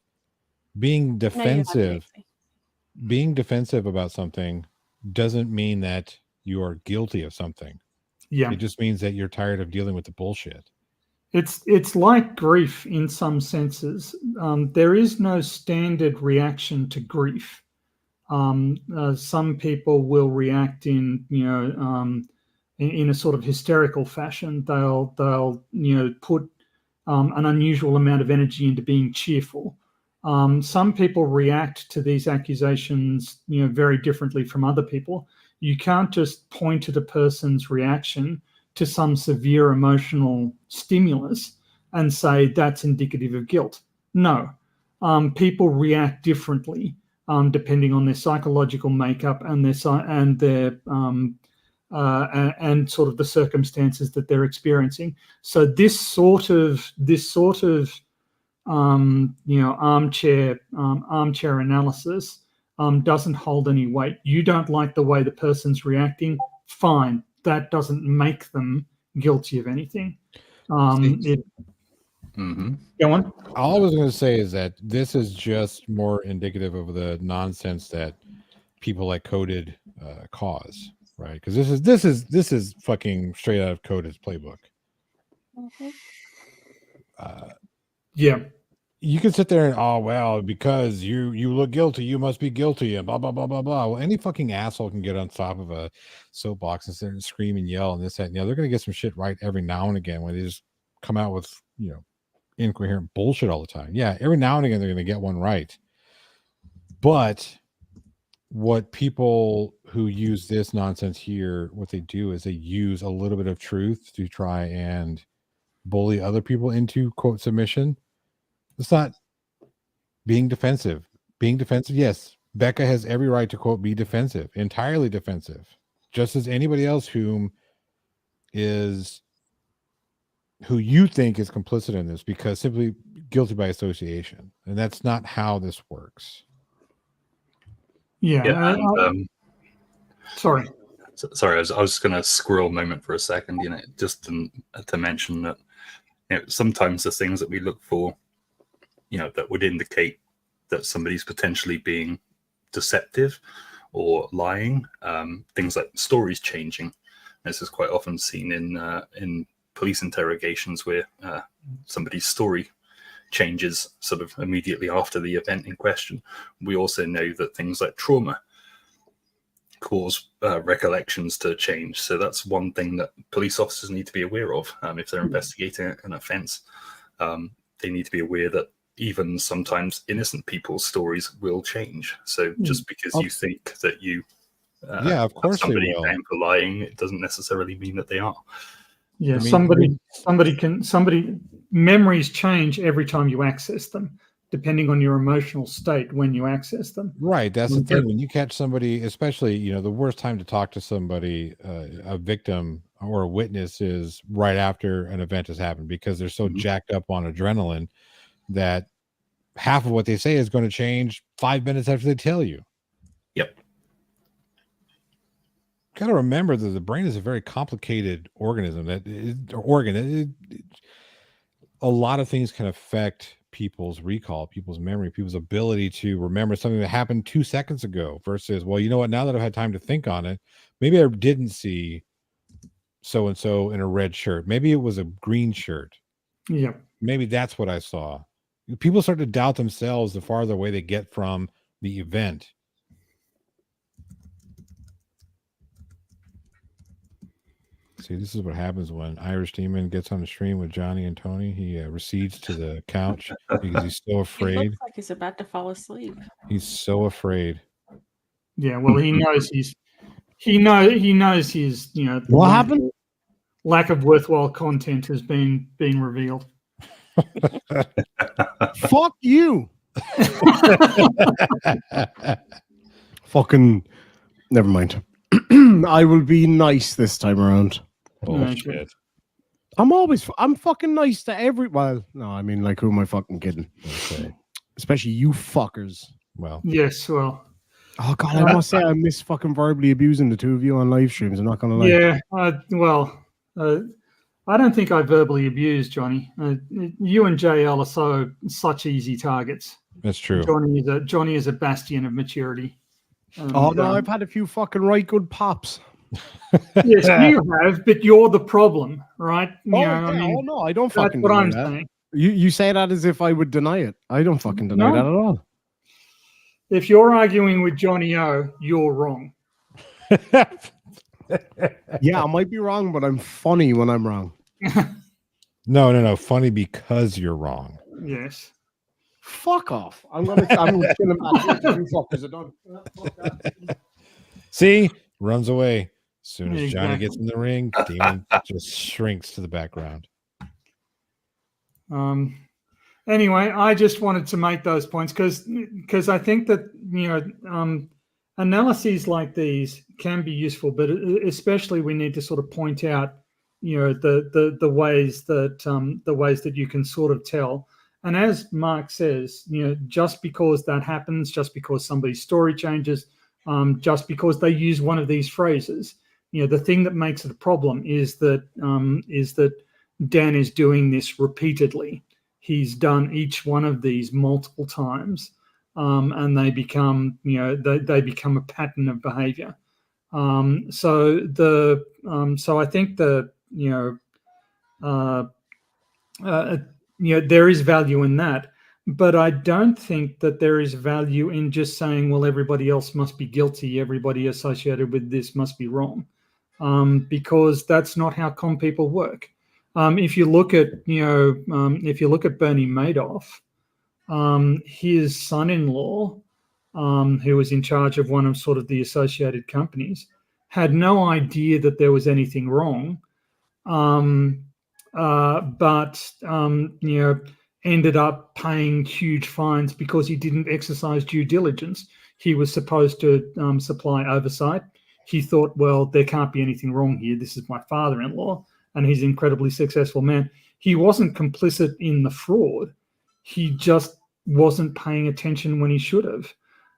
Being defensive about something doesn't mean that you are guilty of something. Yeah. It just means that you're tired of dealing with the bullshit. It's like grief in some senses. There is no standard reaction to grief. Some people will react in a sort of hysterical fashion. They'll put an unusual amount of energy into being cheerful. Some people react to these accusations very differently from other people. You can't just point at a person's reaction to some severe emotional stimulus and say that's indicative of guilt. No, people react differently depending on their psychological makeup and sort of the circumstances that they're experiencing. So this sort of armchair analysis doesn't hold any weight. You don't like the way the person's reacting, fine. That doesn't make them guilty of anything. Go on. All I was going to say is that this is just more indicative of the nonsense that people like Coded cause, right? Because this is fucking straight out of Coded's playbook. Yeah. You can sit there and because you look guilty, you must be guilty, and blah blah blah blah blah. Well, any fucking asshole can get on top of a soapbox and sit and scream and yell and this, that, and they're gonna get some shit right every now and again when they just come out with incoherent bullshit all the time. Yeah, every now and again they're gonna get one right. But what people who use this nonsense here, what they do is they use a little bit of truth to try and bully other people into, quote, submission. It's not being defensive. Being defensive, yes. Becca has every right to, quote, be defensive, entirely defensive, just as anybody else who you think is complicit in this, because simply guilty by association. And that's not how this works. Yeah. Sorry. Sorry, I was just going to squirrel a moment for a second, just to mention that sometimes the things that we look for, that would indicate that somebody's potentially being deceptive or lying. Things like stories changing. This is quite often seen in police interrogations where somebody's story changes sort of immediately after the event in question. We also know that things like trauma cause recollections to change. So that's one thing that police officers need to be aware of if they're investigating an offence. They need to be aware that even sometimes innocent people's stories will change. So just because you think that you of course somebody they will. down for lying, it doesn't necessarily mean that they are. Yeah, I mean, memories change every time you access them, depending on your emotional state when you access them. Right. That's the thing. When you catch somebody, especially, the worst time to talk to somebody, a victim or a witness, is right after an event has happened, because they're so jacked up on adrenaline that half of what they say is going to change 5 minutes after they tell you. Yep. Got to remember that the brain is a very complicated organism. A lot of things can affect people's recall, people's memory, people's ability to remember something that happened 2 seconds ago versus, well, you know what, now that I've had time to think on it, maybe I didn't see so-and-so in a red shirt. Maybe it was a green shirt. Yeah. Maybe that's what I saw. People start to doubt themselves the farther away they get from the event. See, this is what happens when Irish Demon gets on the stream with Johnny and Tony. He recedes to the couch because he's so He afraid. looks like he's about to fall asleep. He's so afraid. Yeah, well, he knows his What happened? Lack of worthwhile content has been revealed. Fuck you. Fucking never mind. I will be nice this time around. Bullshit. I'm fucking nice to well, no, I mean, like, who am I fucking kidding? Okay. Especially you fuckers. Well. Yes, well. Oh god, I must say I miss fucking verbally abusing the two of you on live streams. I'm not gonna lie. Yeah, I don't think I verbally abused Johnny. You and JL are such easy targets. That's true. Johnny is a bastion of maturity. No, I've had a few fucking right good pops. Yes, you have, but you're the problem, right? No, I don't fucking. That's what I'm that. saying. You say that as if I would deny it. I don't fucking deny that at all. If you're arguing with Johnny O, you're wrong. Yeah, I might be wrong, but I'm funny when I'm wrong. No. Funny because you're wrong. Yes. Fuck off. I'm gonna kill him back. You fuckers are done. See? Runs away. As soon as Johnny Exactly. gets in the ring, Demon just shrinks to the background. Anyway, I just wanted to make those points because I think that analyses like these can be useful, but especially we need to sort of point out the ways that you can sort of tell. And as Mark says, just because that happens, just because somebody's story changes, just because they use one of these phrases, the thing that makes it a problem is that Dan is doing this repeatedly. He's done each one of these multiple times, and they become they become a pattern of behavior. So I think there is value in that, but I don't think that there is value in just saying, well, everybody else must be guilty, everybody associated with this must be wrong, because that's not how con people work. If you look at Bernie Madoff, his son-in-law, who was in charge of one of sort of the associated companies, had no idea that there was anything wrong, but ended up paying huge fines because he didn't exercise due diligence. He was supposed to supply oversight. He thought, well, there can't be anything wrong here. This is my father-in-law, and he's an incredibly successful man. He wasn't complicit in the fraud. He just wasn't paying attention when he should have.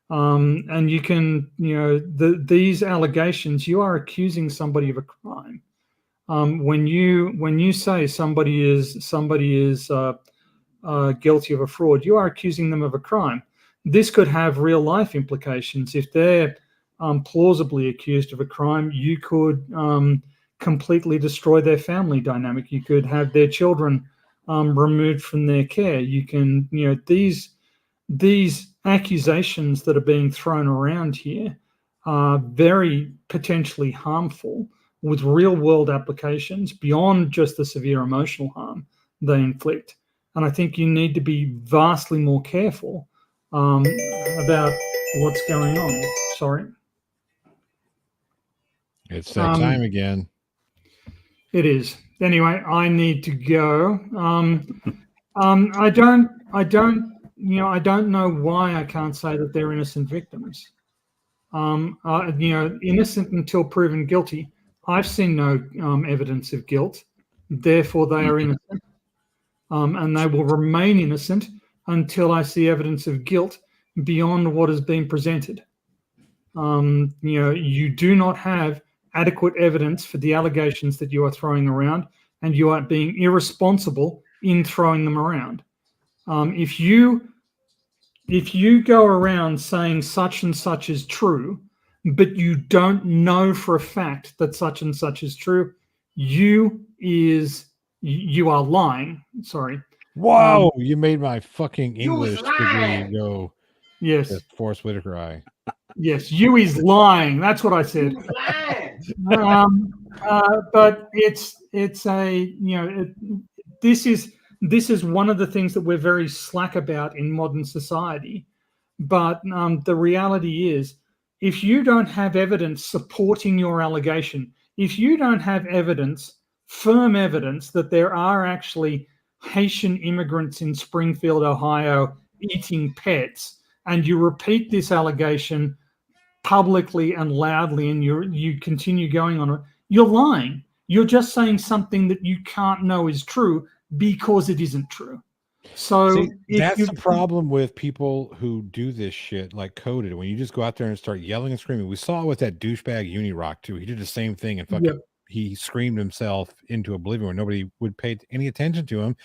And you can, these allegations, you are accusing somebody of a crime. When you say somebody is guilty of a fraud, you are accusing them of a crime. This could have real life implications. If they're plausibly accused of a crime, you could completely destroy their family dynamic. You could have their children removed from their care. You can, these accusations that are being thrown around here are very potentially harmful with real world applications beyond just the severe emotional harm they inflict. And I think you need to be vastly more careful about what's going on. Sorry. It's that time again. It is. Anyway, I need to go. I don't know why I can't say that they're innocent victims. Innocent until proven guilty. I've seen no evidence of guilt. Therefore, they are innocent. And they will remain innocent until I see evidence of guilt beyond what has been presented. You do not have adequate evidence for the allegations that you are throwing around, and you are being irresponsible in throwing them around. If you go around saying such and such is true, but you don't know for a fact that such and such is true, you are lying. Sorry. Whoa! You made my fucking English degree go. Yes. Forrest Whitaker eye. Yes, you is lying. That's what I said. But it's a this is one of the things that we're very slack about in modern society. But the reality is, if you don't have evidence supporting your allegation, if you don't have evidence, firm evidence that there are actually Haitian immigrants in Springfield, Ohio, eating pets, and you repeat this allegation publicly and loudly, and you continue going on it, you're lying. You're just saying something that you can't know is true because it isn't true. So that's the problem with people who do this shit, like Coded. When you just go out there and start yelling and screaming, we saw it with that douchebag Unirock too. He did the same thing and fucking he screamed himself into oblivion where nobody would pay any attention to him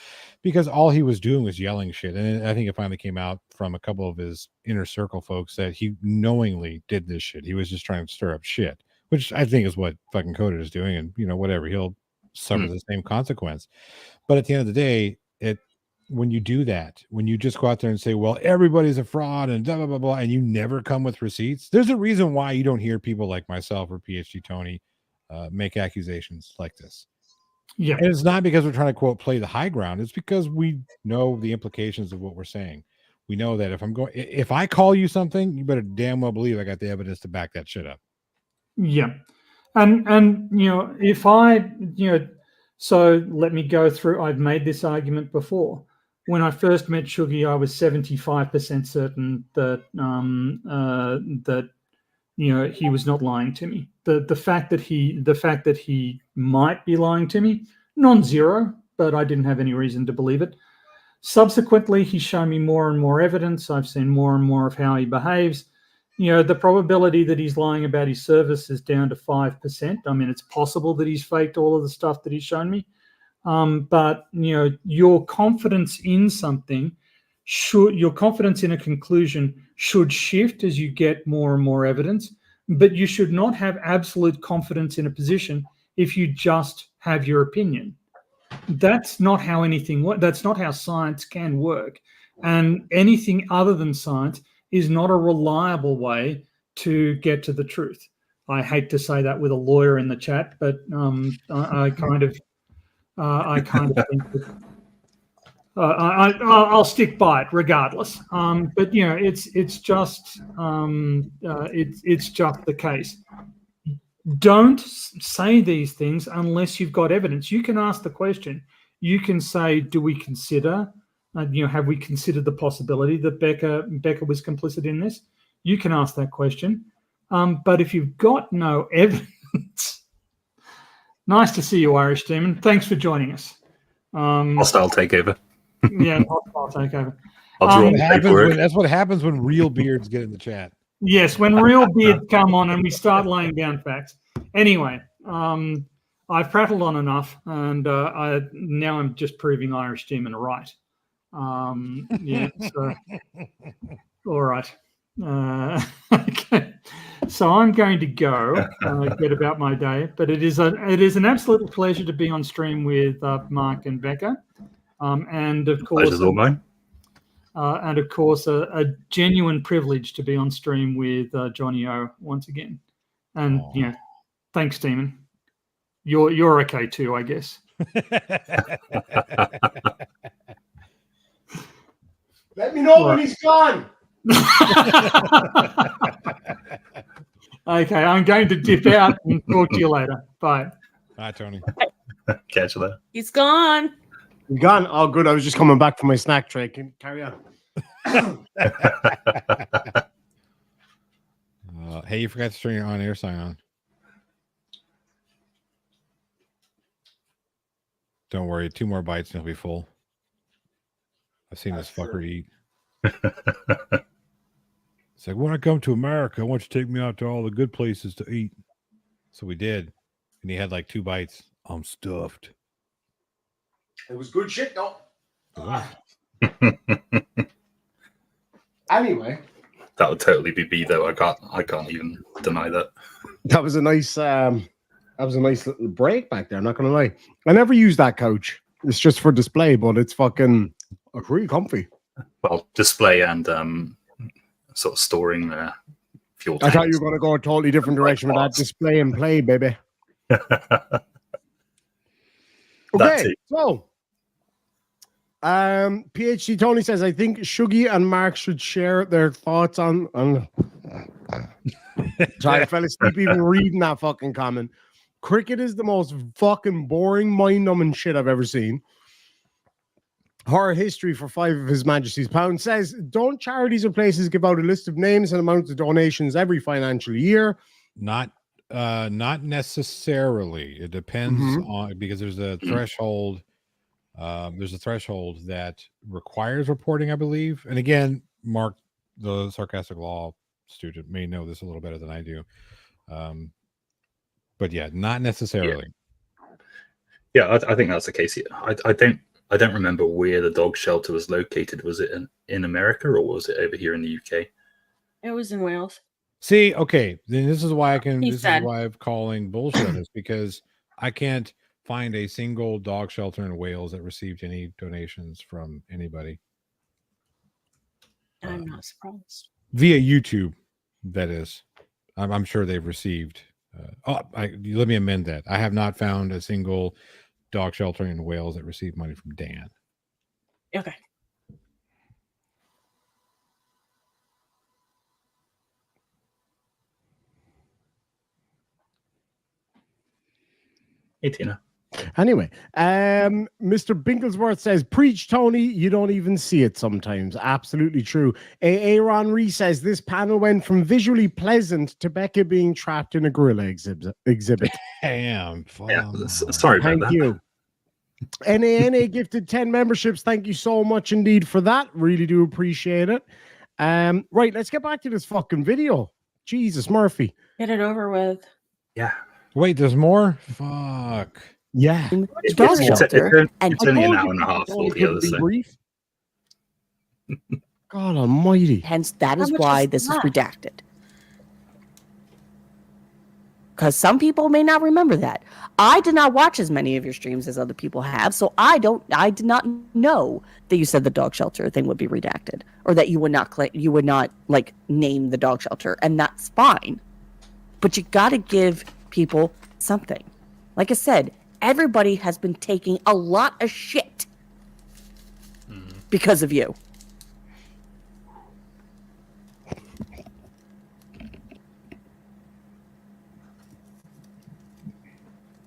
because all he was doing was yelling shit. And I think it finally came out from a couple of his inner circle folks that he knowingly did this shit. He was just trying to stir up shit, which I think is what fucking Coded is doing. And whatever, he'll suffer the same consequence. But at the end of the day, when you do that, when you just go out there and say, well, everybody's a fraud and blah, blah, blah, blah, and you never come with receipts, there's a reason why you don't hear people like myself or PhD Tony make accusations like this. Yeah. And it's not because we're trying to, quote, play the high ground. It's because we know the implications of what we're saying. We know that if I call you something, you better damn well believe I got the evidence to back that shit up. Yeah. And if I, so let me go through, I've made this argument before. When I first met Shuggy, I was 75% certain that he was not lying to me. The fact that he might be lying to me, non-zero, but I didn't have any reason to believe it. Subsequently, he's shown me more and more evidence. I've seen more and more of how he behaves. The probability that he's lying about his service is down to 5%. I mean, it's possible that he's faked all of the stuff that he's shown me. But your confidence in something your confidence in a conclusion should shift as you get more and more evidence, but you should not have absolute confidence in a position if you just have your opinion. That's not how anything works. That's not how science can work. And anything other than science is not a reliable way to get to the truth. I hate to say that with a lawyer in the chat, but I kind of think that I'll stick by it regardless. But it's just the case. Don't say these things unless you've got evidence. You can ask the question. You can say, "Do we consider? Have we considered the possibility that Becca was complicit in this?" You can ask that question. But if you've got no evidence, nice to see you, Irish Demon. Thanks for joining us. Hostile takeover. Yeah, hostile takeover. That's what happens when real beards get in the chat. Yes, when real beards come on and we start laying down facts. Anyway, I've prattled on enough, and now I'm just proving Irish Demon right. So, all right. Okay. So I'm going to go get about my day, but it is an absolute pleasure to be on stream with Mark and Becca. And of Pleasure's course, all mine. a genuine privilege to be on stream with Johnny O once again. And thanks, Demon. You're okay too, I guess. Let me know when he's gone. Okay, I'm going to dip out and talk to you later. Bye. Bye, Tony. Catch you there. He's gone. You gone? Oh, good. I was just coming back from my snack tray. Carry on. Hey, you forgot to turn your on-air sign on. Don't worry, 2 more bites and he'll be full. I've seen this fucker eat. It's like, when I come to America, I want you to take me out to all the good places to eat. So we did. And he had like 2 bites. I'm stuffed. It was good shit, though. Anyway. That would totally be B, though. I can't even deny that. That was a nice little break back there, I'm not gonna lie. I never use that couch. It's just for display, but it's really comfy. Well, display and sort of storing fuel tanks. I thought you were gonna go a totally different direction with that display and play, baby. Okay, so PhD Tony says, I think Shuggy and Mark should share their thoughts on sorry, I fell asleep even reading that fucking comment. Cricket is the most fucking boring, mind-numbing shit I've ever seen. Horror history for 5 of His Majesty's pounds says, don't charities or places give out a list of names and amounts of donations every financial year? Not necessarily. It depends on, because there's a threshold. There's a threshold that requires reporting, I believe. And again, Mark, the sarcastic law student, may know this a little better than I do. But yeah, not necessarily. Yeah, I think that's the case. I don't remember where the dog shelter was located. Was it in America or was it over here in the UK? It was in Wales. See, okay, then this is why is why I'm calling bullshit on this, because I can't find a single dog shelter in Wales that received any donations from anybody. I'm not surprised. Via YouTube, that is. I'm sure they've received. Let me amend that. I have not found a single dog shelter in Wales that received money from Dan. Okay. Hey, Tina. Anyway, Mr. Binklesworth says, preach, Tony, you don't even see it sometimes. Absolutely true. Aaron Ree says, this panel went from visually pleasant to Becca being trapped in a gorilla exhibit. Damn. Yeah, sorry about that. Thank you. NANA gifted 10 memberships. Thank you so much indeed for that. Really do appreciate it. Right, let's get back to this fucking video. Jesus, Murphy. Get it over with. Yeah. Wait, there's more? Fuck. Yeah. It's only an hour and a half altogether. So. God almighty. Hence, that is why this is redacted. Because some people may not remember that. I did not watch as many of your streams as other people have, so I did not know that you said the dog shelter thing would be redacted, or that you would not like name the dog shelter, and that's fine. But you got to give people something. Like I said, everybody has been taking a lot of shit because of you.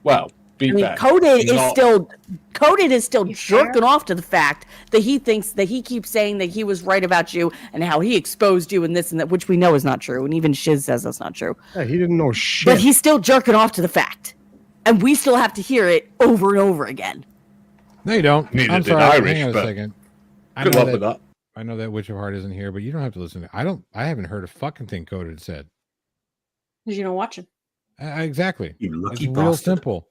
Well, Coded is still jerking off to the fact that he thinks that he keeps saying that he was right about you and how he exposed you and this and that, which we know is not true. And even Shiz says that's not true. Yeah, he didn't know shit. But he's still jerking off to the fact. And we still have to hear it over and over again. No, you don't. Neither I'm did sorry. Irish, Hang on a but second. good luck with that. I know that Witch of Heart isn't here, but you don't have to listen. I haven't heard a fucking thing Coded said. Because you don't watch it. Exactly. You lucky it's real bastard. simple.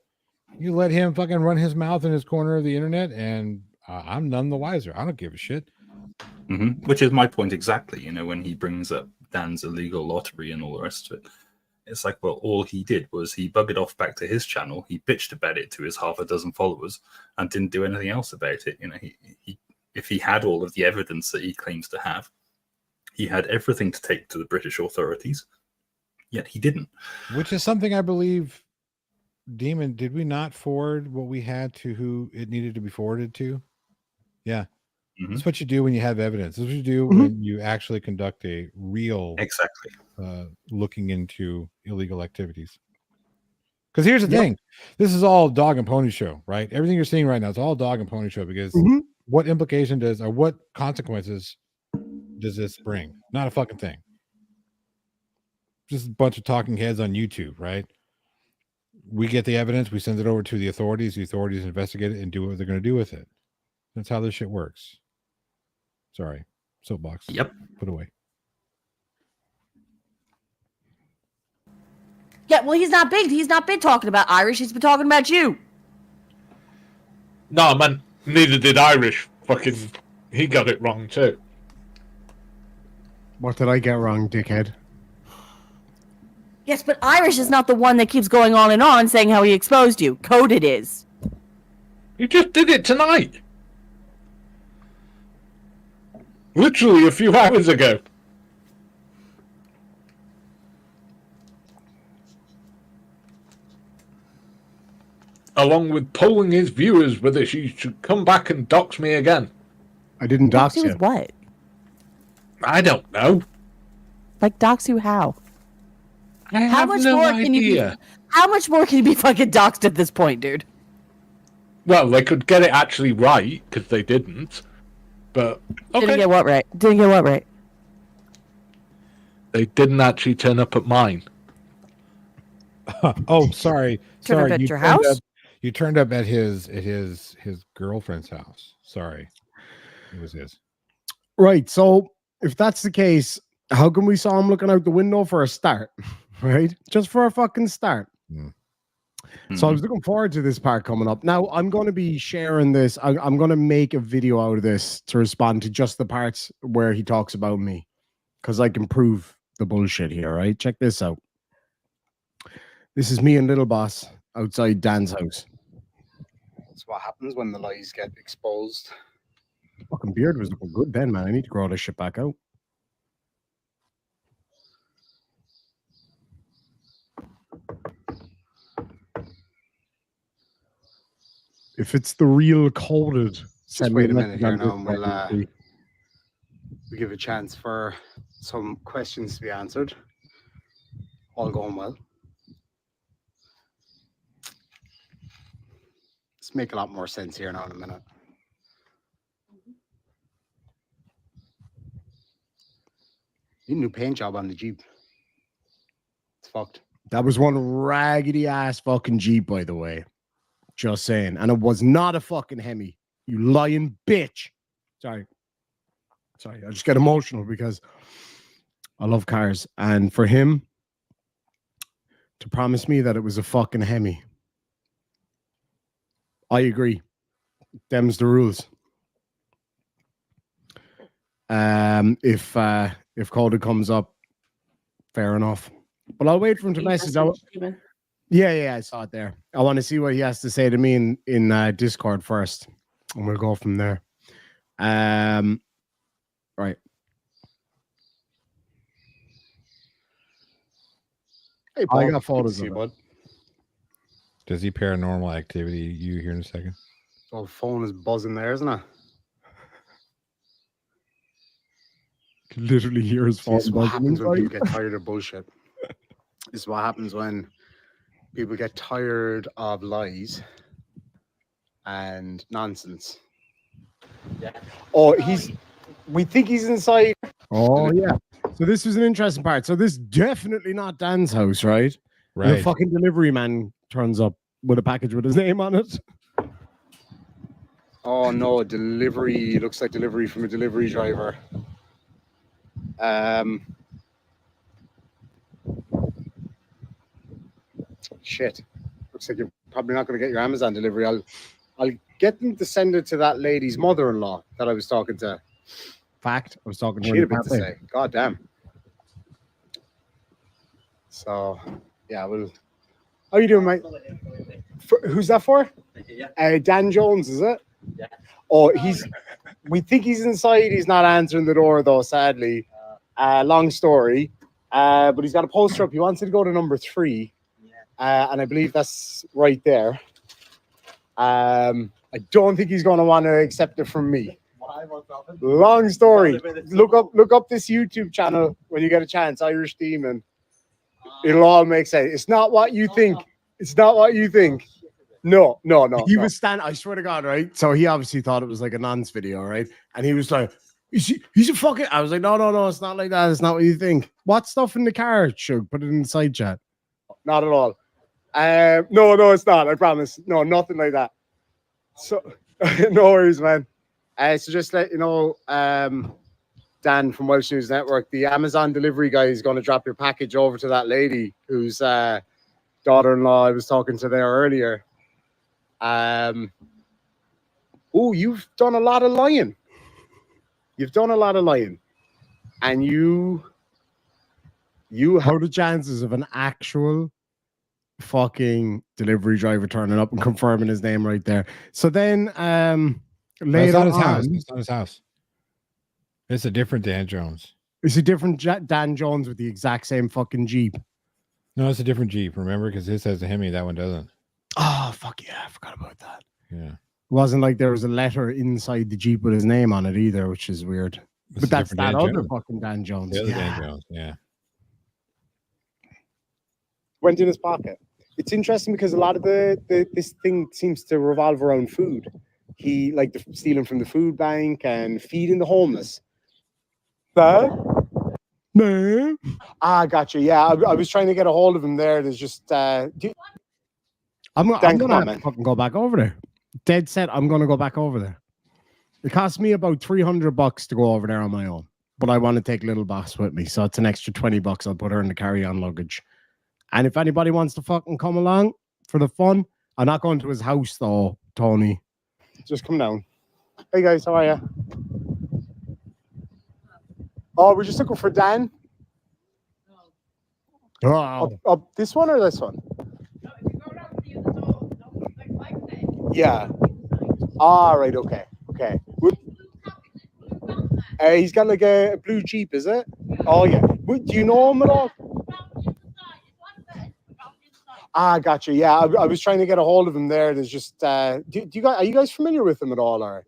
You let him fucking run his mouth in his corner of the internet, and I'm none the wiser. I don't give a shit. Which is my point exactly. You know, when he brings up Dan's illegal lottery and all the rest of it, It's like, well, all he did was he buggered off back to his channel. He bitched about it to his half a dozen followers and didn't do anything else about it. You know, if he had all of the evidence that he claims to have, he had everything to take to the British authorities, yet he didn't. Which is something I believe, Demon, did we not forward what we had to who it needed to be forwarded to? Yeah. That's what you do when you have evidence. That's what you do when you actually conduct a real looking into illegal activities. Because here's the thing. This is all dog and pony show, right? Everything you're seeing right now is all dog and pony show because what implication does or what consequences does this bring? Not a fucking thing. Just a bunch of talking heads on YouTube, right? We get the evidence, we send it over to the authorities investigate it and do what they're going to do with it. That's how this shit works. Sorry. Soapbox. Yep. Put away. Yeah, well, he's not been talking about Irish. He's been talking about you. No, man, neither did Irish. Fucking, he got it wrong too. What did I get wrong, dickhead? Yes, but Irish is not the one that keeps going on and on saying how he exposed you. Coded is. You just did it tonight. Literally a few hours ago. Along with polling his viewers whether she should come back and dox me again. I didn't dox you. With what? I don't know. Like dox you how? I have no idea. How much more can you be fucking doxed at this point, dude? Well, they could get it actually right, because they didn't. But, okay. Didn't get what right? Didn't get what right? They didn't actually turn up at mine. Oh, sorry. Turn Sorry. up at your house? You turned up at his girlfriend's house. Sorry. It was his. Right. So if that's the case, how come we saw him looking out the window for a start? Right? Just for a fucking start. So I was looking forward to this part coming up. Now, I'm going to be sharing this. I'm going to make a video out of this to respond to just the parts where he talks about me. Because I can prove the bullshit here, right? Check this out. This is me and Little Boss outside Dan's house. That's what happens when the lies get exposed. Fucking beard was looking good then, man. I need to grow this shit back out. If it's the real coded, just wait a minute here now, and we'll give a chance for some questions to be answered. All going well. Let's make a lot more sense here now in a minute. Need a new paint job on the Jeep. It's fucked. That was one raggedy ass fucking Jeep, by the way. Just saying. And it was not a fucking Hemi. You lying bitch. Sorry. I just get emotional because I love cars. And for him to promise me that it was a fucking Hemi, I agree. Them's the rules. If Coda comes up, fair enough. But I'll wait for him to message out. Yeah, I saw it there. I want to see what he has to say to me in Discord first, and we'll go from there. Right. Hey, Paul, I got photos of it. Does he paranormal activity you here in a second? Oh, phone is buzzing there, isn't it? Can literally hear his phone. This is what happens when people get tired of bullshit. This is what happens when people get tired of lies and nonsense. Yeah. Oh, we think he's inside. Oh, yeah. So this was an interesting part. So this is definitely not Dan's house, right? Right. The fucking delivery man turns up with a package with his name on it. Oh, no. Delivery. Looks like delivery from a delivery driver. Shit. Looks like you're probably not going to get your Amazon delivery. I'll get them to send it to that lady's mother-in-law that I was talking to. Fact. I was talking to her. She had a bit to say. God damn. So yeah, well, how you doing, mate? Who's that for? Dan Jones, is it? Yeah. Oh, we think he's inside. He's not answering the door though, sadly. Long story. But he's got a poster up. He wants you to go to number 3. And I believe that's right there. I don't think he's going to want to accept it from me. Long story. Look up this YouTube channel when you get a chance, Irish Demon. It'll all make sense. It's not what you think. It's not what you think. No. He was standing, I swear to God, right? So he obviously thought it was like a nonce video, right? And he was like, he's a fucking. I was like, no, it's not like that. It's not what you think. What stuff in the car, Shug? Put it in the side chat. Not at all. No, it's not. I promise. No, nothing like that. So, no worries, man. So just let you know, Dan from Welsh News Network, the Amazon delivery guy is going to drop your package over to that lady whose daughter-in-law I was talking to there earlier. You've done a lot of lying. And you how are the chances of an actual fucking delivery driver turning up and confirming his name right there? So then later on, it's not his house. It's a different Dan Jones. It's a different Dan Jones with the exact same fucking Jeep. No, it's a different Jeep, remember? Because this has a Hemi, that one doesn't. Oh, fuck yeah, I forgot about that. Yeah. It wasn't like there was a letter inside the Jeep with his name on it either, which is weird. But that's that other fucking Dan Jones. The other Dan Jones, yeah. Went in his pocket. It's interesting because a lot of this thing seems to revolve around food. He like stealing from the food bank and feeding the homeless. No. Gotcha. Yeah, I was trying to get a hold of him there. There's just I'm gonna have to fucking go back over there. Dead set, I'm gonna go back over there. It cost me about $300 to go over there on my own, but I want to take Little Boss with me, so it's an extra $20. I'll put her in the carry-on luggage. And if anybody wants to fucking come along for the fun, I'm not going to his house though, Tony. Just come down. Hey guys, how are you? Oh, we're just looking for Dan. Oh. This one or this one? Yeah. All right. Okay. He's got like a blue Jeep, is it? Oh yeah. Do you know him at all? Gotcha. Yeah, I was trying to get a hold of him there. There's just are you guys familiar with him at all, or?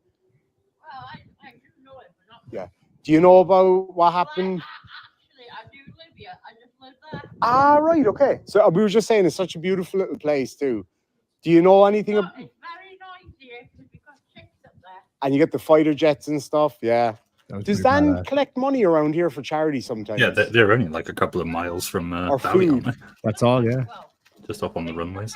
Well, I do know him, but not. Yeah. Do you know about what happened? Actually, I do live here. I just live there. Right. Okay. So we were just saying it's such a beautiful little place too. Do you know anything? It's very noisy because we've got chicks up there. And you get the fighter jets and stuff. Yeah. Does Dan collect money around here for charity sometimes? Yeah, they're only like a couple of miles from or Bali, aren't food. they? That's all, yeah. Just up on the runways.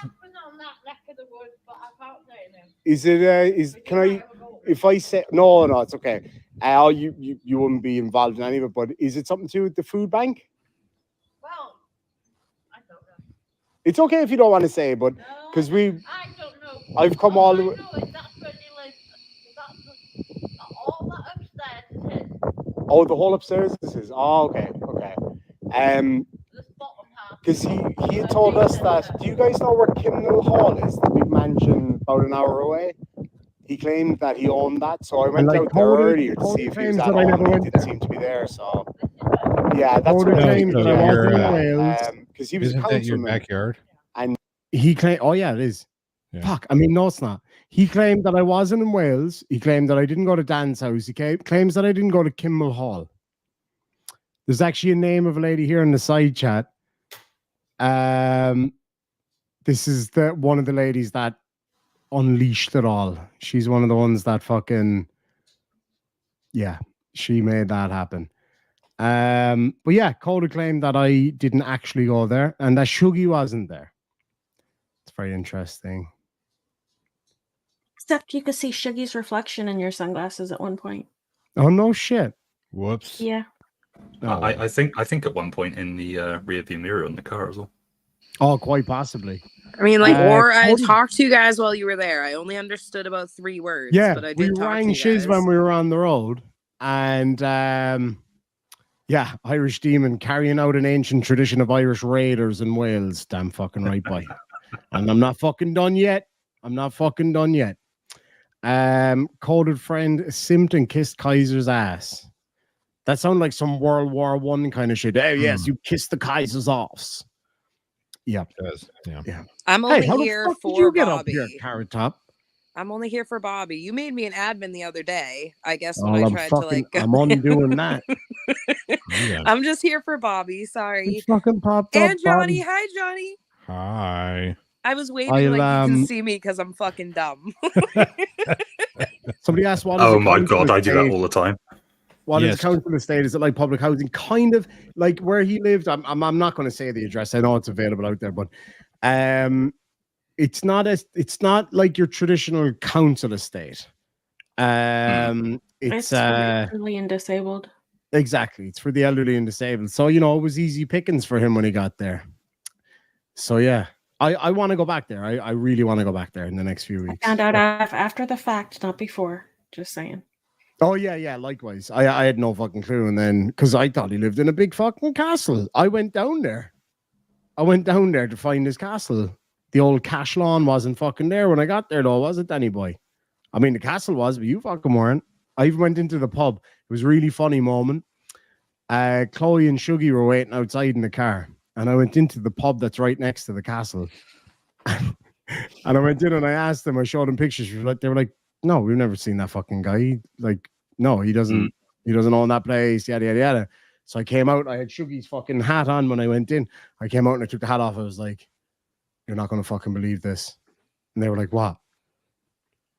Is it? Can I? If I say no, it's okay. You wouldn't be involved in any of it. But is it something to do with the food bank? Well, I don't know. It's okay if you don't want to say, but because I don't know. I've come all the way. That's where they live. That's all that upstairs is his. Oh, the whole upstairs is his. Oh, okay. Because he had told us that. Do you guys know where Kimmel Hall is? The big mansion about an hour away. He claimed that he owned that, so I went out there earlier to see if he was at home. He didn't seem to be there, so yeah, that's what I claimed. Because he was Isn't that your backyard? And he claimed, oh yeah, it is. Yeah. Fuck, I mean, no, it's not. He claimed that I wasn't in Wales. He claimed that I didn't go to Dan's house. He claims that I didn't go to Kimmel Hall. There's actually a name of a lady here in the side chat. This is one of the ladies that unleashed it all. She's one of the ones that fucking, yeah, she made that happen. But yeah, Coda claimed that I didn't actually go there and that Shuggy wasn't there. It's very interesting. Except you could see Shuggy's reflection in your sunglasses at one point. Oh no shit. Whoops. Yeah. Oh. I think at one point in the rear view mirror in the car as well. Oh, quite possibly. I mean, like, or I talked to you guys while you were there. I only understood about 3 words. Yeah, but I we did talk rang to you Shiz guys. when we were on the road, and Yeah, Irish demon carrying out an ancient tradition of Irish raiders in Wales. Damn fucking right, boy. And I'm not fucking done yet. Coded friend simped and kissed Kaiser's ass. That sounded like some World War I kind of shit. Oh, yes, you kissed the Kaiser's ass. Yeah. It does. Yeah. I'm Hey, only how the here fuck did for you get up Bobby. here, Carrot Top? I'm only here for Bobby. You made me an admin the other day. I guess when Well, I I'm tried fucking, to I'm undoing that. I'm just here for Bobby. Sorry. It's fucking popped up, And Johnny. Bobby. Hi, Johnny. Hi. I was waving like you can see me because I'm fucking dumb. Somebody asked what. Oh my god, I do that all the time. What is council estate? Is it like public housing? Kind of like where he lived. I'm not going to say the address. I know it's available out there, but it's not like your traditional council estate. It's for the elderly and disabled. Exactly. It's for the elderly and disabled. So it was easy pickings for him when he got there. So yeah, I want to go back there. I really want to go back there in the next few weeks. Found out after the fact, not before. Just saying. Oh yeah. Likewise, I had no fucking clue, and then because I thought he lived in a big fucking castle, I went down there. To find his castle. The old cash lawn wasn't fucking there when I got there, though, was it, Danny boy? I mean, the castle was, but you fucking weren't. I even went into the pub. It was a really funny moment. Chloe and Shuggy were waiting outside in the car, and I went into the pub that's right next to the castle. And I went in and I asked them. I showed them pictures. They were like, "No, we've never seen that fucking guy. Like, no, he doesn't. He doesn't own that place. Yada yada yada." So I came out. I had Shuggy's fucking hat on when I went in. I came out and I took the hat off. I was like, "You're not gonna fucking believe this." And they were like, "What?"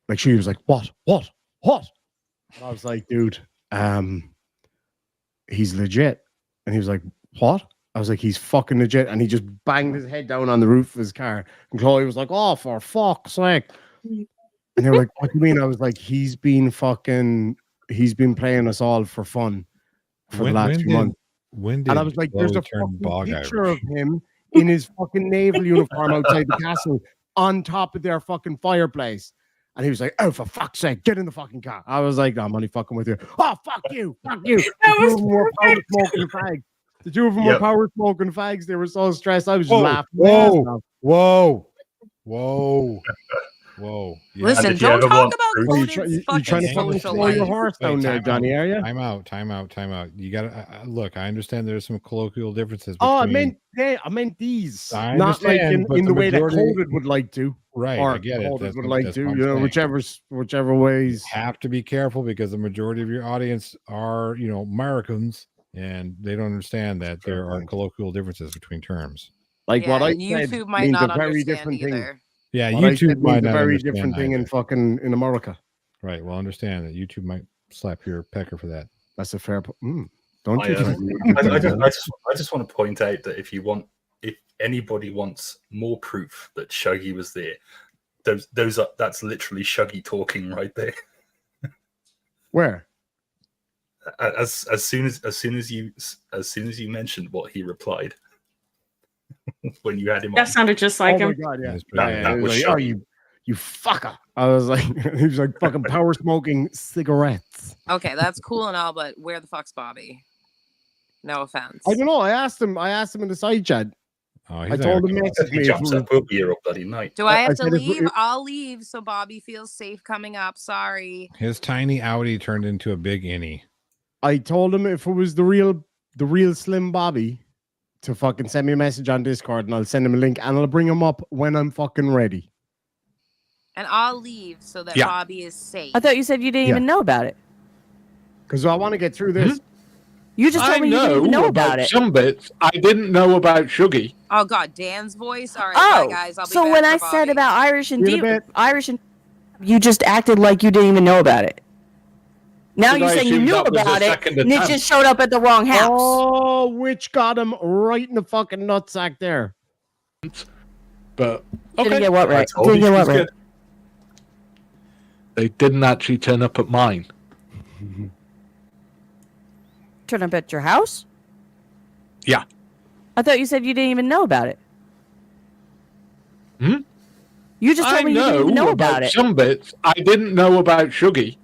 Like she was like, "What? And I was like, "Dude, he's legit." And he was like, "What?" I was like, "He's fucking legit." And he just banged his head down on the roof of his car. And Chloe was like, "Oh, for fuck's sake." And they were like, "What do you mean?" I was like, he's been playing us all for fun for the last few months. And I was like, "There's a fucking picture of him in his fucking naval uniform outside the castle on top of their fucking fireplace." And he was like, "Oh, for fuck's sake, get in the fucking car." I was like, "No, I'm only fucking with you." "Oh, fuck you. The two of them were power smoking fags. The two of them were power smoking fags. They were so stressed. I was just laughing. Whoa. Yeah. Listen, don't talk about Conan's you fucking trying to social slow your life. horse down there, Johnny, are you? Time out. You gotta look. I understand there's some colloquial differences. Oh, between... I meant these. I not like understand, in the way that majority- Coded would like to. Right, Or I get it. Coded would what- like that's to. what I'm You know, saying. whichever ways. You have to be careful because the majority of your audience are, Americans, and they don't understand that there are colloquial differences between terms. Like what I YouTube said might means not a very understand different thing. either. Yeah, What I YouTube said might means a not very understand different thing either. in America. Right. Well, understand that YouTube might slap your pecker for that. That's a fair point. Don't you? I just want to point out that if anybody wants more proof that Shuggy was there, that's literally Shuggy talking right there. Where? As soon as you mentioned what he replied when you had him That on. sounded just like him. God, yeah. That was like, Shuggy. you fucker. I was like, he was like fucking power smoking cigarettes. Okay, that's cool and all, but where the fuck's Bobby? No offense. I don't know. I asked him in the side chat. Oh, I told him message He me. jumps up, we'll be here all bloody night. Do I have to said if- leave? I'll leave so Bobby feels safe coming up. Sorry. His tiny Audi turned into a big innie. I told him if it was the real Slim Bobby to fucking send me a message on Discord and I'll send him a link and I'll bring him up when I'm fucking ready. And I'll leave so that Yeah. Bobby is safe. I thought you said you didn't even know about it. Because I want to get through this. You just told me you didn't even know about it. Some bits. I didn't know about Shuggy. Oh God, Dan's voice. All right, Oh, bye guys. I'll be so back when for I Bobby. said about Irish and In a bit. you just acted like you didn't even know about it. Now Did you're I saying you assume knew that was the about it, second and it attempt? just showed up at the wrong house. Oh, which got him right in the fucking nutsack there. But Didn't get what right. told Didn't you get she what was right. good. they didn't actually turn up at mine. Turn up at your house? Yeah. I thought you said you didn't even know about it. Hmm? You just told me you didn't even know about it. Some bits. I didn't know about Shuggy.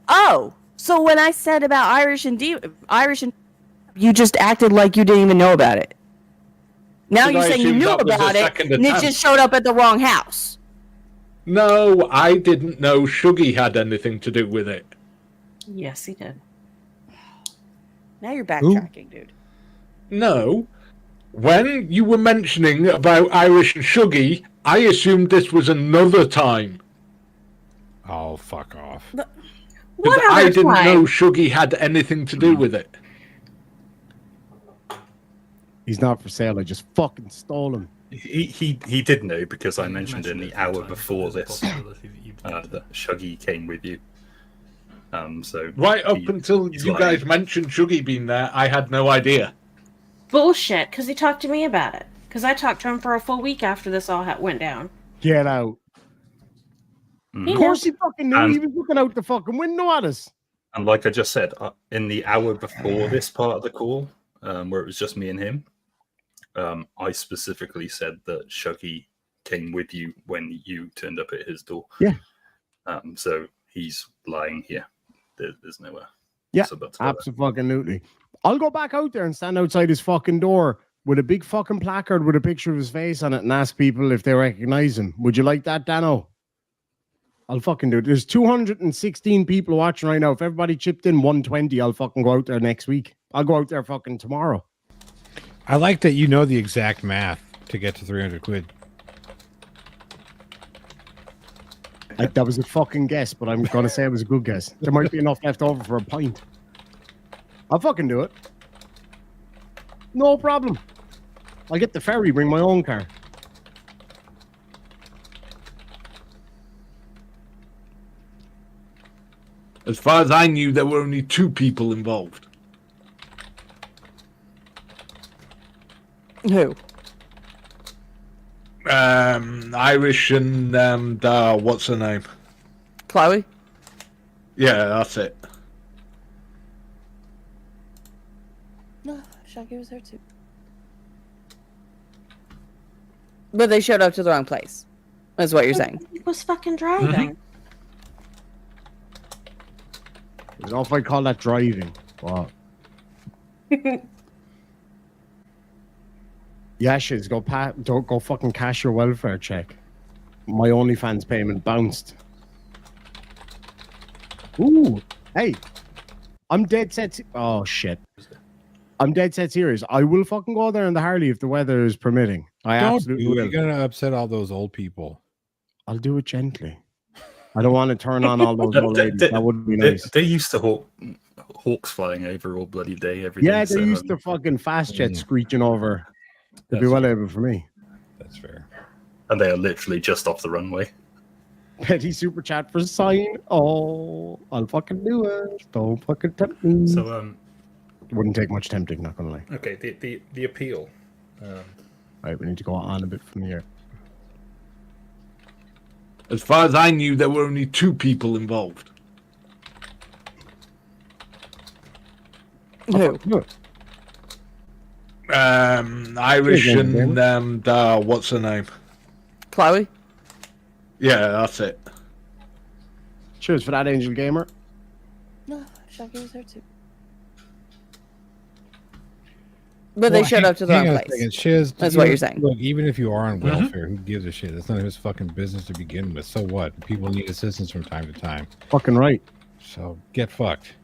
Oh, So when I said about Irish and you just acted like you didn't even know about it. Now But you're I saying you assumed knew that was a about it, second and it attempt. just showed up at the wrong house. No, I didn't know Shuggy had anything to do with it. Yes, he did. Now you're backtracking, dude. No. When you were mentioning about Irish and Shuggy, I assumed this was another time. Oh, fuck off. Because I didn't know Shuggy had anything to do with it. He's not for sale. I just fucking stole him. He did know because I mentioned in the hour before this that Shuggy came with you. So Right up until he's you lying. guys mentioned Shuggy being there, I had no idea. Bullshit, because he talked to me about it. Because I talked to him for a full week after this all went down. Get out. He Of course knew. he fucking knew. He was looking out the fucking window at us. And like I just said, in the hour before this part of the call, where it was just me and him, I specifically said that Shuggy came with you when you turned up at his door. Yeah. So he's lying here. There's nowhere. Yeah, absolutely. I'll go back out there and stand outside his fucking door with a big fucking placard with a picture of his face on it and ask people if they recognize him. Would you like that, Dano? I'll fucking do it. There's 216 people watching right now. If everybody chipped in 120, I'll fucking go out there next week. I'll go out there fucking tomorrow. I like that you know the exact math to get to 300 quid. That was a fucking guess, but I'm going to say it was a good guess. There might be enough left over for a pint. I'll fucking do it. No problem. I'll get the ferry, bring my own car. As far as I knew, there were only 2 people involved. Who? Irish and what's her name? Chloe? Yeah, that's it. No, Shaggy was there too. But they showed up to the wrong place. That's what you're saying. He was fucking driving. I don't know if I call that driving. Wow. Yeah, shiz, don't go fucking cash your welfare check. My OnlyFans payment bounced. Ooh, hey, I'm dead set. Oh shit, I'm dead set serious. I will fucking go there in the Harley if the weather is permitting. I Don't absolutely do it. will. You're gonna upset all those old people. I'll do it gently. I don't want to turn on all those old ladies. That wouldn't be nice. They used to hawks flying over all bloody day every Yeah, day. they used to fucking fast jet screeching over. They'd be well able for me. That's fair. And they are literally just off the runway. Petty super chat for sign. Oh, I'll fucking do it. Don't fucking tempt me. So It wouldn't take much tempting, not gonna lie. okay, the appeal. Right, we need to go on a bit from here. As far as I knew, there were only 2 people involved. Who? Irish and what's her name? Chloe? Yeah, that's it. Cheers for that, Angel Gamer. No, Shaggy was there too. But they showed up to the wrong place. Shiz, That's what you're saying. Look, even if you are on welfare, who gives a shit? That's none of his fucking business to begin with. So what? People need assistance from time to time. Fucking right. So get fucked.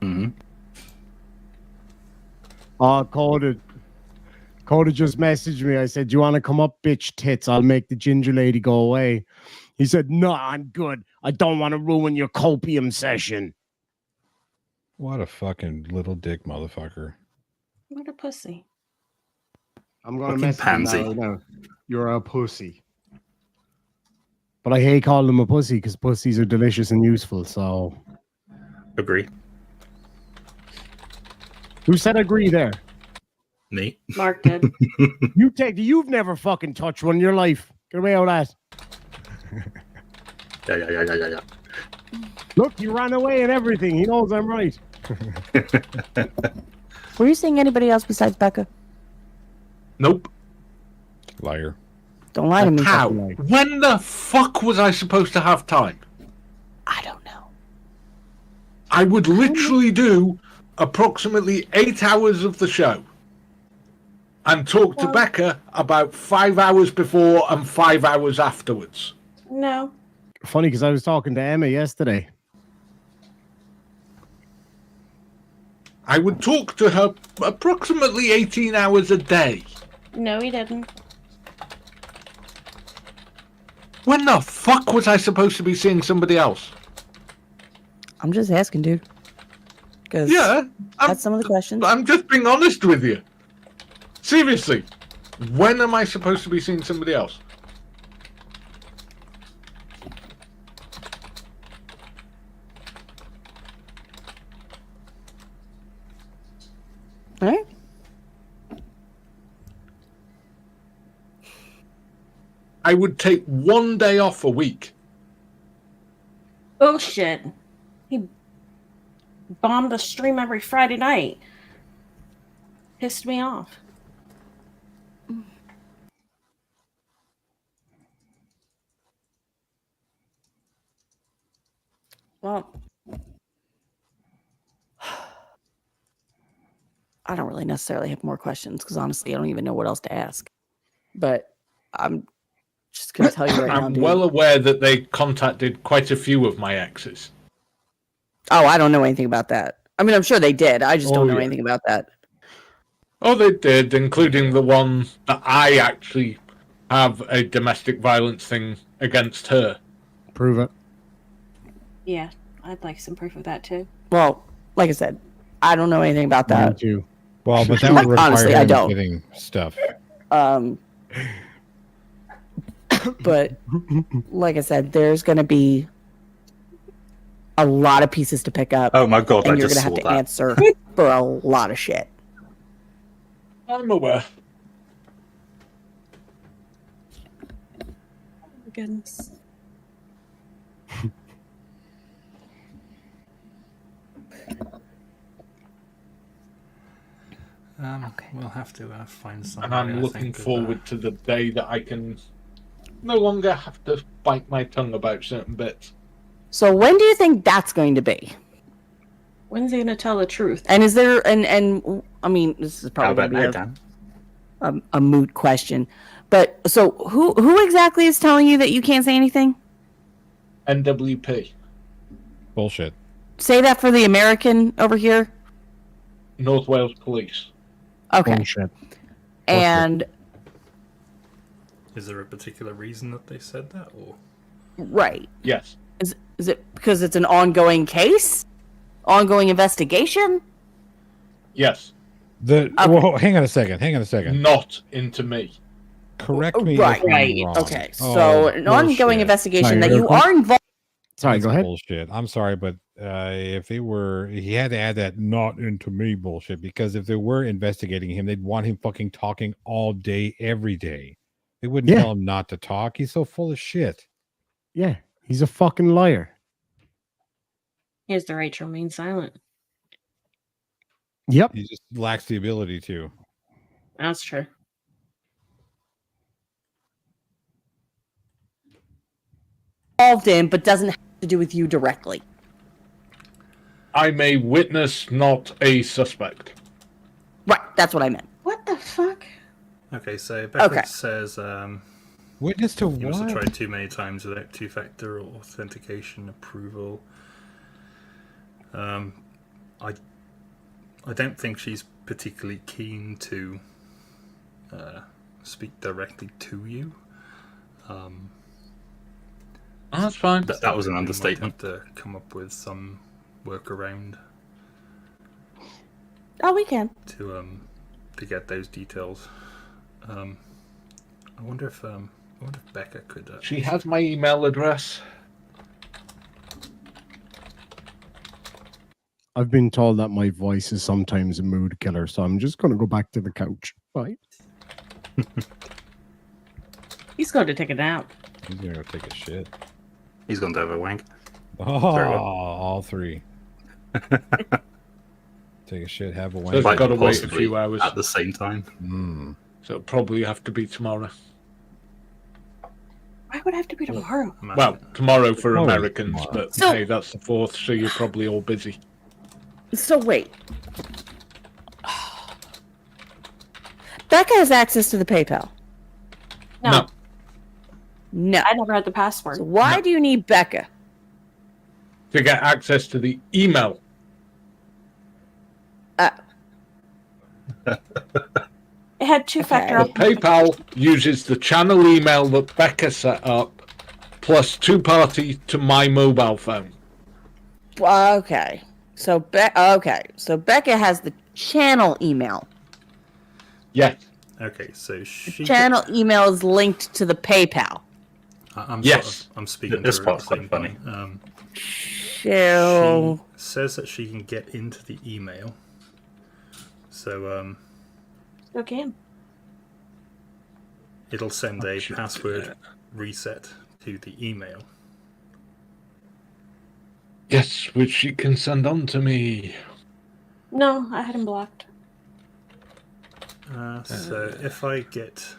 Mm-hmm. Coda just messaged me. I said, "Do you want to come up, bitch tits? I'll make the ginger lady go away." He said, "No, I'm good. I don't want to ruin your copium session." What a fucking little dick motherfucker. What a pussy. I'm gonna Fucking mess pansy. with you now. You're a pussy. But I hate calling them a pussy because pussies are delicious and useful. So Agree. who said agree there? Me. Mark did. You've never fucking touched one in your life. Get away with that. Yeah. Look, you ran away and everything. He knows I'm right. Were you seeing anybody else besides Becca? Nope. Liar. Don't lie to me. How? fucking lie. When the fuck was I supposed to have time? I don't know. I would literally do approximately 8 hours of the show and talk to Becca about 5 hours before and 5 hours afterwards. No. Funny, because I was talking to Emma yesterday. I would talk to her approximately 18 hours a day. No, he didn't. When the fuck was I supposed to be seeing somebody else? I'm just asking, dude. Because that's some of the questions. I'm just being honest with you. Seriously, when am I supposed to be seeing somebody else? All right. I would take 1 day off a week. Bullshit. He bombed the stream every Friday night. Pissed me off. Well, I don't really necessarily have more questions because honestly, I don't even know what else to ask. But I'm just going to tell you right now, I'm dude. well aware that they contacted quite a few of my exes. Oh, I don't know anything about that. I mean, I'm sure they did. I just don't know anything about that. Oh, they did, including the one that I actually have a domestic violence thing against her. Prove it. Yeah, I'd like some proof of that too. Well, like I said, I don't know anything about that. Me too. Well, but that would require Honestly, I him don't. getting stuff. But like I said, there's going to be a lot of pieces to pick up. Oh my god, and I you're just going to saw have to that. answer for a lot of shit. I'm aware. Oh my goodness. We'll have to find some. And I'm looking forward to the day that I can no longer have to bite my tongue about certain bits. So when do you think that's going to be? When's he going to tell the truth? And is there and I mean, this is How probably about going now, to Dan? be a moot question. But so who exactly is telling you that you can't say anything? NWP. Bullshit. Say that for the American over here. North Wales Police. Okay. Bullshit. And Is there a particular reason that they said that, or? right. Yes. Is it because it's an ongoing case? Ongoing investigation? Yes. Well, hang on a second. Not into me. Correct me Right. if I'm Right. wrong. Okay. So an ongoing bullshit. investigation that you are involved. Sorry, That's go ahead. Bullshit. I'm sorry, but if they were, he had to add that "not into me" bullshit, because if they were investigating him, they'd want him fucking talking all day, every day. They wouldn't tell him not to talk. He's so full of shit. Yeah, he's a fucking liar. He has the right to remain silent. Yep. He just lacks the ability to. That's true. Involved in, but doesn't have to do with you directly. I'm a witness, not a suspect. Right. That's what I meant. What the fuck? Okay, so Becca Okay. says witness to you must have what? tried too many times without two-factor authentication approval. I don't think she's particularly keen to speak directly to you. That's fine. That was an We might understatement. have to come up with some workaround Oh, we can. to get those details. I wonder if Becca could. She has my email address. I've been told that my voice is sometimes a mood killer, so I'm just going to go back to the couch. Bye. He's going to take a nap. He's gonna go take a shit. He's going to have a wank. Oh, Very well. all three. Take a shit, have a So wank. I've Quite got to wait a possibly few hours. at the same time. So it'll probably have to be tomorrow. Why would it have to be tomorrow? Well, tomorrow for Tomorrow's Americans, tomorrow. but So- hey, that's the 4th, so you're probably all busy. So wait. Becca has access to the PayPal. No. No. I never had the password. So why do you need Becca? To get access to the email. It had two-factor The PayPal uses the channel email that Becca set up, plus two-party to my mobile phone. Okay. So Becca has the channel email. Yes. Okay, so she Channel email is linked to the PayPal. I'm Yes. I'm speaking This to her at part's the same quite funny. time. So She says that she can get into the email. So Okay. it'll send a password reset to the email. Yes, which she can send on to me. No, I had him blocked. So if I get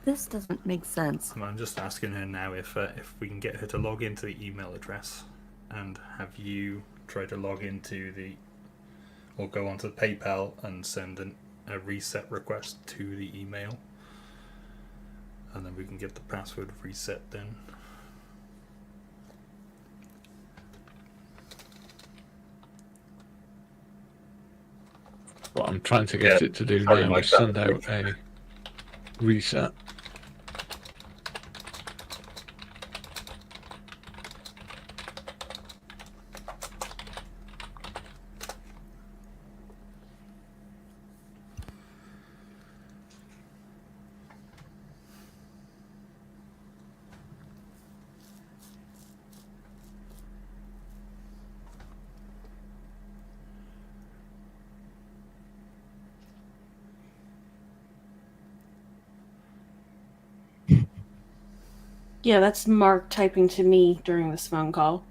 this doesn't make sense. I'm just asking her now if we can get her to log into the email address, and have you try to log into or go onto PayPal and send a reset request to the email, and then we can get the password reset then. What I'm trying to get it to do now is send out a reset. Yeah, that's Mark typing to me during this phone call.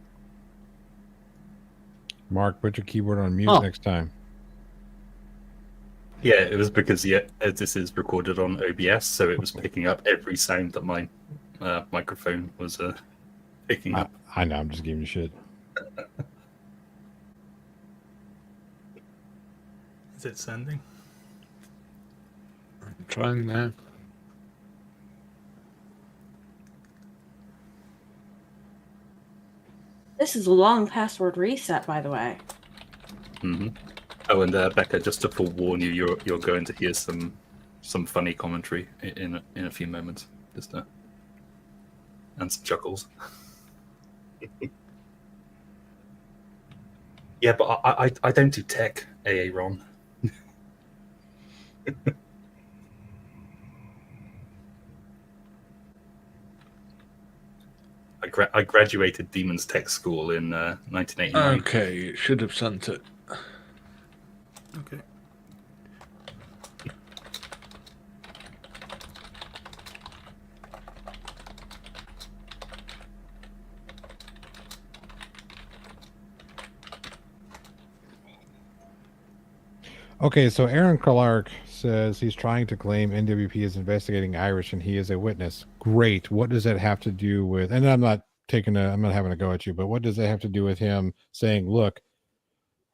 Mark, put your keyboard on mute next time. Yeah, it was because this is recorded on OBS, so it was picking up every sound that my microphone was picking up. I know, I'm just giving you shit. Is it sending? I'm trying now. This is a long password reset, by the way. Mm-hmm. Oh, and Becca, just to forewarn you, you're going to hear some funny commentary in a few moments, and some chuckles. Yeah, but I don't do tech, AA Ron. I graduated Demons Tech School in 1989. Okay, it should have sent it. Okay. Okay, so Aaron Clark says he's trying to claim NWP is investigating Irish and he is a witness. Great. What does that have to do with, and I'm not having a go at you, but what does that have to do with him saying, look,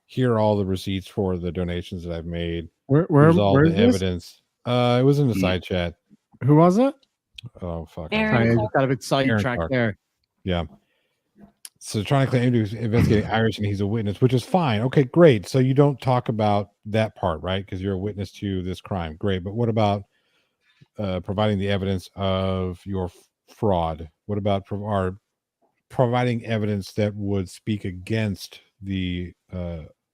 here are all the receipts for the donations that I've made. Here's all the evidence. It was in the side chat. Who was it? Oh, fuck. Sorry, I just got a bit sidetracked there. Yeah. So trying to claim to investigate Irish and he's a witness, which is fine. Okay, great. So you don't talk about that part, right? Because you're a witness to this crime. Great. But what about providing the evidence of your fraud? What about providing evidence that would speak against the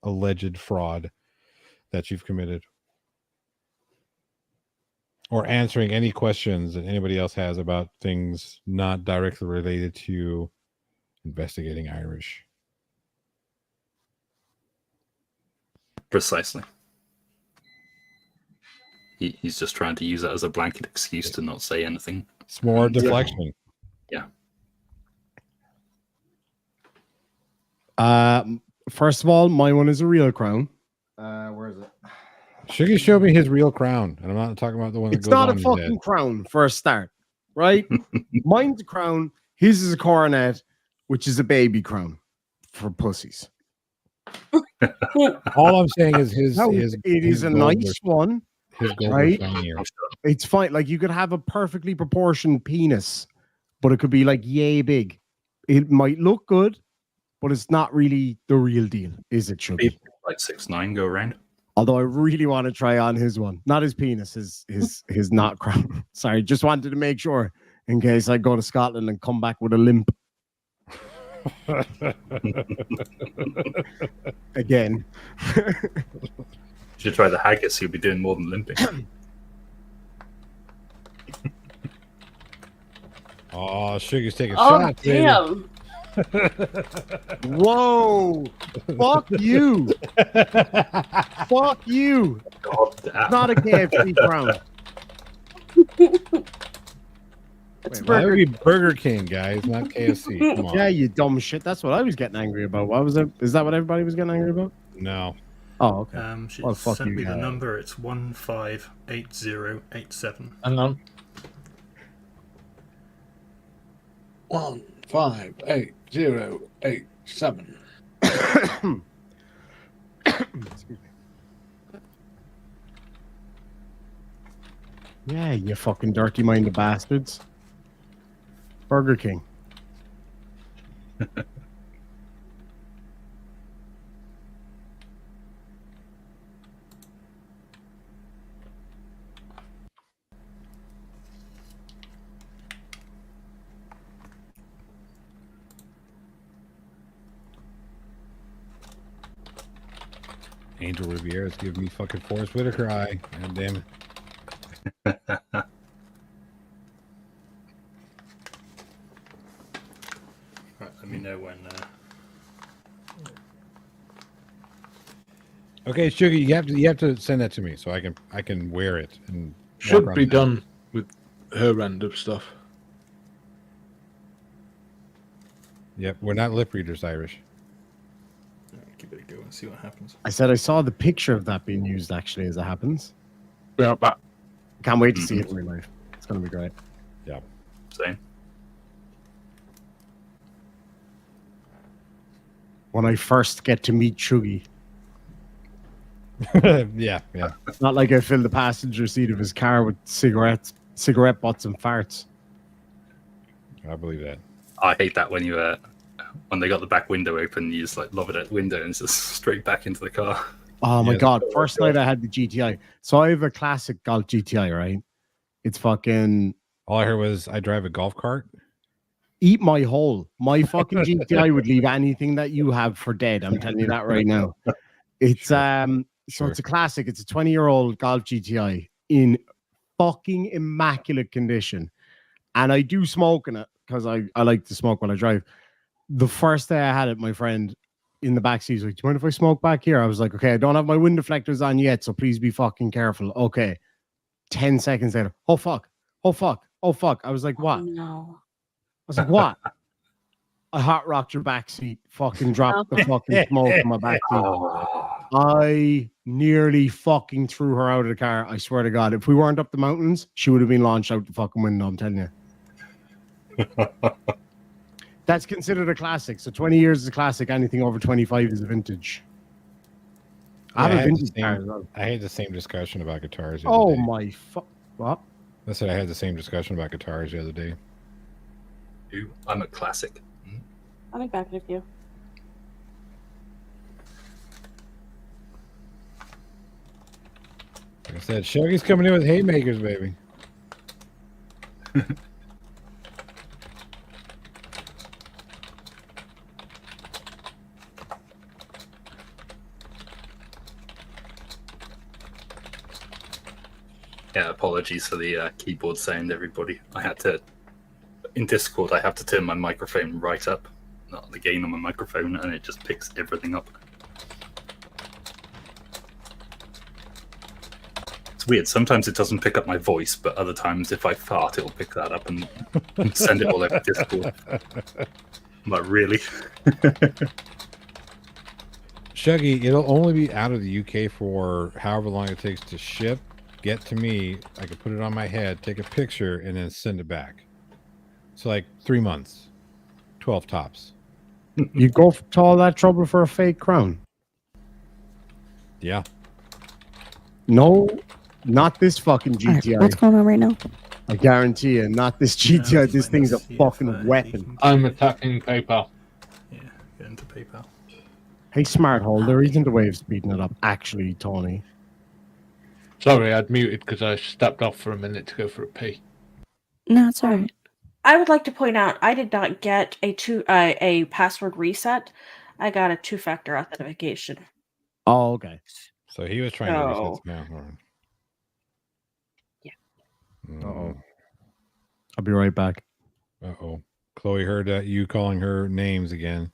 alleged fraud that you've committed? Or answering any questions that anybody else has about things not directly related to investigating Irish. Precisely. He's just trying to use it as a blanket excuse to not say anything. It's more deflection. First of all, my one is a real crown. Where is it? Shiggy showed me his real crown, and I'm not talking about the one that It's goes not on a his fucking head. crown for a start, right? Mine's a crown. His is a coronet, which is a baby crown for pussies. All I'm saying is his. No, his it his is a gold nice was- one, His gold right? was shinier. It's fine. Like you could have a perfectly proportioned penis, but it could be like yay big. It might look good, but it's not really the real deal, is it, Chubby? People like 6'9" go around. Although I really want to try on his one, not his penis, his not crown. Sorry, just wanted to make sure in case I go to Scotland and come back with a limp again. You should try the haggis. You'll be doing more than limping. Oh, Sugar's taking Oh, shots. baby. damn. Whoa! Fuck you! Fuck you! God damn. Not a KFC crown. It's Why would Burger. it be Burger King, guys, not KFC? Come on. Yeah, you dumb shit. That's what I was getting angry about. What was it? Is that what everybody was getting angry about? No. Oh, okay. She Well, fuck sent you, me the guy. number. It's 158087. Hang on. 158087. Excuse me. Yeah, you fucking dirty-minded bastards. Burger King. Angel Riviera's giving me fucking Forrest Whitaker eye. God damn it. Right, let me know when. Okay, Sugar, you have to send that to me so I can wear it and Should walk be around. done with her end of stuff. Yep, we're not lip readers, Irish. Give it a go and see what happens. I said I saw the picture of that being used, actually, as it happens. Yeah, but Can't wait to see it in real life. It's going to be great. Yeah. Same. When I first get to meet Chuggy. Yeah. Not like I filled the passenger seat of his car with cigarette butts and farts. I believe that. I hate that when you when they got the back window open, you just like lob it at the window and it's just straight back into the car. Oh my Yeah. god! First night I had the GTI. So I have a classic Golf GTI, right? It's fucking All I heard was I drive a golf cart. eat my hole. My fucking GTI would leave anything that you have for dead. I'm telling you that right now. It's so Sure. it's a classic. It's a 20-year-old Golf GTI in fucking immaculate condition, and I do smoke in it because I like to smoke when I drive. The first day I had it, my friend in the backseat was like, "Do you mind if I smoke back here?" I was like, "Okay, I don't have my wind deflectors on yet, so please be fucking careful." Okay. 10 seconds later, oh fuck, oh fuck, oh fuck. I was like, what? No. I was like, what? I hot rocked your backseat, fucking dropped the fucking smoke in my backseat. I nearly fucking threw her out of the car. I swear to God, if we weren't up the mountains, she would have been launched out the fucking window. I'm telling you. That's considered a classic. So 20 years is a classic. Anything over 25 is a vintage. I have a vintage car as well. I had the same discussion about guitars. The Oh other day. my fuck! What? I said I had the same discussion about guitars the other day. Ooh, I'm a classic. I'll be back in a few. Like I said, Shuggy's coming in with haymakers, baby. Yeah, apologies for the keyboard sound, everybody. I had to, in Discord, I have to turn my microphone right up, not the gain on my microphone, and it just picks everything up. It's It's weird. Sometimes it doesn't pick up my voice, but other times if I fart, it'll pick that up and send it all over Discord. I'm like, really? Shuggy, it'll only be out of the UK for however long it takes to ship, get to me. I can put it on my head, take a picture, and then send it back. So like 3 months, 12 tops. You go to all that trouble for a fake crown? Yeah. No, not this fucking GTI. What's going on right now? I guarantee you, not this GTI. This thing's a fucking weapon. I'm attacking PayPal. Yeah, get into PayPal. Hey, smart hole, there isn't a way of speeding it up, actually, Tony. Sorry, I'd muted because I stepped off for a minute to go for a pee. No, it's all right. I would like to point out I did not get a password reset. I got a 2-factor authentication. Oh, okay. So he was trying to reset his mouth. Yeah. Uh-oh. I'll be right back. Uh-oh. Chloe heard you calling her names again.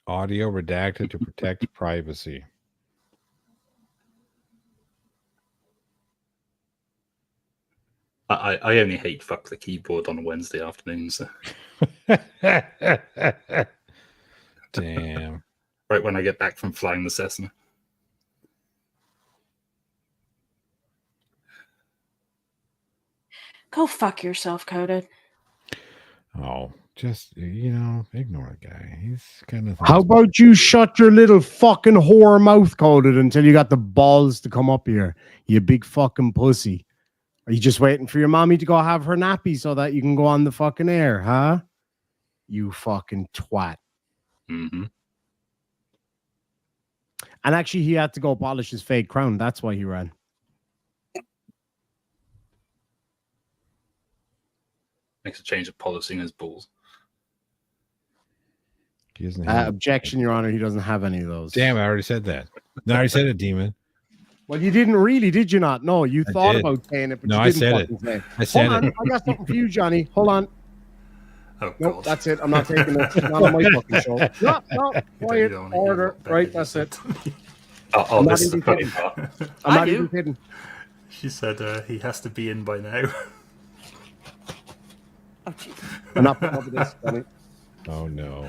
Audio redacted to protect privacy. I only hate fuck the keyboard on a Wednesday afternoon. So. Damn. Right when I get back from flying the Cessna. Go fuck yourself, Coded. Oh, just, ignore the guy. He's kind of... How about you shut your little fucking whore mouth, Coded, until you got the balls to come up here, you big fucking pussy. Are you just waiting for your mommy to go have her nappy so that you can go on the fucking air, huh? You fucking twat. Mm-hmm. And actually, he had to go polish his fake crown. That's why he ran. Makes a change of policy in his balls. He doesn't have objection, Your Honor. He doesn't have any of those. Damn, I already said that. No, I already said it, Demon. Well, you didn't really, did you not? No, you thought did. about saying it, but No, you I didn't said fucking it. say it. I said Hold on, it. I got something for you, Johnny. Hold on. Oh, nope, God. that's it. I'm not taking this. Not on my fucking show. No, quiet, don't order. Right, that's it. Oh, I'm not this is the even funny kidding. part. I'm not even kidding. She said he has to be in by now. Oh, jeez. I'm not putting up with this, Johnny. Oh, no.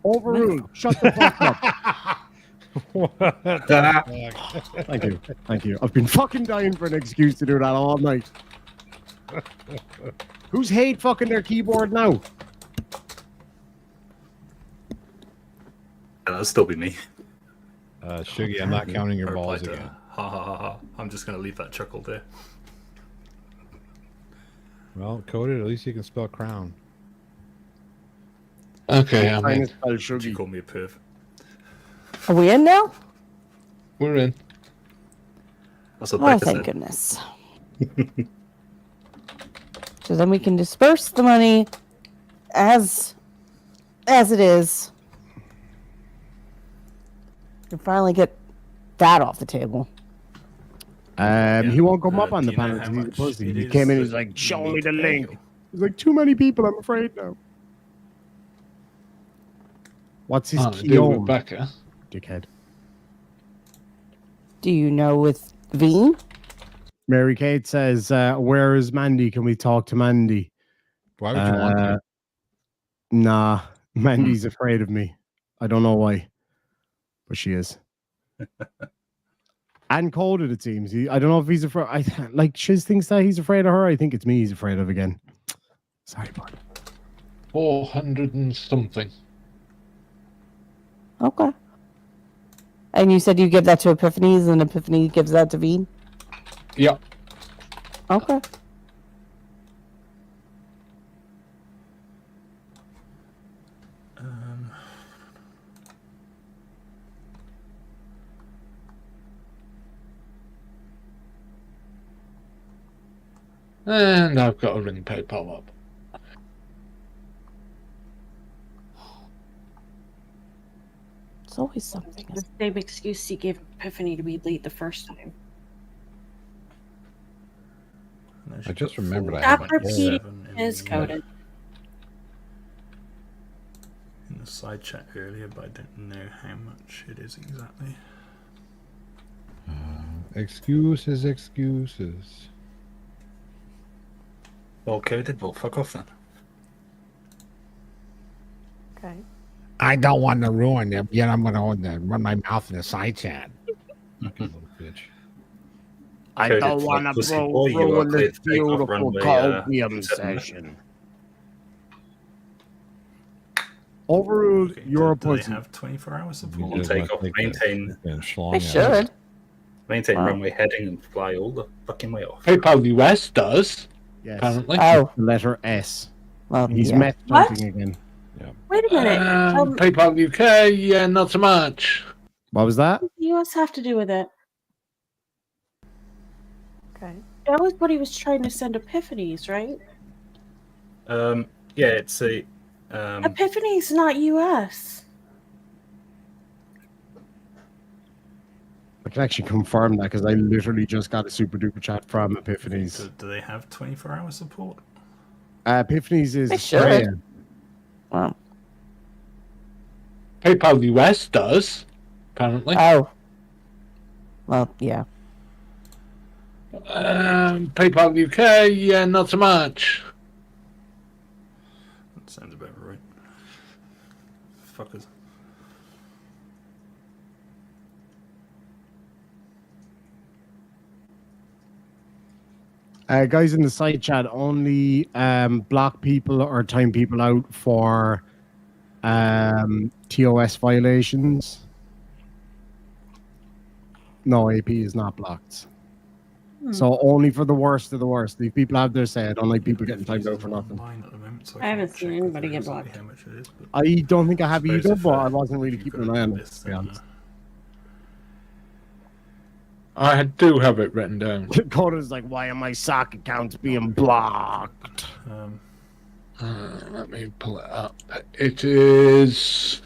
Overruled. Shut the fuck up. What the fuck? Thank you. Thank you. I've been fucking dying for an excuse to do that all night. Who's hate fucking their keyboard now? That'll still be me. Shuggy, I'm not counting your balls Replied, again. Ha ha ha ha. I'm just going to leave that chuckle there. Well, Coded, at least you can spell crown. Okay, I'm in. Did you call me a perv? Are we in now? We're in. That's what Oh, Becca thank said. goodness. So then we can disperse the money as it is. And finally get that off the table. He won't come up on do the you know panel how because he's a much pussy. it He is came in and that he's like, you show need me to the pay? link. He's like, too many people, I'm afraid now. What's his key do on? Rebecca. Dickhead. Do you know with Veen? Mary Kate says, where is Mandy? Can we talk to Mandy? Why would you want to? Nah, Mandy's afraid of me. I don't know why, but she is. And Coded, it seems. I don't know if he's afraid. Like Shiz thinks that he's afraid of her. I think it's me he's afraid of again. Sorry, bud. 400 and something. Okay. And you said you give that to Epiphanies and Epiphany gives that to Veen? Yep. Okay. And I've got to ring PayPal up. It's always something. The same excuse he gave Epiphany to be late the first time. I just remembered I Stop haven't. repeating his Coded. the side chat earlier, but I don't know how much it is exactly. Excuses. Well, coded. Well, fuck off then. Okay. I don't want to ruin it, yet I'm going to run my mouth in a side chat. Fucking little bitch. I Coded don't like want pussy to boy, you are ruin clear this to take off beautiful runway, copium 7. session. Overruled, Okay, you're a do they pussy. have 24-hour support? You We'll just take must off, take maintain, They should. maintain Wow. runway heading and fly all the fucking way off. PayPal US does. Yes. Apparently. Oh. The letter S. Well, He's yeah. meth jumping again. Yeah. Wait a minute. PayPal UK, yeah, not so much. What was that? What does the US have to do with it? Okay. That was what he was trying to send Epiphanies, right? Yeah, it's a. Epiphanies not US. I can actually confirm that because I literally just got a super duper chat from Epiphanies. Do they have 24-hour support? Epiphanies is They should. Australia. Well. PayPal US does. Apparently. Oh. Well, yeah. PayPal UK, yeah, not so much. That sounds about right. Fuckers. Guys in the side chat, only block people or time people out for TOS violations. No, AP is not blocked. So only for the worst of the worst. These people have their say. I don't like people getting timed out for nothing. I haven't seen anybody get blocked. I don't think I have Suppose either, if, but I wasn't really keeping an eye on it, to be honest. I do have it written down. Coda's like, why are my sock accounts being blocked? Let me pull it up. It is.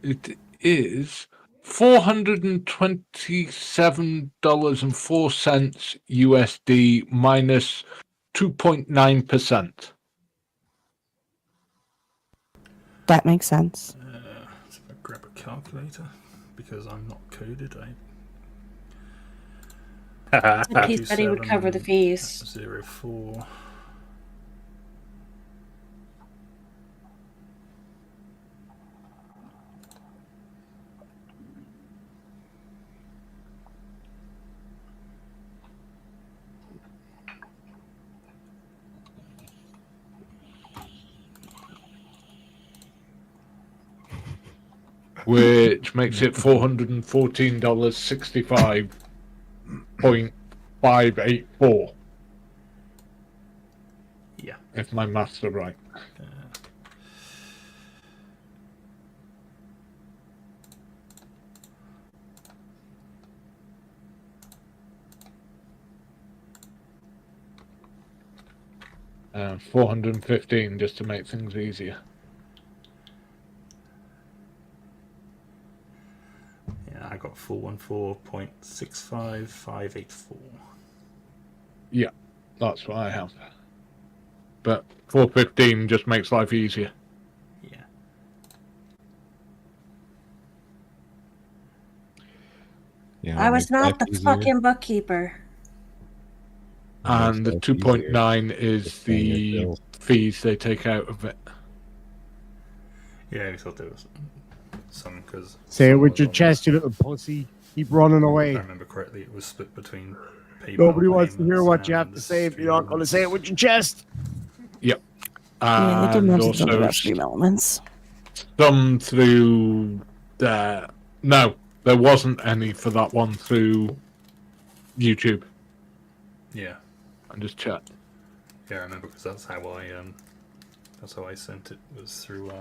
It is $427.04 USD minus 2.9%. That makes sense. So if I grab a calculator, because I'm not coded, He said he would cover the fees. 04. Which makes it $414.65.584. Yeah. If my maths are right. $415 just to make things easier. Yeah, I got 414.65584. Yeah, that's what I have. But 415 just makes life easier. Yeah. Yeah, I was makes not life the easier. fucking bookkeeper. And the Makes life 2.9 is Just paying your the bills. fees they take out of it. Yeah, I thought there was some, because... Say it with your chest, you little pussy. Keep running If away. I remember correctly, it was split between PayPal Nobody wants to hear payments what you have and to the say if you're not going to stream. say it with your chest. Yep. Yeah, they didn't And mention something also about stream elements. some through the... No, there wasn't any for that one through YouTube. Yeah. I just checked. Yeah, I remember, because that's how I sent it, was through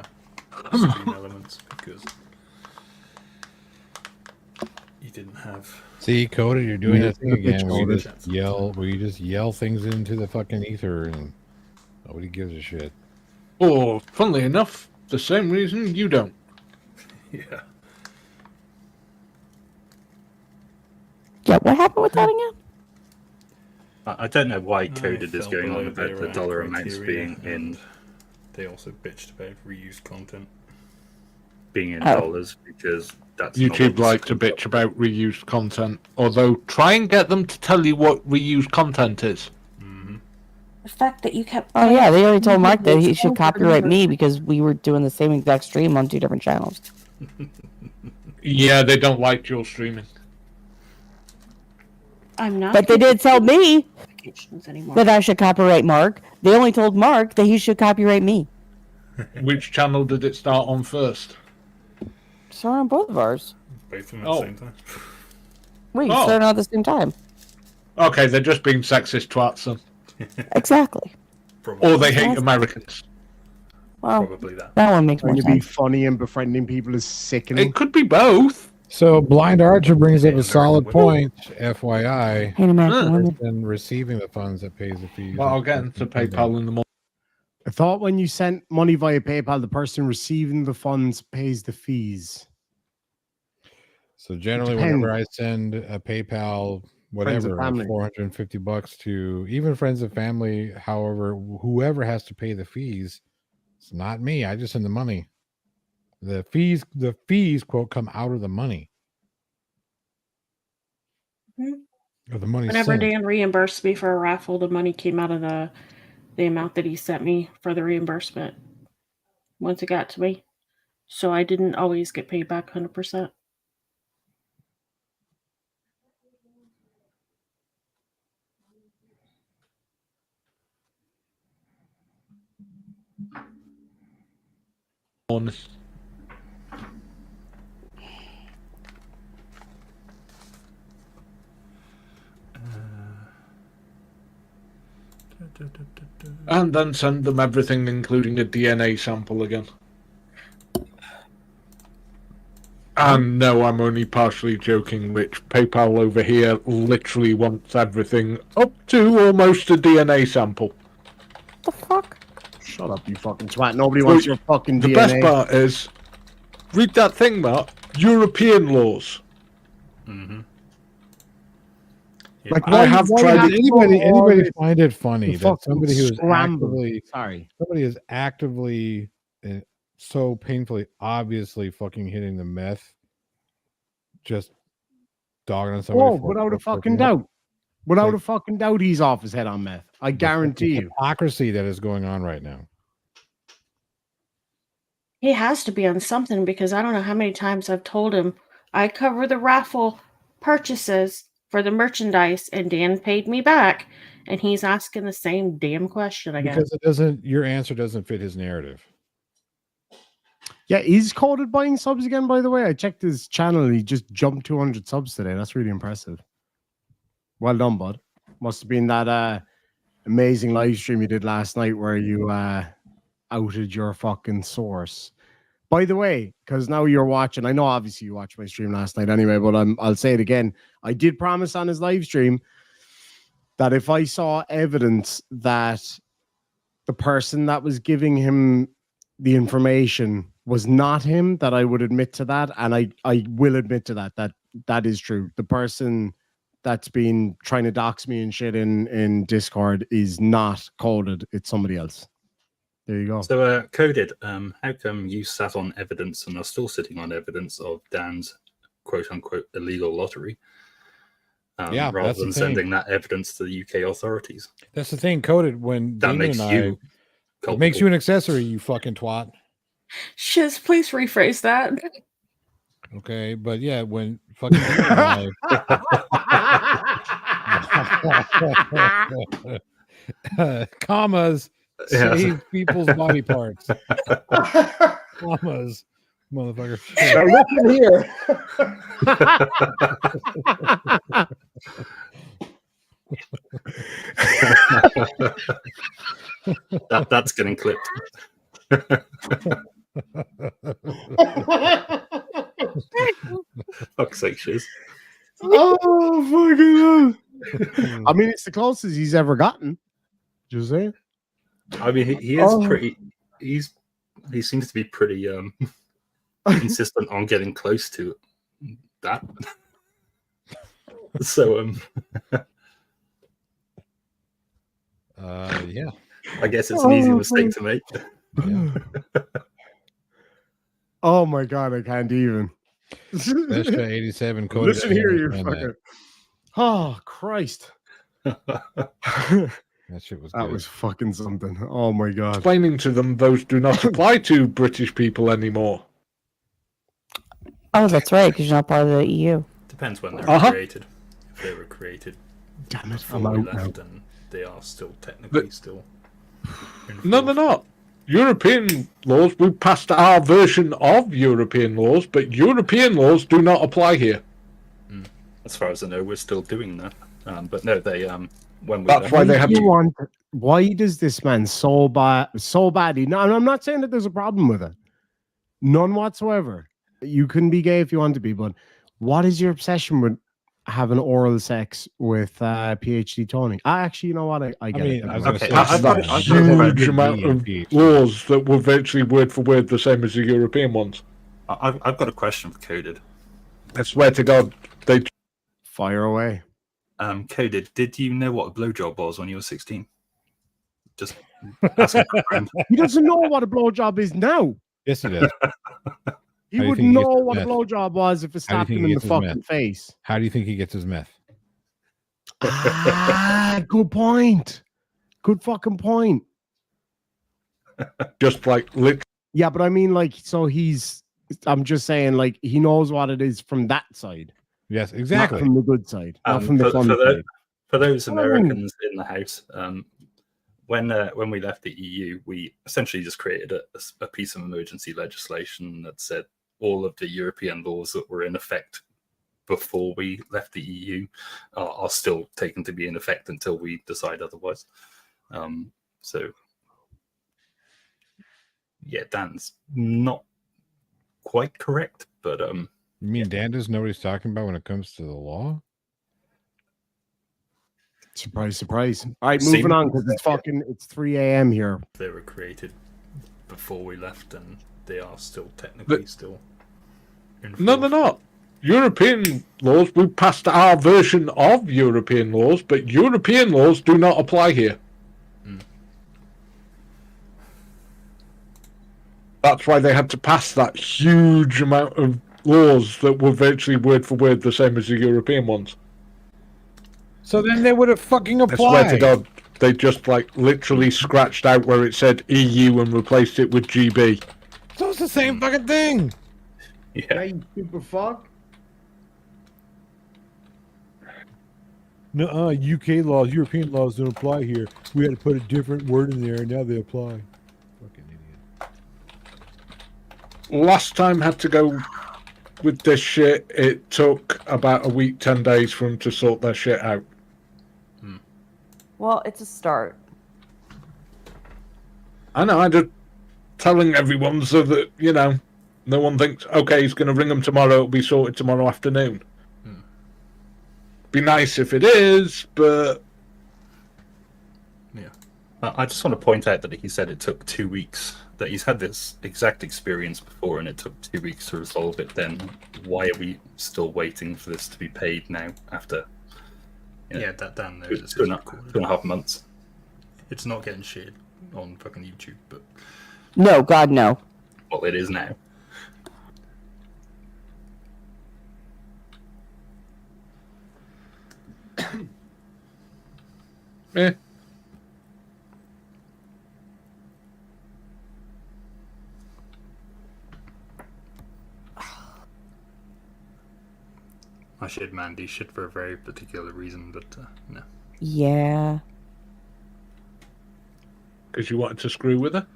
Stream Elements, because you didn't have... See, Coda, you're doing Yeah, that thing the bitch again where you Coda. just yell things into the fucking ether and nobody gives a shit. Or, funnily enough, the same reason you don't. Yeah. yet. What happened with that again? I don't know why I Coded is fell going on below about the their, dollar amounts criteria, being in and they also bitched about reused content. dollars because that's not YouTube what the like to bitch about reused content, although try and get them to tell you what reused content is. The fact that you kept. Oh yeah, they already told Mark that he It's should over copyright and me over. because we were doing the same exact stream on 2 different channels. Yeah, they don't like dual streaming. I'm not. But they did tell me anymore. that I should copyright Mark. They only told Mark that he should copyright me. Which channel did it start on first? So on both of ours. Both of them at the same time. We Oh. started at the same time. Okay, they're just being sexist twats then. Exactly. Or they hate Americans. Well, probably that. That one makes more Trying to be sense. funny and befriending people is sickening. It could be both. So Blind Archer brings up a solid point, FYI. Hate American women. And receiving the funds that pays the fees. Well, I'll get into PayPal in the morning. I thought when you sent money via PayPal, the person receiving the funds pays the fees. So generally, whenever I send a PayPal, Friends and whatever, family. $450 to even friends and family, however, whoever has to pay the fees, it's not me. I just send the money. The fees, quote, come out of the money. Or the money Whenever sent. Dan reimbursed me for a raffle, the money came out of the amount that he sent me for the reimbursement once it got to me. So I didn't always get paid back 100%. And then send them everything, including a DNA sample again. And no, I'm only partially joking, Rich. PayPal over here literally wants everything up to almost a DNA sample. The fuck? Shut up, you fucking twat. Nobody wants your fucking The DNA. best part is, read that thing, Mark. European laws. Mm-hmm. Like, I have tried Does anybody find it funny the that fucking somebody who is scramble. actively and so painfully, obviously fucking hitting the meth, just dogging on somebody? Oh, without a fucking doubt. Without a fucking doubt, he's off his head on meth. I guarantee you. Hypocrisy that is going on right now. He has to be on something because I don't know how many times I've told him I cover the raffle purchases for the merchandise and Dan paid me back, and he's asking the same damn question again. Because your answer doesn't fit his narrative. Yeah, he's Coded buying subs again, by the way. I checked his channel and he just jumped 200 subs today. That's really impressive. Well done, bud. Must have been that amazing live stream you did last night where you outed your fucking source. By the way, because now you're watching, I know obviously you watched my stream last night anyway, but I'll say it again. I did promise on his live stream that if I saw evidence that the person that was giving him the information was not him, that I would admit to that. And I will admit to that is true. The person that's been trying to dox me and shit in Discord is not Coded. It's somebody else. There you go. So, Coded, how come you sat on evidence and are still sitting on evidence of Dan's quote-unquote illegal lottery rather that's the than thing. sending that evidence to the UK authorities? That's the thing, Coded. When That Damon makes and you it makes you an accessory, you fucking twat. Shiz, please rephrase that. Okay, but yeah, when fucking Damon and I, commas Yeah. save people's body parts. Commas, motherfucker. Now look here. That's getting clipped. Fuck's sake, Shiz. Oh, fucking hell. I mean, it's the closest he's ever gotten. Just saying. I mean, he is pretty. He seems to be pretty insistent on getting close to that. So yeah. I guess it's an easy mistake to make. Oh my god, I can't even. Vespa 87 coded. Listen here, you fucker. Oh Christ. That shit was That good. was fucking something. Oh my god. Explaining to them those do not apply to British people anymore. Oh, that's right, because you're not part of the EU. Depends when they were created. If they were created Damn it, before I'm we out left, now. and they are still technically still. No, they're not. European laws, we passed our version of European laws, but European laws do not apply here. As far as I know, we're still doing that. But no, they when we That's left, why they have to. Why does this man so badly? No, I'm not saying that there's a problem with it. None whatsoever. You can be gay if you want to be, but what is your obsession with having oral sex with PhD Tony? Actually, you know what? I get it. I was gonna say, Passed that huge amount of laws that were virtually word for word the same as the European ones. I've got a question for Coded. I swear to God, they fire away. Coded, did you know what a blowjob was when you were 16? Just asking for a friend. He doesn't know what a blowjob is now. Yes, he does. He would know what a blowjob was if it slapped him in the fucking face. How do you think he gets his meth? Good point. Good fucking point. Just like yeah, but I mean, like, so I'm just saying, like, he knows what it is from that side. Yes, exactly. Not from the good side. Not from the fun side. For those Americans in the house, when we left the EU, we essentially just created a piece of emergency legislation that said all of the European laws that were in effect before we left the EU are still taken to be in effect until we decide otherwise. So, yeah, Dan's not quite correct, but you mean Dan doesn't know what he's talking about when it comes to the law? Surprise, surprise. All right, moving on, because it's 3 a.m. here. They were created before we left, and they are still technically still. No, they're not. European laws, we passed our version of European laws, but European laws do not apply here. That's why they had to pass that huge amount of laws that were virtually word for word the same as the European ones. So then they would have fucking applied. I swear to God, they just like literally scratched out where it said EU and replaced it with GB. So it's the same fucking thing. Yeah, you stupid fuck. No, UK laws, European laws don't apply here. We had to put a different word in there, and now they apply. Fucking idiot. Last time had to go with this shit. It took about a week, 10 days for them to sort their shit out. Well, it's a start. I know. I just telling everyone so that no one thinks, okay, he's going to ring them tomorrow. It'll be sorted tomorrow afternoon. Be nice if it is, but yeah. I just want to point out that he said it took 2 weeks. That he's had this exact experience before, and it took 2 weeks to resolve it. Then why are we still waiting for this to be paid now? After that Dan knows it's 2.5 months. It's not getting shared on fucking YouTube, but No, God, no. Well, it is now. I shared Mandy's shit for a very particular reason, but no. Yeah. Because you wanted to screw with her?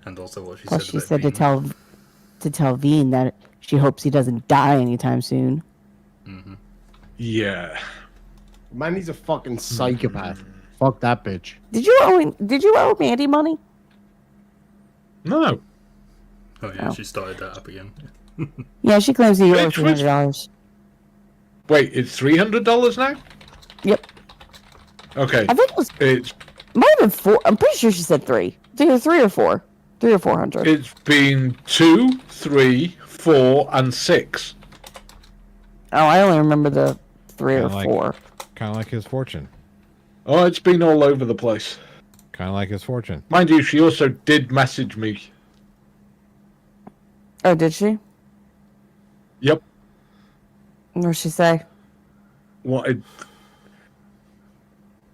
And also what she Plus, said she about said being... to tell Veen that she hopes he doesn't die anytime soon. Yeah. Man, he's a fucking psychopath. Fuck that bitch. Did you owe Mandy money? No. Oh yeah, she started that up again. Yeah, she claims he owed $300. Wait, it's $300 now? Yep. Okay. I think it's might have been 4. I'm pretty sure she said 3. It's either 3 or 4. 3 or 400. It's been 2, 3, 4, and 6. Oh, I only remember the 3 or Kinda 4. Kind of like his fortune. Oh, it's been all over the place. Kind of like his fortune. Mind you, she also did message me. Oh, did she? Yep. What did she say? Wanted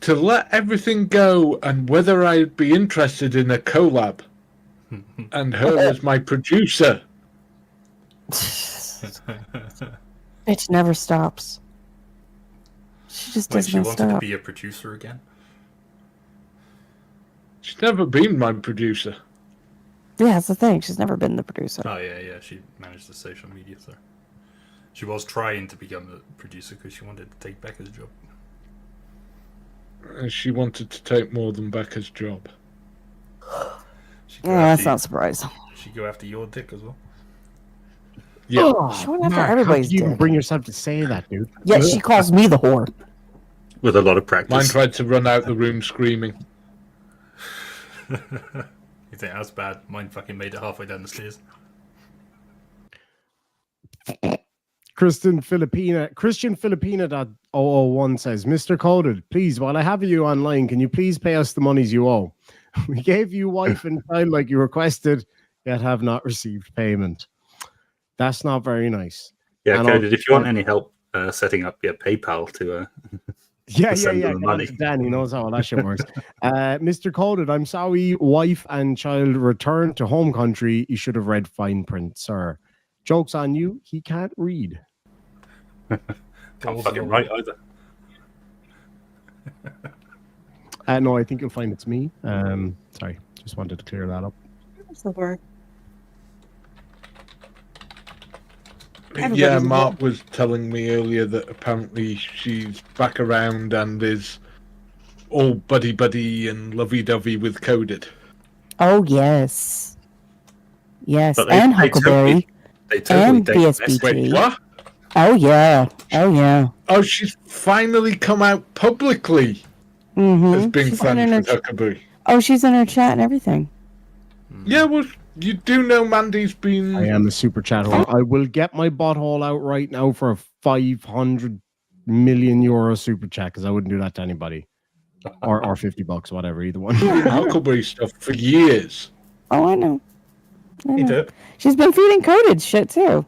to let everything go and whether I'd be interested in a collab. And her as my producer. Bitch never stops. She just Wait, doesn't she wanted to stop. be a producer again? She's never been my producer. Yeah, that's the thing. She's never been the producer. Oh, yeah, she managed the social media, so. She was trying to become the producer because she wanted to take Becca's job. And she wanted to take more than Becca's job. Yeah, that's not surprising. She go after your dick as well? Yeah. Oh, She went after Mark, everybody's how can you even dick. bring yourself to say that, dude? Yeah, she calls me the whore. With a lot of practice. Mine tried to run out the room screaming. You think that's bad? Mine fucking made it halfway down the stairs. Christian Filipina 001 says, Mr. Coded, please, while I have you online, can you please pay us the monies you owe? We gave you wife and child like you requested, yet have not received payment. That's not very nice. Yeah, And Coded, if you want also- any help setting up your PayPal to Yeah, to send them the get money. on to Dan, he knows how all that shit works. Mr. Coded, I'm sorry, wife and child returned to home country. You should have read fine print, sir. Joke's on you, he can't read. Can't fucking write either. No, I think you'll find it's me. Sorry, just wanted to clear that up. What's the word? Yeah, Mark was telling me earlier that apparently she's back around and is all buddy-buddy and lovey-dovey with Coded. Oh, yes. Yes, But and they Huckleberry. totally And take BSBT. Wait, what? Oh, yeah. Oh, yeah. Oh, she's finally come out publicly Mm-hmm. as being friends with Huckleberry. Oh, she's in her chat and everything. Yeah, well, you do know Mandy's been... I am a super chat hole. I will get my butthole out right now for a 500 million euro super chat because I wouldn't do that to anybody. Or $50, whatever, either one. Huckleberry stuff for years. Oh, I know. I You know. do. She's been feeding Coded shit, too.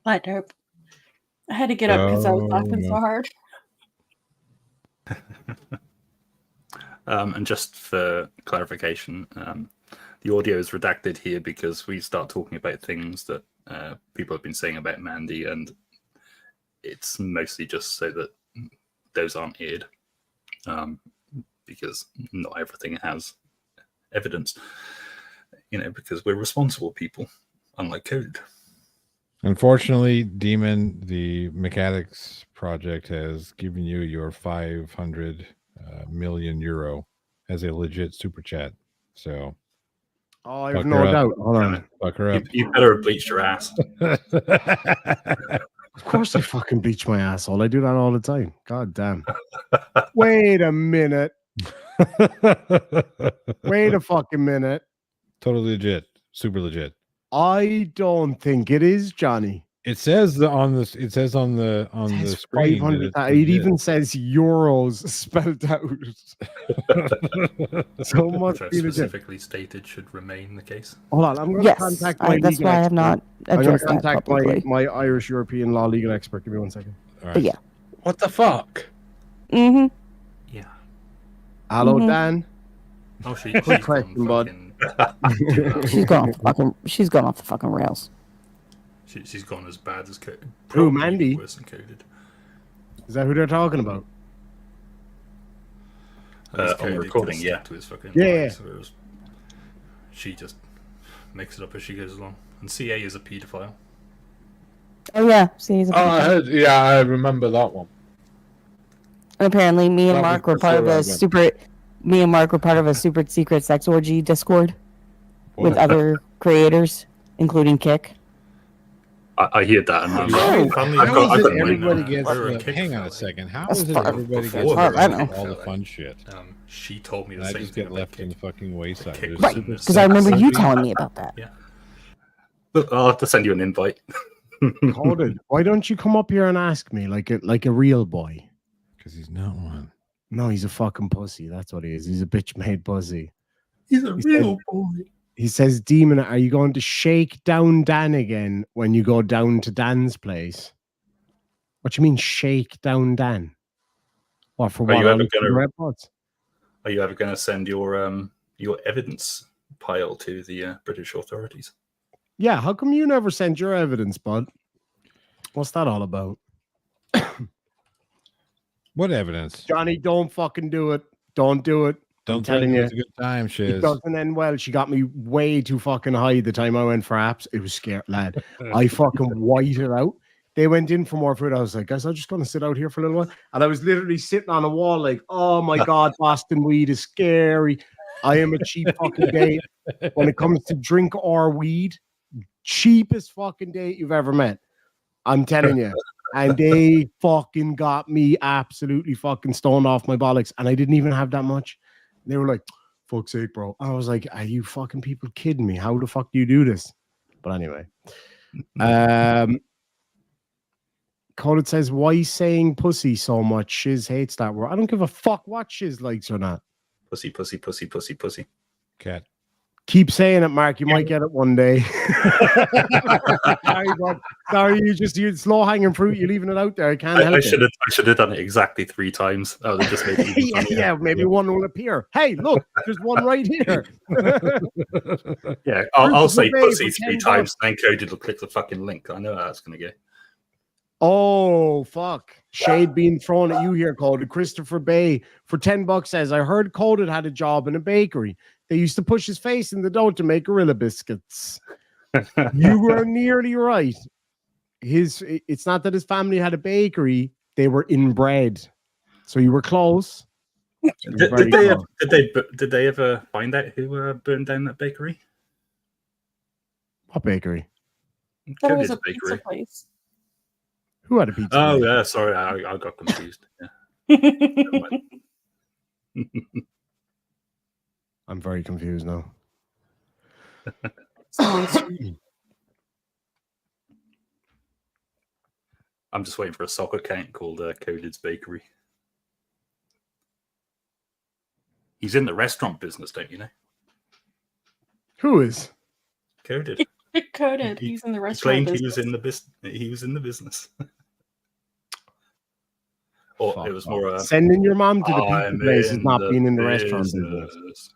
What derp? I had to get up because I was laughing no. so hard. And just for clarification, the audio is redacted here because we start talking about things that people have been saying about Mandy, and it's mostly just so that those aren't aired, because not everything has evidence, because we're responsible people, unlike Coded. Unfortunately, Demon, the Mechanics project has given you your 500 million euro as a legit super chat. So, Oh, I have fuck no her up. doubt. Hold on. Fuck her up. You better have bleached your ass. Of course I fucking bleach my asshole. I do that all the time. God damn. Wait a minute. Wait a fucking minute. Totally legit. Super legit. I don't think it is, Johnny. It says on the screen. It's that 500. it's It legit. even says euros spelled out. So much Which I be legit. specifically stated should remain the case. Hold on, I'm going to Yes, contact my that's legal why I have expert. not I'm going addressed to that contact publicly. my Irish European law legal expert. Give me 1 second. All right. But yeah. What the fuck? Mm-hmm. Yeah. Hello, Mhm. Dan. Oh, Quick question, bud. She's gone off the fucking rails. She's gone as bad as Coded. Who, Mandy? Worse than Coded. Is that who they're talking about? At least On the Coded recording, can yeah. stick to his fucking Yeah, lies, whereas she just makes it up as she goes along. And CA is a paedophile. Oh, yeah. See, he's a Oh, I heard, yeah, I remember that one. And apparently, me and That Mark was were part of before I a went. super. Me and Mark were part of a super secret sex orgy Discord with other creators, including Kick. I heard that, and I'm How Funnily I've enough, got- I've got when, everybody uh, gets her and the, Kick hang on fell a second. How That's is it far everybody gets before her to and do Kick all the fell fun out. shit? She told me the And I same just thing get about left in the Kick. fucking wayside. Kick There's was Right, in this because I remember you sex telling me about that. Yeah. Look, I'll have to send you an invite. Coded. Why don't you come up here and ask me like a real boy? Because he's not one. No, he's a fucking pussy. That's what he is. He's a bitch made pussy. He's a real boy. He says, Demon, are you going to shake down Dan again when you go down to Dan's place? What do you mean shake down Dan? What for? Are you What? ever going to send your evidence pile to the British authorities? Yeah, how come you never sent your evidence, bud? What's that all about? What evidence? Johnny, don't fucking do it. Don't do it. Don't tell you it's a good time, It Shiz. doesn't end well. She got me way too fucking high the time I went for apps. It was scared, lad. I fucking whited out. They went in for more food. I was like, guys, I'm just going to sit out here for a little while. And I was literally sitting on a wall like, oh my God, Boston weed is scary. I am a cheap fucking date. When it comes to drink or weed, cheapest fucking date you've ever met. I'm telling you. And they fucking got me absolutely fucking stoned off my bollocks. And I didn't even have that much. They were like, fuck's sake, bro. I was like, are you fucking people kidding me? How the fuck do you do this? But anyway. Coded says, why saying pussy so much? Shiz hates that word. I don't give a fuck what Shiz likes or not. Pussy, pussy, pussy, pussy, pussy. Cat. Keep saying it, Mark. You might get it one day. Sorry, bud. Sorry, you're slow hanging fruit. You're leaving it out there. I can't help it. I should have done it exactly 3 times. Oh, they just made it even funnier. Yeah, maybe one will appear. Hey, look, there's one right here. Yeah, I'll say pussy 3 times, and then Coded will click the fucking link. I know how that's going to go. Oh, fuck. Shade being thrown at you here, Coded. Christopher Bay for $10 says, I heard Coded had a job in a bakery. They used to push his face in the dough to make gorilla biscuits. You were nearly right. It's not that his family had a bakery, they were inbred. So you were close. Did they ever find out who burned down that bakery? What bakery? There was a pizza place. Who had a pizza? Oh, yeah, sorry, I got confused. Yeah. I'm very confused now. I'm just waiting for a soccer account called Coded's Bakery. He's in the restaurant business, don't you know? Who is? Coded. Coded. He's in the restaurant Claimed business. he was in the business. Or it was more sending your mom to the pizza I'm place is in not the being in the restaurant business. business.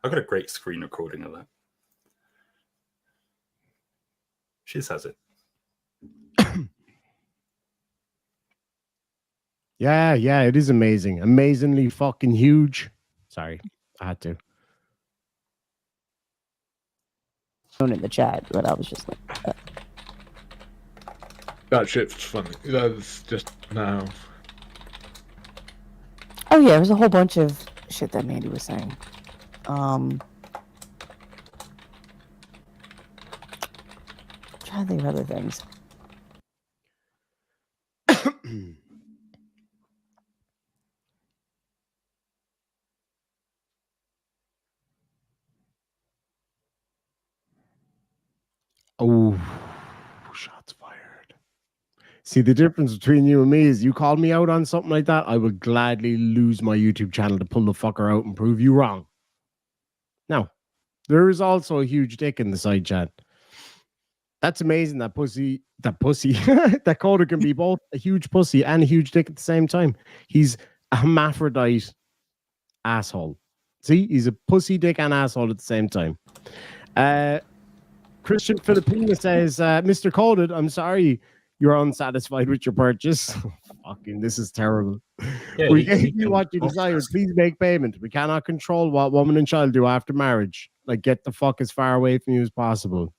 I've got a great screen recording of that. Shiz has it. Yeah, it is amazing. Amazingly fucking huge. Sorry, I had to. Shown in the chat, but I was just like, That shit's funny. That's just no. oh yeah, there's a whole bunch of shit that Mandy was saying. Trying to think of other things. Oh, shots fired. See, the difference between you and me is you call me out on something like that, I would gladly lose my YouTube channel to pull the fucker out and prove you wrong. Now, there is also a huge dick in the side chat. That's amazing that that Coder can be both a huge pussy and a huge dick at the same time. He's a hermaphrodite asshole. See, he's a pussy, dick, and asshole at the same time. Christian Filipina says, Mr. Coded, I'm sorry you're unsatisfied with your purchase. Fucking, this is terrible. Yeah, we gave you what you desired. Please make payment. We cannot control what woman and child do after marriage. Like, get the fuck as far away from you as possible.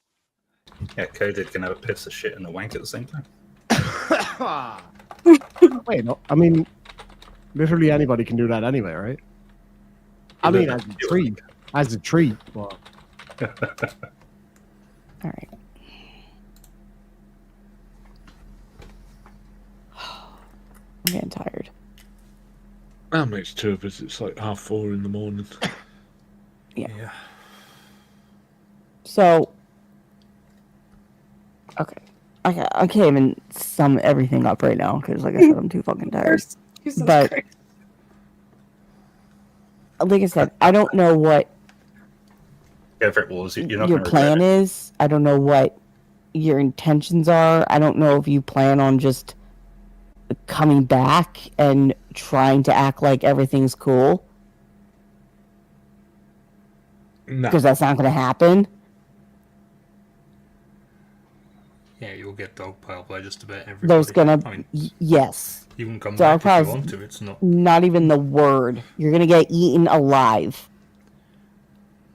Yeah, Coded can have a piss of shit and a wank at the same time. Wait, no, I mean, literally anybody can do that anyway, right? I mean, as a treat. As a treat. Well. All right. I'm getting tired. That makes 2 of us. It's like 4:30 in the morning. Yeah. So, okay. I can't even sum everything up right now because, like I said, I'm too fucking tired. But, like I said, I don't know what Go for it, Walls. You're not your going to regret plan it. is. I don't know what your intentions are. I don't know if you plan on just coming back and trying to act like everything's cool. No. Because that's not going to happen. Yeah, you'll get dogpiled by just about everybody. There's gonna, I mean, yes. you can come back if you Dogpile's want to. It's not even the word. You're gonna get eaten alive.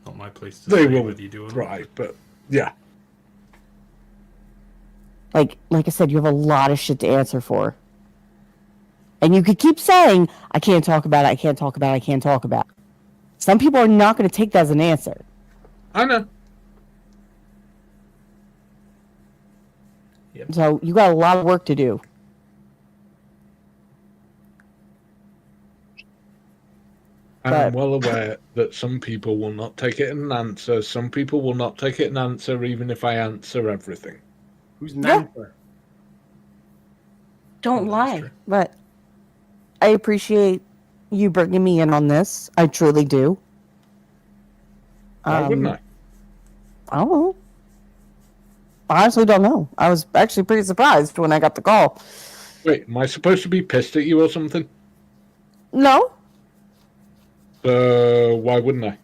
not my place to They say will whether you do or not. try, but yeah. Like I said, you have a lot of shit to answer for. And you could keep saying, I can't talk about it, I can't talk about it, I can't talk about it. Some people are not going to take that as an answer. I know. Yep. So you got a lot of work to do. And I'm well aware that some people will not take it as an answer. Some people will not take it as an answer even if I answer everything. Who's Nanfer? Don't lie. But I appreciate you bringing me in on this. I truly do. Why wouldn't I? I don't know. I honestly don't know. I was actually pretty surprised when I got the call. Wait, am I supposed to be pissed at you or something? No, Why wouldn't I?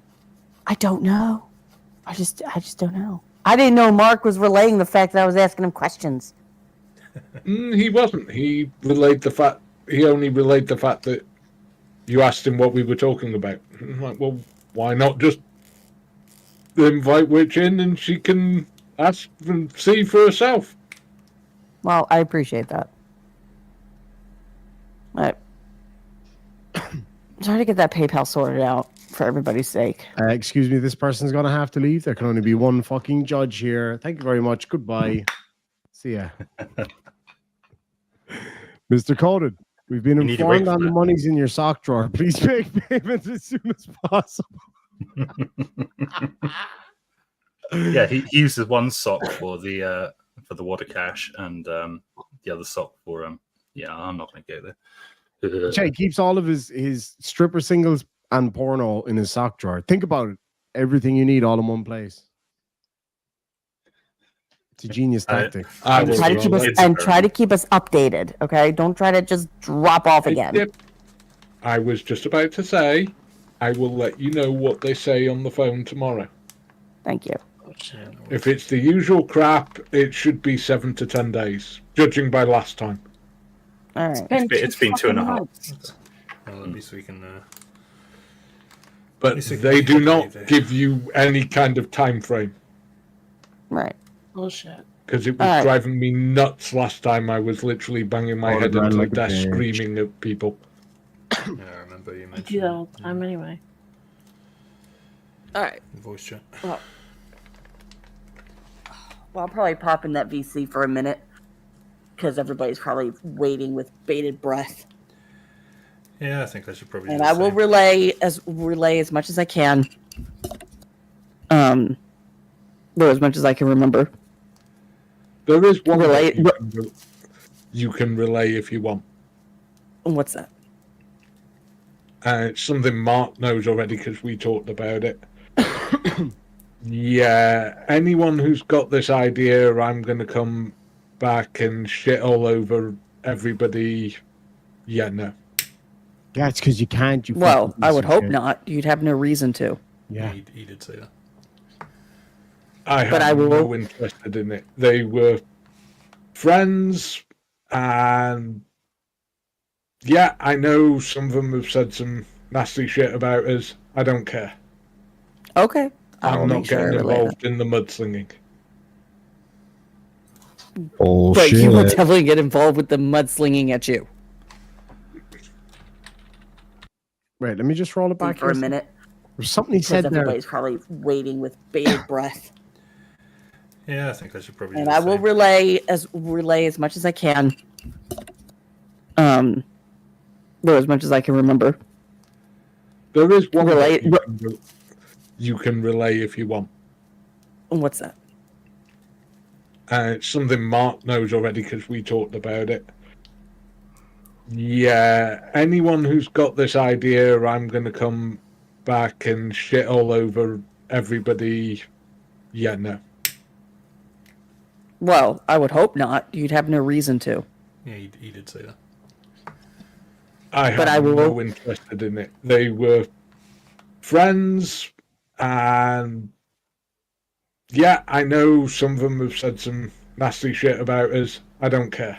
I don't know. I just don't know. I didn't know Mark was relaying the fact that I was asking him questions. He wasn't. He only relayed the fact that you asked him what we were talking about. I'm like, well, why not just invite Witch in and she can ask and see for herself? Well, I appreciate that. But try to get that PayPal sorted out for everybody's sake. Excuse me, this person's going to have to leave. There can only be one fucking judge here. Thank you very much. Goodbye. See ya. Mr. Coded, we've been You need to wait informed for on the that. money's in your sock drawer. Please make payment as soon as possible. Yeah, he uses one sock for the water cache and the other sock for yeah, I'm not going to go there. Jay keeps all of his stripper singles and porno in his sock drawer. Think about it. Everything you need all in one place. It's a genius tactic. Try to keep us updated, okay? Don't try to just drop off again. Yep. I was just about to say, I will let you know what they say on the phone tomorrow. Thank you. If it's the usual crap, it should be 7 to 10 days, judging by last time. All right. It's been 2.5. Well, at least we can. But they do not give you any kind of time frame. Right. Bullshit. Because it was driving me nuts last time. I was literally banging my head into the desk, screaming at people. Yeah, I remember you I mentioned do that all the time anyway. All right. voice chat. Well, I'll probably pop in that VC for a minute because everybody's probably waiting with bated breath. Yeah, I think I should probably. And do the I will same. relay as much as I can. Or as much as I can remember. There is one Relay. you can relay if you want. What's that? It's something Mark knows already because we talked about it. Yeah, anyone who's got this idea, I'm going to come back and shit all over everybody. Yeah, no. Yeah, it's because you can't. Well, I would hope not. You'd have no reason to. Yeah. He did say that. I will no interested in it. They were friends, and yeah, I know some of them have said some nasty shit about us. I don't care. Okay. I'm not getting involved in the mudslinging. But you would definitely get involved with the mudslinging at you. Wait, let me just roll it back for here. a minute. There's something he said there. Everybody's probably waiting with bated breath. Yeah, I think I should probably. And do the I will same. relay as much as I can. Or as much as I can remember. There is one you can relay if you want. What's that? It's something Mark knows already because we talked about it. Yeah, anyone who's got this idea, I'm going to come back and shit all over everybody. Yeah, no. Well, I would hope not. You'd have no reason to. Yeah, he did say that. I But have I will- no interest in it. They were friends, and yeah, I know some of them have said some nasty shit about us. I don't care.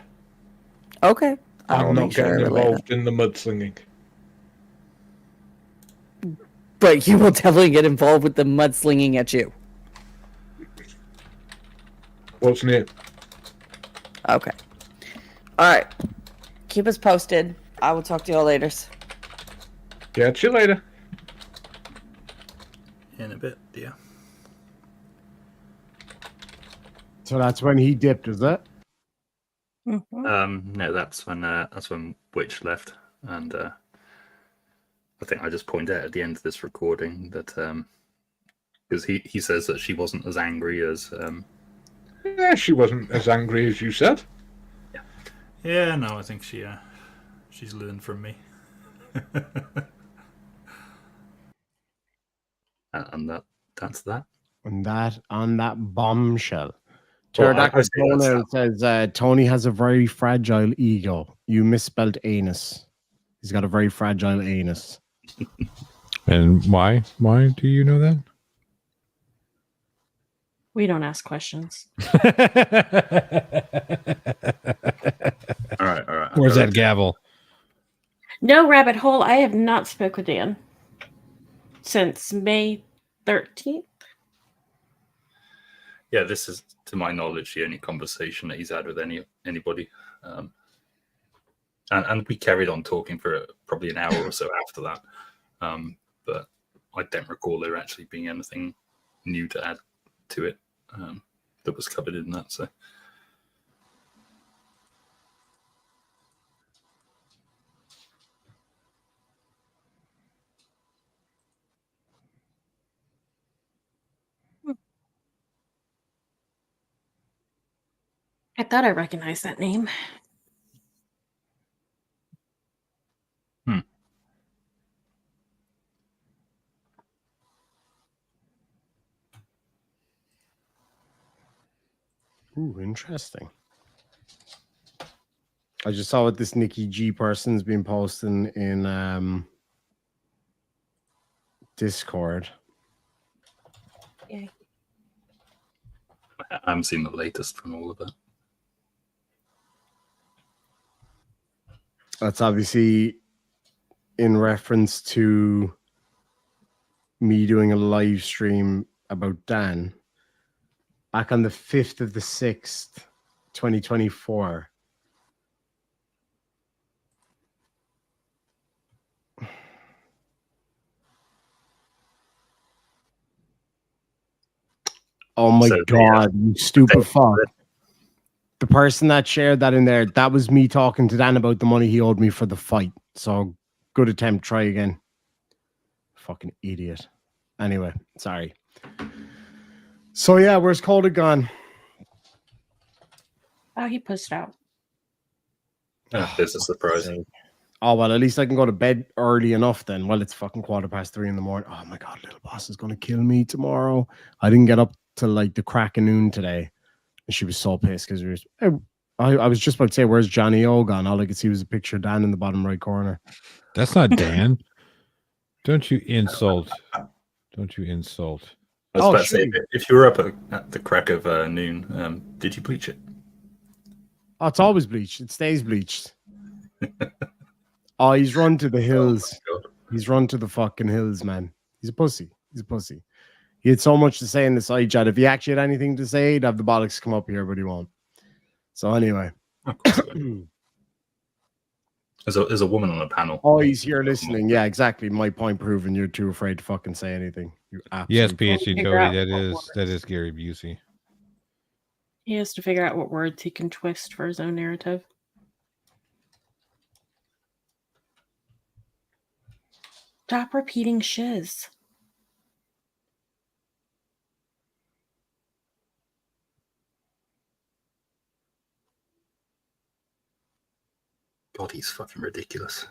Okay. I will I'm not make sure I getting relay that. involved in the mudslinging. But you will definitely get involved with the mudslinging at you. What's new? Okay. All right. Keep us posted. I will talk to y'all later. Catch you later. In a bit, yeah. So that's when he dipped, is it? No, that's when Witch left, and I think I just pointed out at the end of this recording that because he says that she wasn't as angry as Yeah, she wasn't as angry as you said. Yeah, no, I think she's learned from me. and that's that. And that on that bombshell. Well, Pterodactyl I say that's Toenail says Tony has a very fragile ego. You misspelled anus. He's got a very fragile anus. And why? Why do you know that? We don't ask questions. All right. Where's that gavel? No rabbit hole. I have not spoke with Dan since May 13th. Yeah, this is, to my knowledge, the only conversation that he's had with anybody. And we carried on talking for probably an hour or so after that. But I don't recall there actually being anything new to add to it that was covered in that. So. I thought I recognized that name. Ooh, interesting. I just saw what this Nikki G person's been posting in Discord. Yeah. I haven't seen the latest from all of that. That's obviously in reference to me doing a live stream about Dan back on the 5th of the 6th, 2024. Oh my God, you stupid fuck. The person that shared that in there, that was me talking to Dan about the money he owed me for the fight. So good attempt, try again. Fucking idiot. Anyway, sorry. So yeah, where's Calder gone? Oh, he pushed out. There's a surprise. Oh, well, at least I can go to bed early enough then. Well, it's fucking 3:15 in the morning. Oh my God, little boss is going to kill me tomorrow. I didn't get up till like the crack of noon today. And she was so pissed because I was just about to say, where's Johnny O gone? All I could see was a picture of Dan in the bottom right corner. That's not Dan. Don't you insult. Don't you insult. I was about to say, if you were up at the crack of noon, did you bleach it? Oh, it's always bleached. It stays bleached. Oh, he's run to the hills. He's run to the fucking hills, man. He's a pussy. He's a pussy. He had so much to say in the side chat. If he actually had anything to say, he'd have the bollocks come up here, but he won't. So anyway. There's a woman on the panel. Oh, he's here listening. Yeah, exactly. My point proven. You're too afraid to fucking say anything. You Yes, absolute PhD Cody. That is Gary Busey. He has to figure out what words he can twist for his own narrative. Stop repeating shiz. body's fucking ridiculous.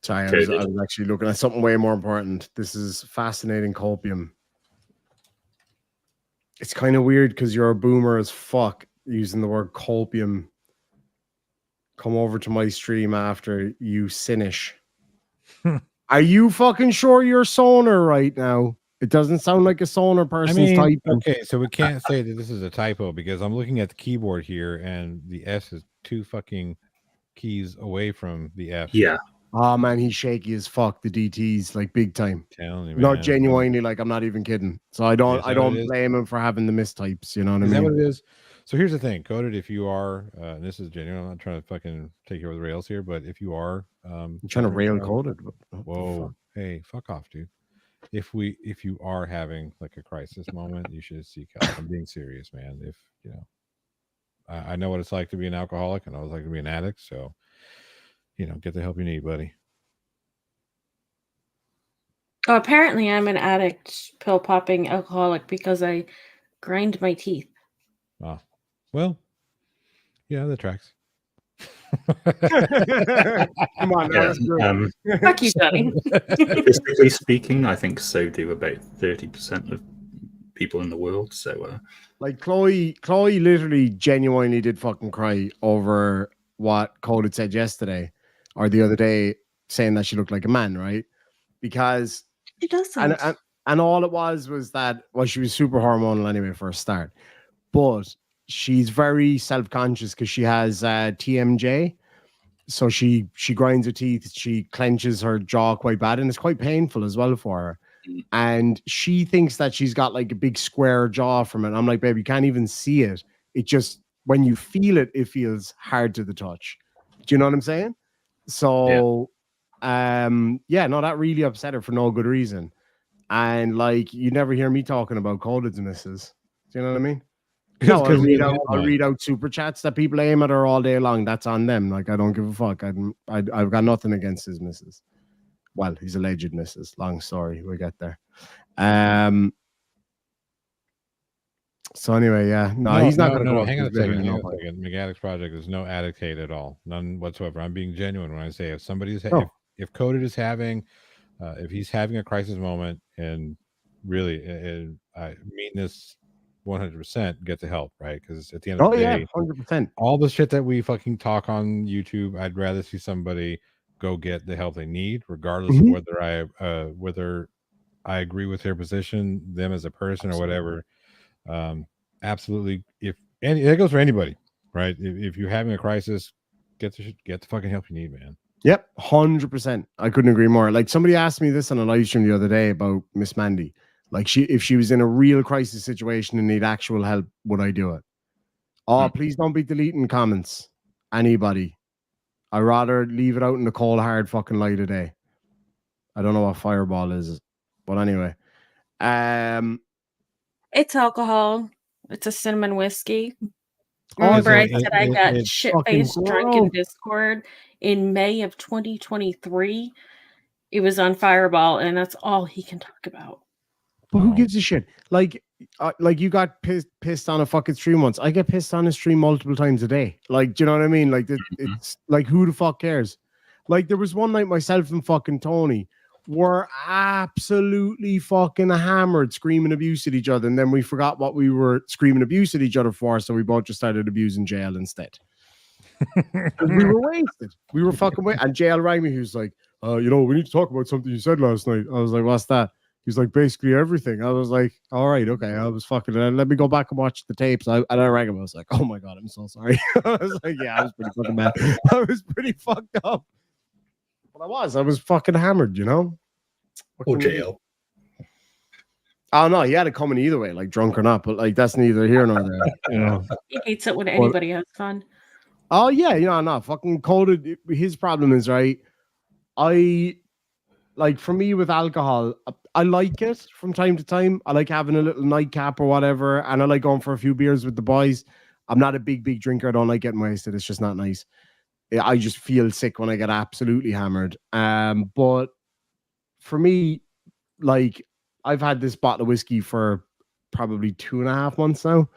Sorry, Okay, I was actually looking at something way more important. This is fascinating copium. It's kind of weird because you're a boomer as fuck using the word copium. Come over to my stream after you finish. Are you fucking sure you're sonar right now? It doesn't sound like a sonar person's typing. Okay, so we can't say that this is a typo because I'm looking at the keyboard here and the S is 2 fucking keys away from the F. Yeah. Oh man, he's shaky as fuck. The DT's like big time. Telling you, Not man. genuinely, like I'm not even kidding. So I don't blame him for having the mistypes. You know what I mean? Is that what it is? So here's the thing, Coded. If you are, and this is genuine, I'm not trying to fucking take you over the rails here, but if you are, I'm trying to rail Coded. Whoa, hey, fuck off, dude. If you are having like a crisis moment, you should seek help. I'm being serious, man. If you know, I know what it's like to be an alcoholic, and I know what it's like to be an addict. So, you know, get the help you need, buddy. Oh, apparently I'm an addict, pill popping alcoholic because I grind my teeth. Ah, well, yeah, that tracks. Come on, Yeah, Fuck you, Johnny. Statistically speaking, I think so do about 30% of people in the world. So, like Chloe literally genuinely did fucking cry over what Coded said yesterday or the other day, saying that she looked like a man, right? Because she does, and all it was that, well, she was super hormonal anyway for a start, but she's very self-conscious because she has TMJ. So she grinds her teeth, she clenches her jaw quite bad, and it's quite painful as well for her. And she thinks that she's got like a big square jaw from it. I'm like, babe, you can't even see it. It just, when you feel it, it feels hard to the touch. Do you know what I'm saying? So, yeah, no, that really upset her for no good reason. And like, you never hear me talking about Coded's misses. Do you know what I mean? No, I'll read out super chats that people aim at her all day long. That's on them. Like, I don't give a fuck. I've got nothing against his misses. Well, his alleged misses. Long story. We'll get there. So anyway, yeah. No, he's not going to go. Hang on a second. McAddict's Project is no addict hate at all. None whatsoever. I'm being genuine when I say if somebody's if Coded is having, if he's having a crisis moment, and really, I mean this 100%, get the help, right? Because at the end of the day, 100%. All the shit that we fucking talk on YouTube, I'd rather see somebody go get the help they need, regardless of whether I agree with their position, them as a person, or whatever. Absolutely. That goes for anybody, right? If you're having a crisis, get the fucking help you need, man. Yep, 100%. I couldn't agree more. Like, somebody asked me this on a live stream the other day about Miss Mandy. Like, if she was in a real crisis situation and need actual help, would I do it? Oh, please don't be deleting comments. Anybody. I'd rather leave it out in the cold, hard fucking light of day. I don't know what Fireball is, but anyway. It's alcohol. It's a cinnamon whiskey. Remember, I said I got shit-faced drunk in Discord in May of 2023. It was on Fireball, and that's all he can talk about. But who gives a shit? Like you got pissed on a fucking stream once. I get pissed on a stream multiple times a day. Like, do you know what I mean? Like, it's like, who the fuck cares? Like, there was one night myself and fucking Tony were absolutely fucking hammered, screaming abuse at each other, and then we forgot what we were screaming abuse at each other for, so we both just started abusing Jail instead. We were wasted. We were fucking wasted. And Jail rang me. He was like, we need to talk about something you said last night. I was like, what's that? He's like, basically everything. I was like, all right, okay. I was fucking, let me go back and watch the tapes. And I rang him. I was like, oh my God, I'm so sorry. I was like, yeah, I was pretty fucking bad. I was pretty fucked up. But I was fucking hammered, you know? Or Jail. Oh no, he had it coming either way, like drunk or not, but like that's neither here nor there. You know? He hates it when anybody has fun. Oh yeah, no, fucking Coded. His problem is, right, for me with alcohol, I like it from time to time. I like having a little nightcap or whatever, and I like going for a few beers with the boys. I'm not a big drinker. I don't like getting wasted. It's just not nice. I just feel sick when I get absolutely hammered. But for me, like, I've had this bottle of whiskey for probably 2.5 months now.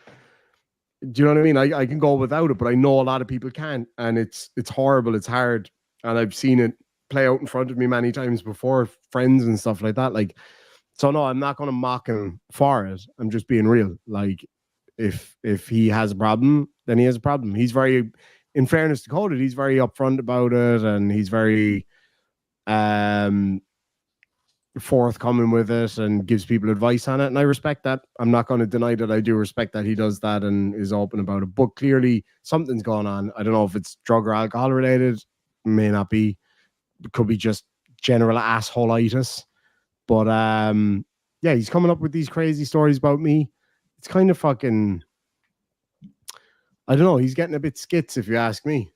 Do you know what I mean? I can go without it, but I know a lot of people can't, and it's horrible. It's hard, and I've seen it play out in front of me many times before, friends and stuff like that. Like, so no, I'm not going to mock him for it. I'm just being real. Like, if he has a problem, then he has a problem. He's very, in fairness to Coded, he's very upfront about it, and he's very forthcoming with it and gives people advice on it, and I respect that. I'm not going to deny that I do respect that he does that and is open about it, but clearly something's going on. I don't know if it's drug or alcohol related, may not be, it could be just general assholeitis, but yeah, he's coming up with these crazy stories about me. It's kind of fucking, I don't know, he's getting a bit skits if you ask me,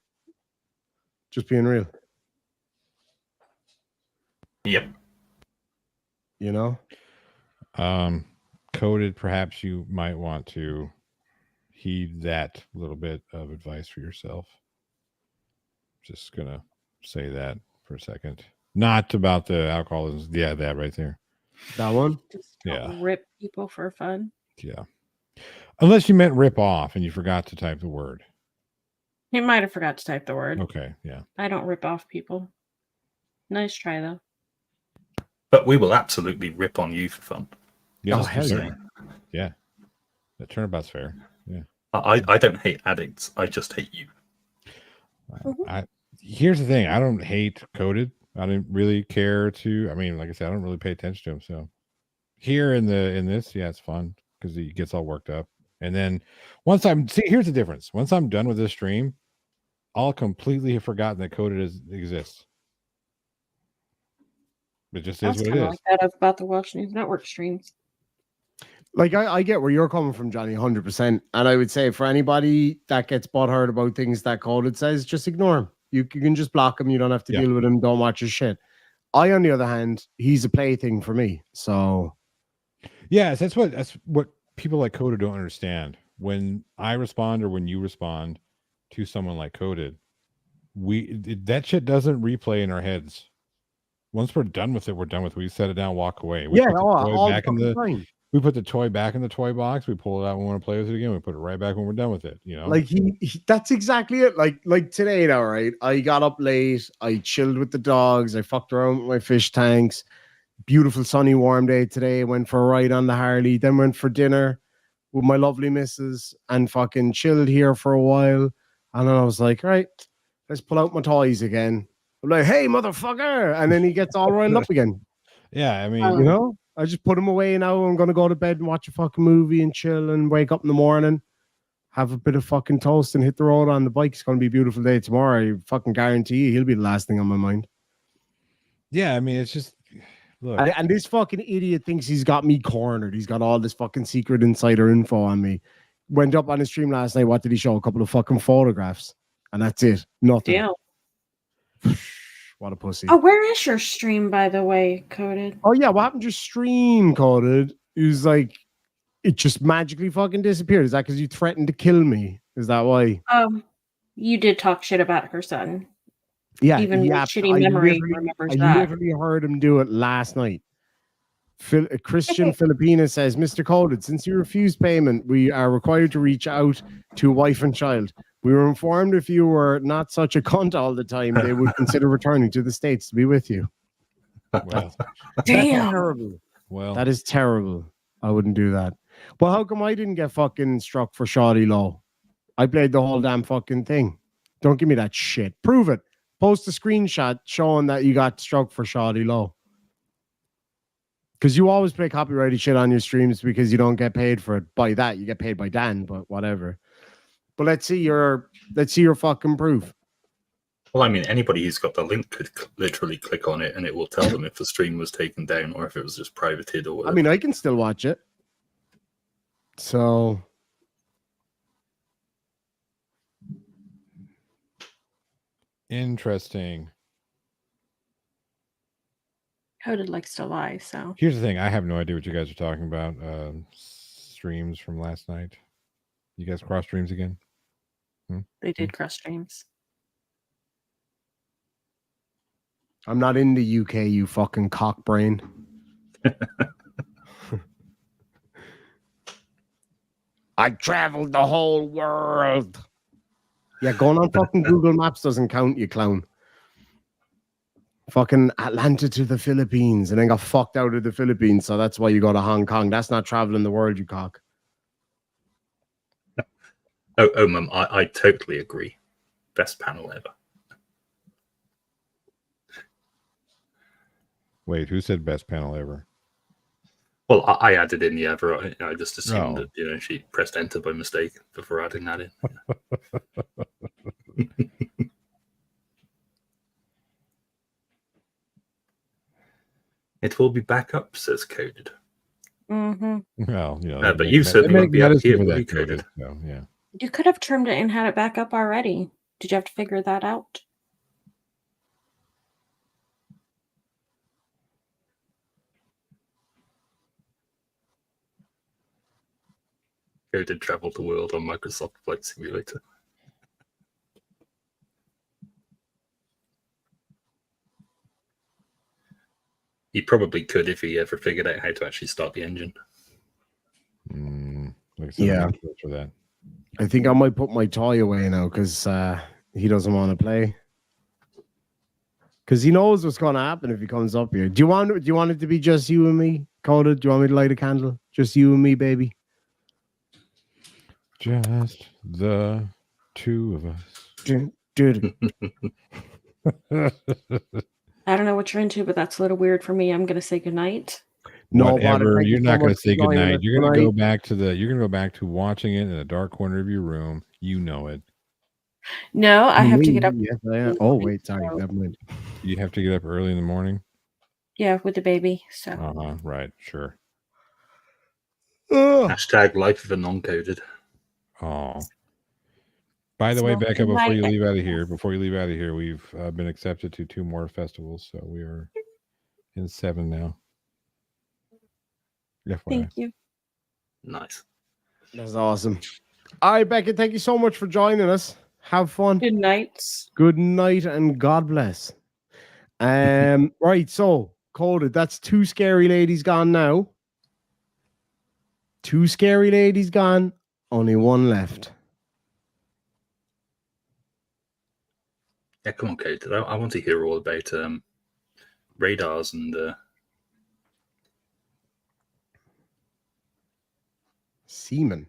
just being real. Yep. You know, Coded, perhaps you might want to heed that little bit of advice for yourself. Just gonna say that for a second. Not about the alcoholism. Yeah, that right there. That one? Just Yeah. rip people for fun. Yeah. Unless you meant rip off and you forgot to type the word. He might have forgot to type the word. Okay, yeah. I don't rip off people. Nice try, though. But we will absolutely rip on you for fun. Yeah, oh, hell yeah. Yeah. The turnabout's fair. Yeah. I don't hate addicts. I just hate you. Here's the thing. I don't hate Coded. I didn't really care to. I mean, like I said, I don't really pay attention to him. So here in this, yeah, it's fun because he gets all worked up. And then once here's the difference. Once I'm done with this stream, I'll completely have forgotten that Coded exists. It just is what it is. Like that about the Welsh News Network streams. Like, I get where you're coming from, Johnny, 100%. And I would say for anybody that gets butthurt about things that Coded says, just ignore him. You can just block him. You don't have to deal with him. Don't watch his shit. I, on the other hand, he's a plaything for me. So, yes, that's what people like Coded don't understand. When I respond or when you respond to someone like Coded, that shit doesn't replay in our heads. Once we're done with it, we're done with it. We set it down, walk away. We put the toy back in the toy box. We pull it out when we want to play with it again. We put it right back when we're done with it. You know, like that's exactly it. Like today, now, right? I got up late. I chilled with the dogs. I fucked around with my fish tanks. Beautiful sunny warm day today. Went for a ride on the Harley. Then went for dinner with my lovely missus and fucking chilled here for a while. And then I was like, all right, let's pull out my toys again. I'm like, hey, motherfucker. And then he gets all riled up again. Yeah, I mean, you know, I just put him away now. I'm going to go to bed and watch a fucking movie and chill and wake up in the morning, have a bit of fucking toast and hit the road on the bike. It's going to be a beautiful day tomorrow. I fucking guarantee you he'll be the last thing on my mind. Yeah, I mean, it's just, look. And this fucking idiot thinks he's got me cornered. He's got all this fucking secret insider info on me. Went up on his stream last night. What did he show? A couple of fucking photographs. And that's it. Nothing. Damn. What a pussy. Oh, where is your stream, by the way, Coded? Oh, yeah. What happened to your stream, Coded? It was like, it just magically fucking disappeared. Is that because you threatened to kill me? Is that why? You did talk shit about her son. Yeah. Even with shitty memory remembers that. I literally heard him do it last night. Christian Filipina says, Mr. Coded, since you refused payment, we are required to reach out to wife and child. We were informed if you were not such a cunt all the time, they would consider returning to the States to be with you. Well, damn. Terrible. Well, that is terrible. I wouldn't do that. Well, how come I didn't get fucking struck for shoddy law? I played the whole damn fucking thing. Don't give me that shit. Prove it. Post a screenshot showing that you got struck for shoddy law. Because you always play copyrighted shit on your streams because you don't get paid for it. By that, you get paid by Dan, but whatever. But let's see your fucking proof. Well, I mean, anybody who's got the link could literally click on it and it will tell them if the stream was taken down or if it was just privated or whatever. I mean, I can still watch it. So interesting. Coded likes to lie, so. Here's the thing. I have no idea what you guys are talking about. Streams from last night. You guys cross streams again? They did cross streams. I'm not in the UK, you fucking cock brain. I traveled the whole world. Yeah, going on fucking Google Maps doesn't count, you clown. Fucking Atlanta to the Philippines and then got fucked out of the Philippines, so that's why you go to Hong Kong. That's not traveling the world, you cock. Oh, Mum, I totally agree. Best panel ever. Wait, who said best panel ever? Well, I added in the ever. I just assumed Oh. that she pressed enter by mistake before adding that in. It will be back up, says Coded. Mm-hmm. Well, but you certainly won't be up here, will you, Coded? So, yeah. You could have trimmed it and had it back up already. Did you have to figure that out? Coded traveled the world on Microsoft Flight Simulator. He probably could if he ever figured out how to actually start the engine. Like I said, Yeah. I'm not sure for that. I think I might put my toy away now because he doesn't want to play. Because he knows what's going to happen if he comes up here. Do you want it to be just you and me, Coda? Do you want me to light a candle? Just you and me, baby. Just the two of us. Dude. I don't know what you're into, but that's a little weird for me. I'm gonna say goodnight. No, Whatever. You're not going to say goodnight. us You're going to tonight. go back to the. You're going to go back to watching it in a dark corner of your room. You know it. No, I have to get up. Yes, I am. Oh, wait, sorry. Never mind. You have to get up early in the morning. Yeah, with the baby. So. Right. Sure. Hashtag life of a non-coded. Oh. By the way, Becca, before you leave out of here, we've been accepted to 2 more festivals, so we are in 7 now. FYI. Thank you. Nice. That's awesome. All right, Becca, thank you so much for joining us. Have fun. Good night. Good night and God bless. Right, so Coded, that's 2 scary ladies gone now. 2 scary ladies gone, only 1 left. Yeah, come on, Coded. I want to hear all about radars and Semen.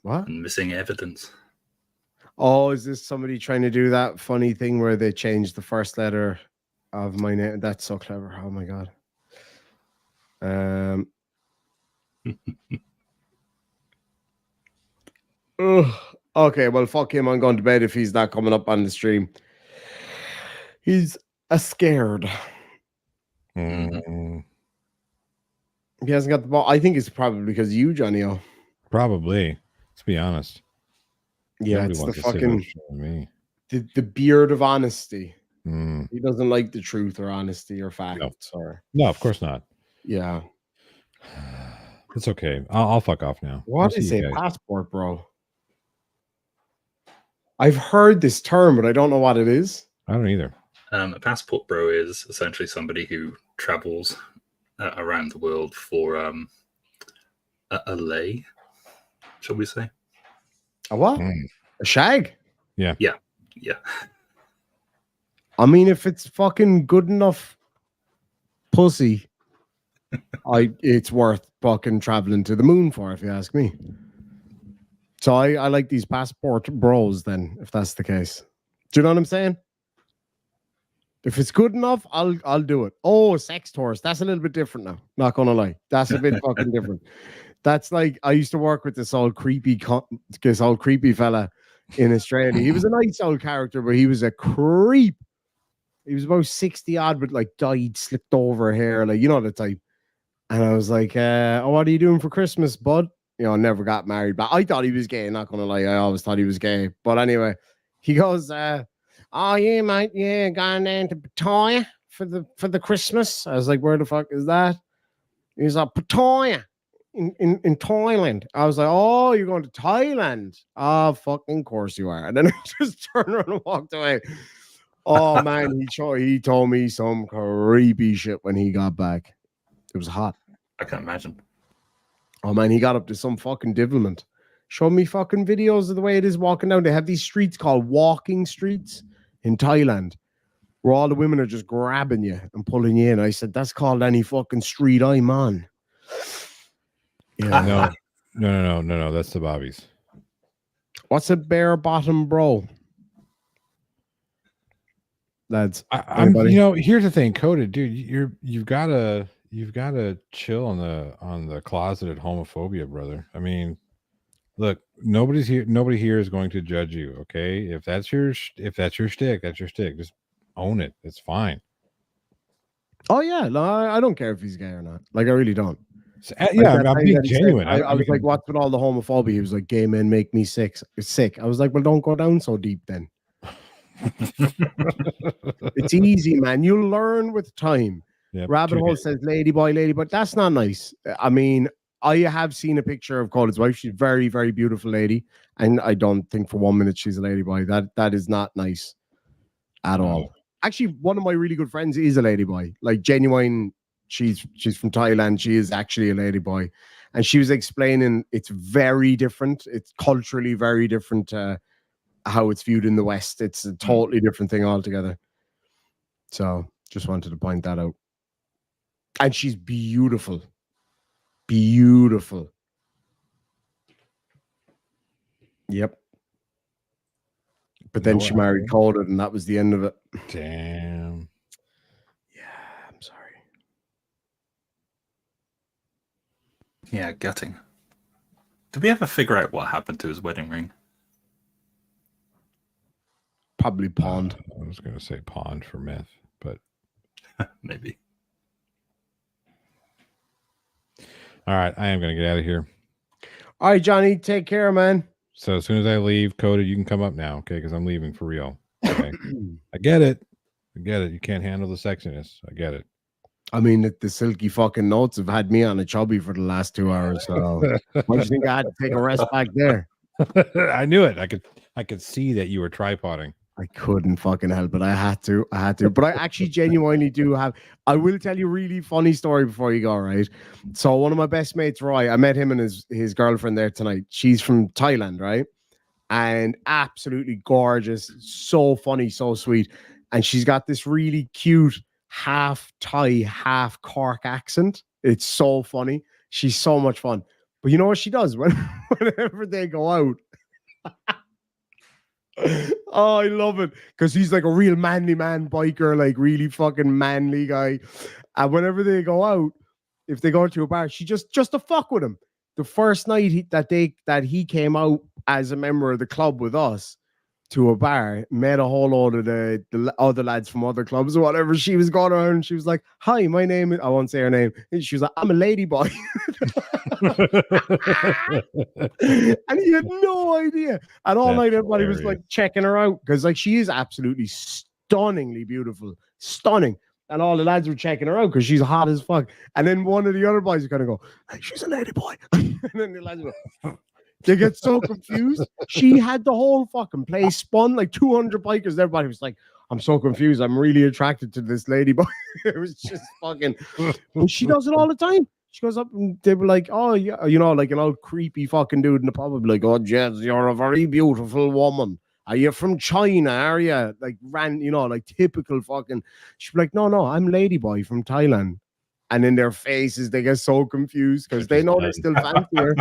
What? and missing evidence. Oh, is this somebody trying to do that funny thing where they change the first letter of my name? That's so clever. Oh my god. Ugh. Okay, well, fuck him. I'm going to bed if he's not coming up on the stream. He's scared. Mm, He hasn't got the ball. I think it's probably because of you, Johnny O. probably. Let's be honest. Yeah, Nobody it's the wants to sit fucking and show me. the beard of honesty. Mm. He doesn't like the truth or honesty or facts. Or No, of course not. yeah. It's okay. I'll fuck off now. I'll What see is you a guys. passport, bro? I've heard this term, but I don't know what it is. I don't either. A passport bro is essentially somebody who travels around the world for a lay, shall we say? A what? A shag? Yeah. Yeah. I mean, if it's fucking good enough pussy, it's worth fucking traveling to the moon for, if you ask me. So I like these passport bros then, if that's the case. Do you know what I'm saying? If it's good enough, I'll do it. Oh, sex tours. That's a little bit different now. Not gonna lie. That's a bit fucking different. That's like I used to work with this old creepy fella in Australia. He was a nice old character, but he was a creep. He was about 60 odd, but like dyed, slicked over hair, like you know the type. And I was like, oh, what are you doing for Christmas, bud? You know, never got married, but I thought he was gay, not gonna lie. I always thought he was gay. But anyway, he goes, oh yeah, mate, yeah, going down to Pattaya for the Christmas. I was like, where the fuck is that? He's like, Pattaya in Thailand. I was like, oh, you're going to Thailand? Oh, fucking course you are. And then I just turned around and walked away. Oh man, he told me some creepy shit when he got back. It was hot. I can imagine. Oh man, he got up to some fucking devilment. Show me fucking videos of the way it is walking down. They have these streets called walking streets in Thailand, where all the women are just grabbing you and pulling you in. I said, that's called any fucking street I'm on. Yeah. No. That's the Bobbies. What's a bare bottom bro? Lads, I'm here's the thing, Coded, dude, you've gotta chill on the closeted homophobia, brother. I mean, look, nobody here is going to judge you, okay? If that's your shtick, that's your stick. Just own it. It's fine. Oh yeah, no, I don't care if he's gay or not. Like I really don't. So, yeah, I'm being genuine. I was like, what's with all the homophobia? He was like, gay men make me sick. I was like, well, don't go down so deep then. It's easy, man. You'll learn with time. Yep, Rabbit Hole says ladyboy, but that's not nice. I mean, I have seen a picture of Colin's wife. She's a very, very beautiful lady, and I don't think for 1 minute she's a ladyboy. That is not nice at all. Actually, one of my really good friends is a ladyboy. Like genuine, she's from Thailand. She is actually a ladyboy, and she was explaining it's very different. It's culturally very different. How it's viewed in the West. It's a totally different thing altogether. So just wanted to point that out. And she's beautiful. Beautiful. Yep. But then she married Coded, and that was the end of it. Damn. Yeah, I'm sorry. Yeah, gutting. Did we ever figure out what happened to his wedding ring? Probably pawned. I was going to say pawned for meth, but maybe. All right, I am going to get out of here. All right, Johnny, take care, man. So as soon as I leave, Coded, you can come up now, okay? Because I'm leaving for real. Okay, I get it. You can't handle the sexiness. I get it. I mean, the silky fucking notes have had me on a chubby for the last 2 hours. So why do you think I had to take a rest back there? I knew it. I could see that you were tripoding. I couldn't fucking help it. I had to. But I actually genuinely do have. I will tell you a really funny story before you go, right? So one of my best mates, Roy, I met him and his girlfriend there tonight. She's from Thailand, right? And absolutely gorgeous. So funny, so sweet. And she's got this really cute half Thai, half Cork accent. It's so funny. She's so much fun. But you know what she does? Whenever they go out... Oh, I love it because he's like a real manly man biker, like really fucking manly guy. And whenever they go out, if they go to a bar, she just to fuck with him. The first night that he came out as a member of the club with us to a bar, met a whole load of the other lads from other clubs or whatever. She was going around and she was like, "Hi, my name is," I won't say her name. And she was like, "I'm a lady boy." And he had no idea. And all night everybody was like checking her out because like she is absolutely stunningly beautiful. Stunning. And all the lads were checking her out because she's hot as fuck. And then one of the other boys is gonna go, "Hey, she's a lady boy." And then the lads go, they get so confused. She had the whole fucking place spun, like 200 bikers. Everybody was like, "I'm so confused. I'm really attracted to this lady boy." It was just fucking. And she does it all the time. She goes up and they were like, "Oh yeah," you know, like an old creepy fucking dude in the pub would be like, "Oh, Jez, you're a very beautiful woman. Are you from China? Are you?" Like like typical fucking. She'd be like, "No, I'm ladyboy from Thailand." And in their faces, they get so confused because they know they still fancy her.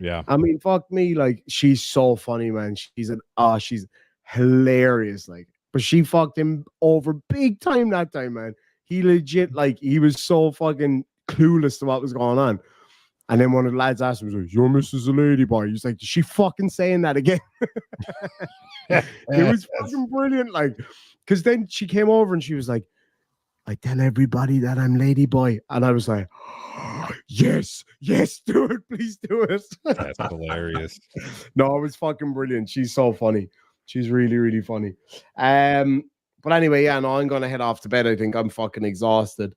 Yeah. I mean, fuck me. Like, she's so funny, man. She's hilarious. Like, but she fucked him over big time that time, man. He legit, like, he was so fucking clueless to what was going on. And then one of the lads asked him, he was like, "Your missus a ladyboy?" He's like, "Is she fucking saying that again?" It was fucking brilliant. Like, because then she came over and she was like, "I tell everybody that I'm ladyboy." And I was like, yes, do it, please do it. That's hilarious. No, it was fucking brilliant. She's so funny. She's really, really funny. But anyway, yeah, no, I'm gonna head off to bed. I think I'm fucking exhausted.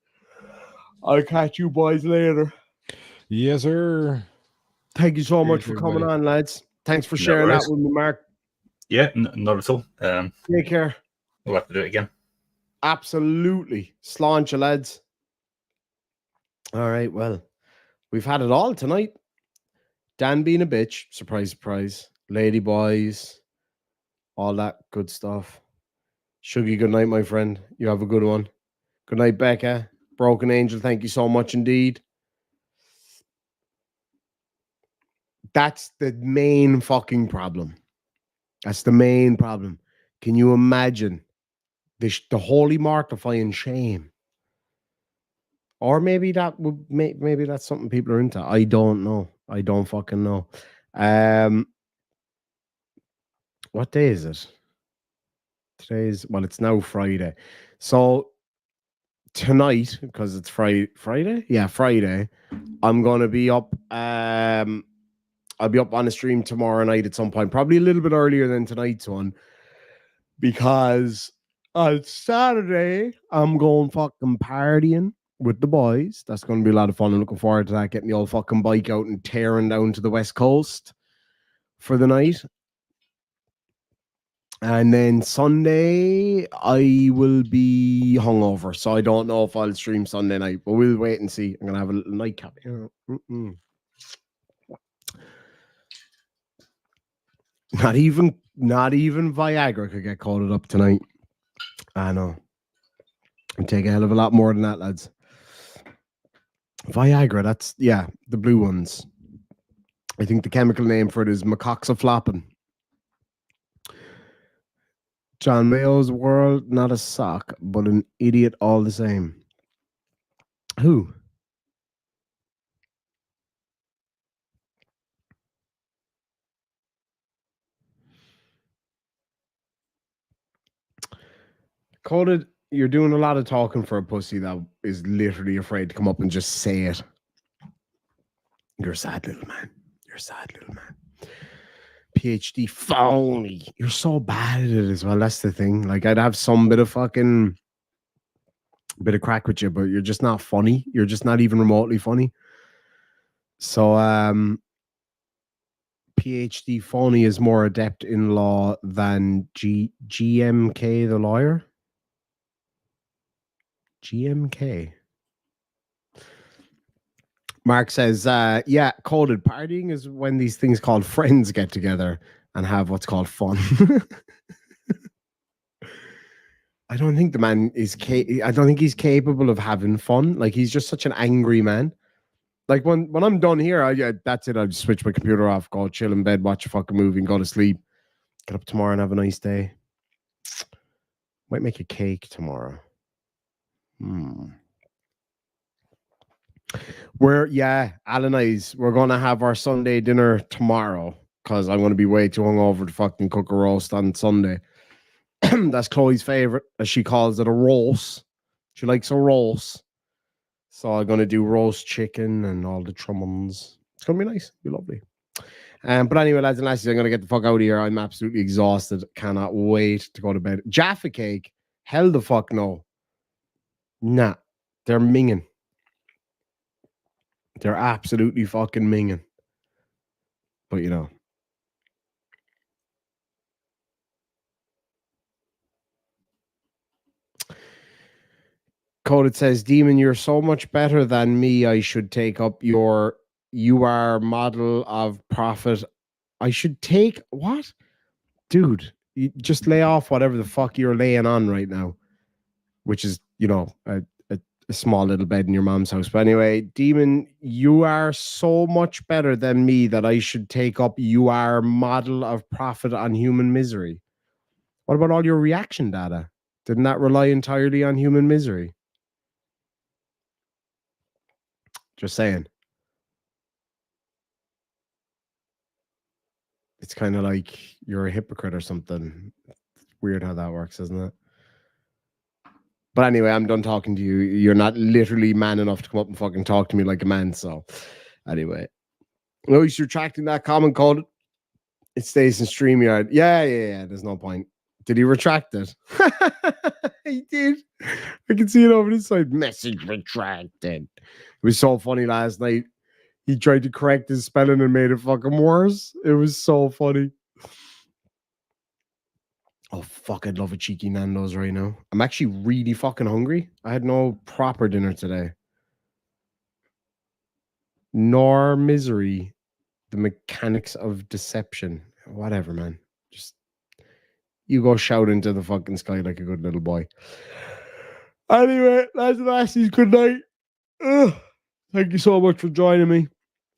I'll catch you boys later. Yes, sir. Thank you so much for coming on, lads. Thanks for sharing that with me, Mark. Yeah, not at all. Take care. We'll have to do it again. Absolutely. Sláinte, lads. All right, well, we've had it all tonight. Dan being a bitch, surprise, surprise. Lady boys, all that good stuff. Shuggy, good night, my friend. You have a good one. Good night, Becca. Broken Angel, thank you so much indeed. That's the main fucking problem. That's the main problem. Can you imagine the holy mortifying shame? Or maybe that would maybe that's something people are into. I don't know. I don't fucking know. What day is it? Today's it's now Friday. So tonight, because it's Friday? Yeah, Friday. I'm gonna be up. I'll be up on a stream tomorrow night at some point, probably a little bit earlier than tonight's one, because on Saturday I'm going fucking partying with the boys. That's going to be a lot of fun. I'm looking forward to that, getting the old fucking bike out and tearing down to the West Coast for the night. And then Sunday I will be hungover, so I don't know if I'll stream Sunday night, but we'll wait and see. I'm gonna have a little nightcap. Not even Viagra could get caught up tonight. I know. It'd take a hell of a lot more than that, lads. Viagra, that's the blue ones. I think the chemical name for it is macoxaflopin. John Mayo's world, not a sock, but an idiot all the same. Who? Coded, you're doing a lot of talking for a pussy that is literally afraid to come up and just say it. You're a sad little man. You're a sad little man. PhD phony. You're so bad at it as well. That's the thing. Like, I'd have some bit of crack with you, but you're just not funny. You're just not even remotely funny. So, PhD phony is more adept in law than GMK the lawyer. GMK. Mark says, coded partying is when these things called friends get together and have what's called fun. I don't think the man is I don't think he's capable of having fun. Like, he's just such an angry man. Like, when I'm done here, that's it. I'll just switch my computer off, go chill in bed, watch a fucking movie, and go to sleep. Get up tomorrow and have a nice day. Might make a cake tomorrow. We're going to have our Sunday dinner tomorrow because I'm going to be way too hungover to fucking cook a roast on Sunday. That's Chloe's favorite, as she calls it, a roast. She likes a roast. So I'm going to do roast chicken and all the trummons. It's going to be nice. It'll be lovely. But anyway, lads and lassies, I'm going to get the fuck out of here. I'm absolutely exhausted. Cannot wait to go to bed. Jaffa cake? Hell the fuck no. Nah. They're minging. They're absolutely fucking minging. But, you know. Coded says, Demon, you're so much better than me. I should take up your model of profit. I should take what? Dude, you just lay off whatever the fuck you're laying on right now. Which is, you know, a small little bed in your mom's house. But anyway, Demon, you are so much better than me that I should take up your model of profit on human misery. What about all your reaction data? Didn't that rely entirely on human misery? Just saying. It's kind of like you're a hypocrite or something. It's weird how that works, isn't it? But anyway, I'm done talking to you. You're not literally man enough to come up and fucking talk to me like a man. So anyway, no, he's retracting that comment code. It stays in StreamYard. Yeah. There's no point. Did he retract it? He did. I can see it over this side. Message retracted. It was so funny last night. He tried to correct his spelling and made it fucking worse. It was so funny. Oh, fuck, I'd love a cheeky Nando's right now. I'm actually really fucking hungry. I had no proper dinner today. Nor misery. The mechanics of deception. Whatever, man. Just you go shout into the fucking sky like a good little boy. Anyway, lads and lassies, good night. Ugh. Thank you so much for joining me.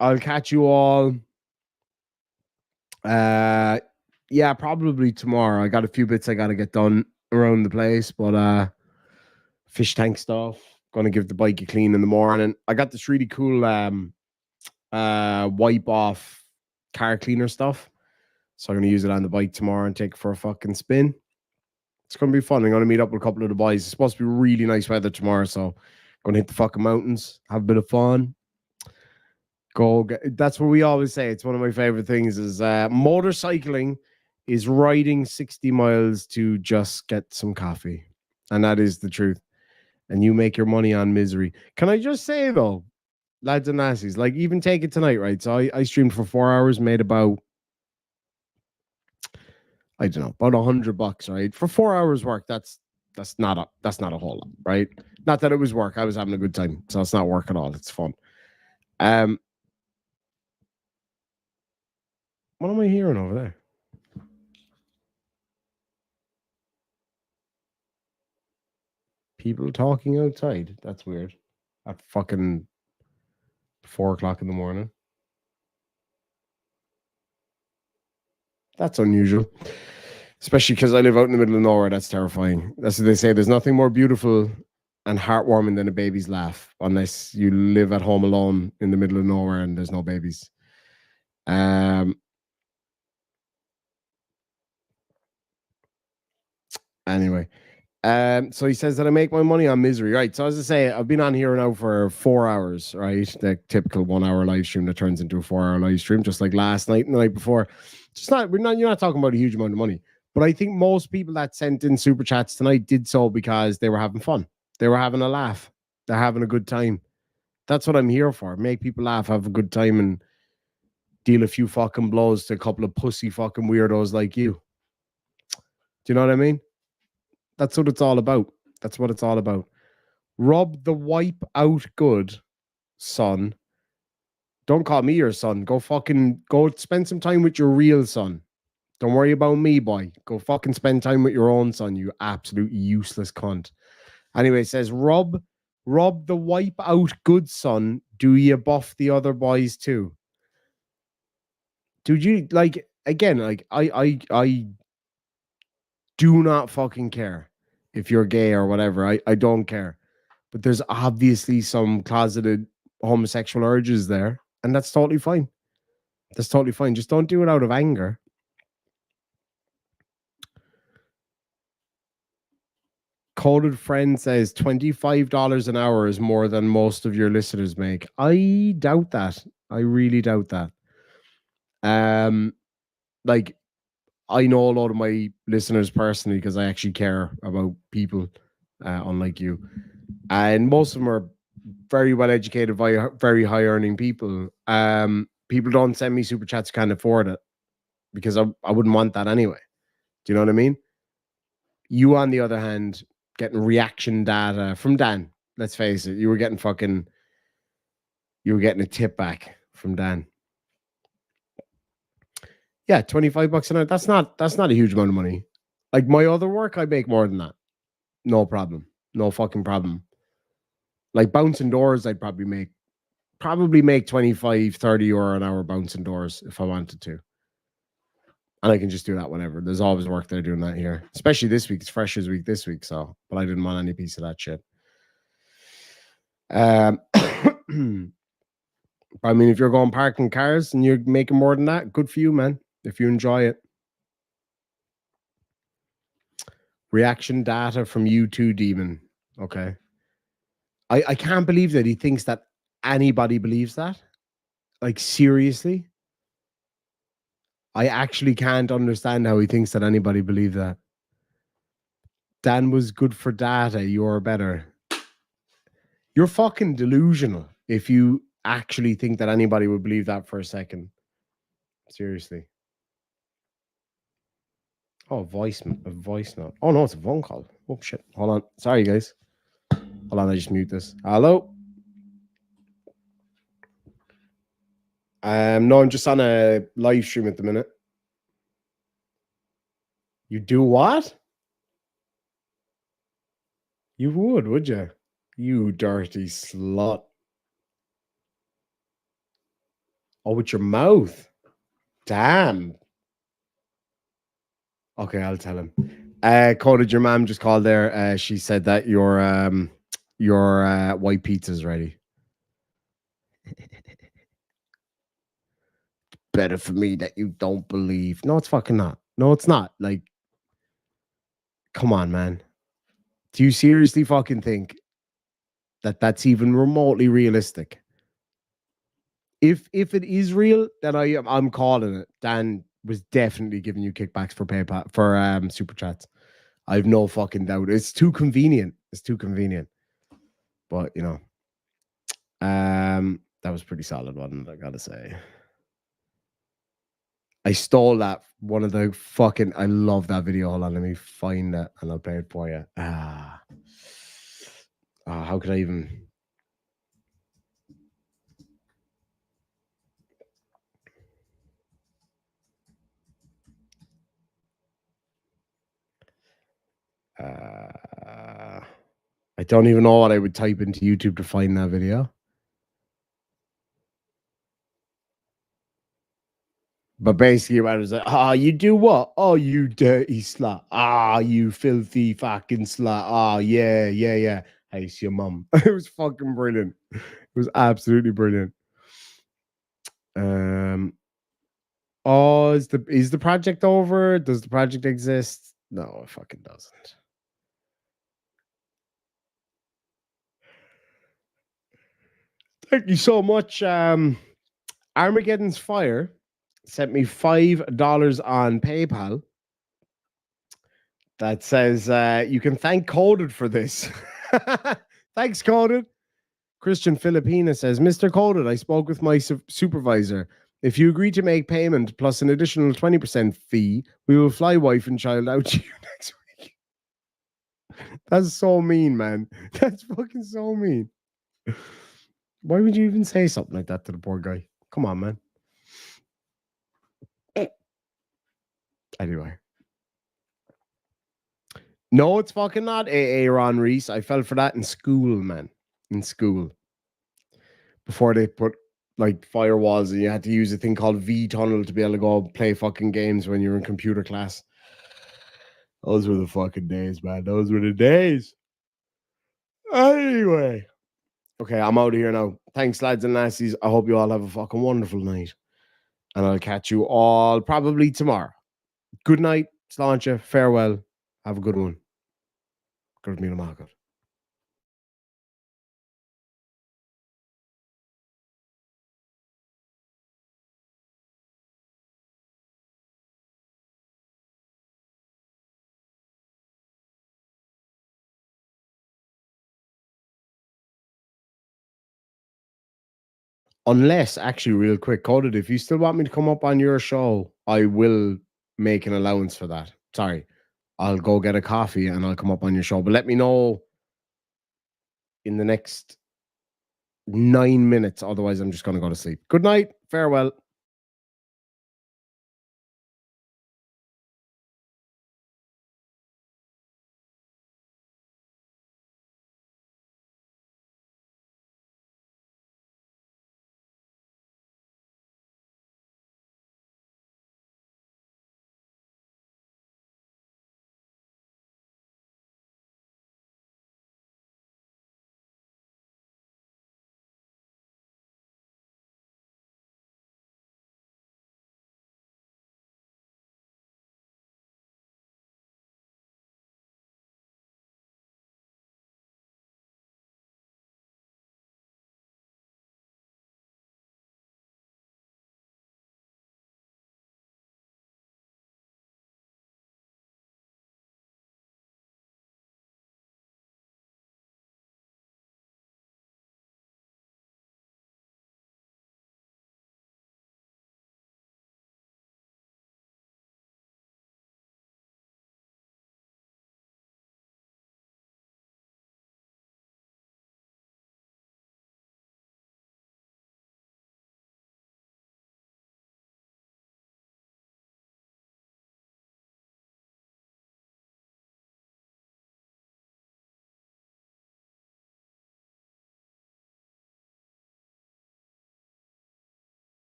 I'll catch you all. Yeah, probably tomorrow. I got a few bits I gotta get done around the place, but fish tank stuff. Gonna give the bike a clean in the morning. I got this really cool wipe off car cleaner stuff. So I'm gonna use it on the bike tomorrow and take it for a fucking spin. It's gonna be fun. I'm gonna meet up with a couple of the boys. It's supposed to be really nice weather tomorrow, so gonna hit the fucking mountains, have a bit of fun. That's what we always say. It's one of my favorite things is motorcycling is riding 60 miles to just get some coffee. And that is the truth. And you make your money on misery. Can I just say though, lads and lassies, like even take it tonight, right? So I streamed for 4 hours, made about, I don't know, about $100, right? For 4 hours work, that's not a whole lot, right? Not that it was work. I was having a good time. So it's not work at all. It's fun. What am I hearing over there? People talking outside. That's weird. At fucking 4 o'clock in the morning. That's unusual. Especially because I live out in the middle of nowhere. That's terrifying. That's what they say. There's nothing more beautiful and heartwarming than a baby's laugh. Unless you live at home alone in the middle of nowhere and there's no babies. Anyway, so he says that I make my money on misery, right? So as I say, I've been on here now for 4 hours, right? The typical 1 hour live stream that turns into a 4 hour live stream, just like last night and the night before. You're not talking about a huge amount of money, but I think most people that sent in super chats tonight did so because they were having fun. They were having a laugh. They're having a good time. That's what I'm here for. Make people laugh, have a good time, and deal a few fucking blows to a couple of pussy fucking weirdos like you. Do you know what I mean? That's what it's all about. That's what it's all about. Rub the wipe out good, son. Don't call me your son. Go spend some time with your real son. Don't worry about me, boy. Go fucking spend time with your own son, you absolute useless cunt. Anyway, it says, rub the wipe out good, son. Do you buff the other boys too? Dude, you I do not fucking care if you're gay or whatever. I don't care. But there's obviously some closeted homosexual urges there, and that's totally fine. That's totally fine. Just don't do it out of anger. Coded Friend says $25 an hour is more than most of your listeners make. I doubt that. I really doubt that. Like, I know a lot of my listeners personally because I actually care about people, unlike you. And most of them are very well educated, very high earning people. People don't send me super chats, can't afford it because I wouldn't want that anyway. Do you know what I mean? You, on the other hand, getting reaction data from Dan. Let's face it, you were getting a tip back from Dan. Yeah, $25 an hour. That's not a huge amount of money. Like my other work, I make more than that. No problem. No fucking problem. Like bouncing doors, I'd probably make 25, 30 euro an hour bouncing doors if I wanted to. And I can just do that whenever. There's always work there doing that here. Especially this week. It's Freshers Week this week, so but I didn't want any piece of that shit. I mean, if you're going parking cars and you're making more than that, good for you, man. If you enjoy it. Reaction data from you too, Demon. Okay. I can't believe that he thinks that anybody believes that. Like, seriously? I actually can't understand how he thinks that anybody believes that. Dan was good for data. You're better. You're fucking delusional if you actually think that anybody would believe that for a second. Seriously. Oh, a voice note. Oh, no, it's a phone call. Oh, shit. Hold on. Sorry, guys. Hold on, I just mute this. Hello? No, I'm just on a live stream at the minute. You do what? You would you? You dirty slut. Oh, with your mouth. Damn. Okay, I'll tell him. Coded, your mom just called there. She said that your white pizza's ready. Better for me that you don't believe. No, it's fucking not. No, it's not. Like, come on, man. Do you seriously fucking think that that's even remotely realistic? If it is real, then I'm calling it. Dan was definitely giving you kickbacks for PayPal for super chats. I have no fucking doubt. It's too convenient. It's too convenient. But you know, that was pretty solid one, I gotta say. I stole that one of the fucking. I love that video. Hold on, let me find it and I'll play it for you. How could I even? I don't even know what I would type into YouTube to find that video. But basically, I was like, you do what? Oh, you dirty slut. You filthy fucking slut. Yeah. Hey, it's your mum. It was fucking brilliant. It was absolutely brilliant. Is the project over? Does the project exist? No, it fucking doesn't. Thank you so much. Armageddon's Fire sent me $5 on PayPal. That says you can thank Coded for this. Thanks, Coded. Christian Filipina says, Mr. Coded, I spoke with my supervisor. If you agree to make payment plus an additional 20% fee, we will fly wife and child out to you next week. That's so mean, man. That's fucking so mean. Why would you even say something like that to the poor guy? Come on, man. Anyway. No, it's fucking not Ron Reese. I fell for that in school, man. In school. Before they put like firewalls and you had to use a thing called V-Tunnel to be able to go play fucking games when you were in computer class. Those were the fucking days, man. Those were the days. Anyway. Okay, I'm out of here now. Thanks, lads and lassies. I hope you all have a fucking wonderful night. And I'll catch you all probably tomorrow. Good night. Sláinte. Farewell. Have a good one. Good meal, Margaret. Unless, actually, real quick, Coded, if you still want me to come up on your show, I will make an allowance for that. Sorry. I'll go get a coffee and I'll come up on your show. But let me know in the next 9 minutes. Otherwise, I'm just going to go to sleep. Good night. Farewell.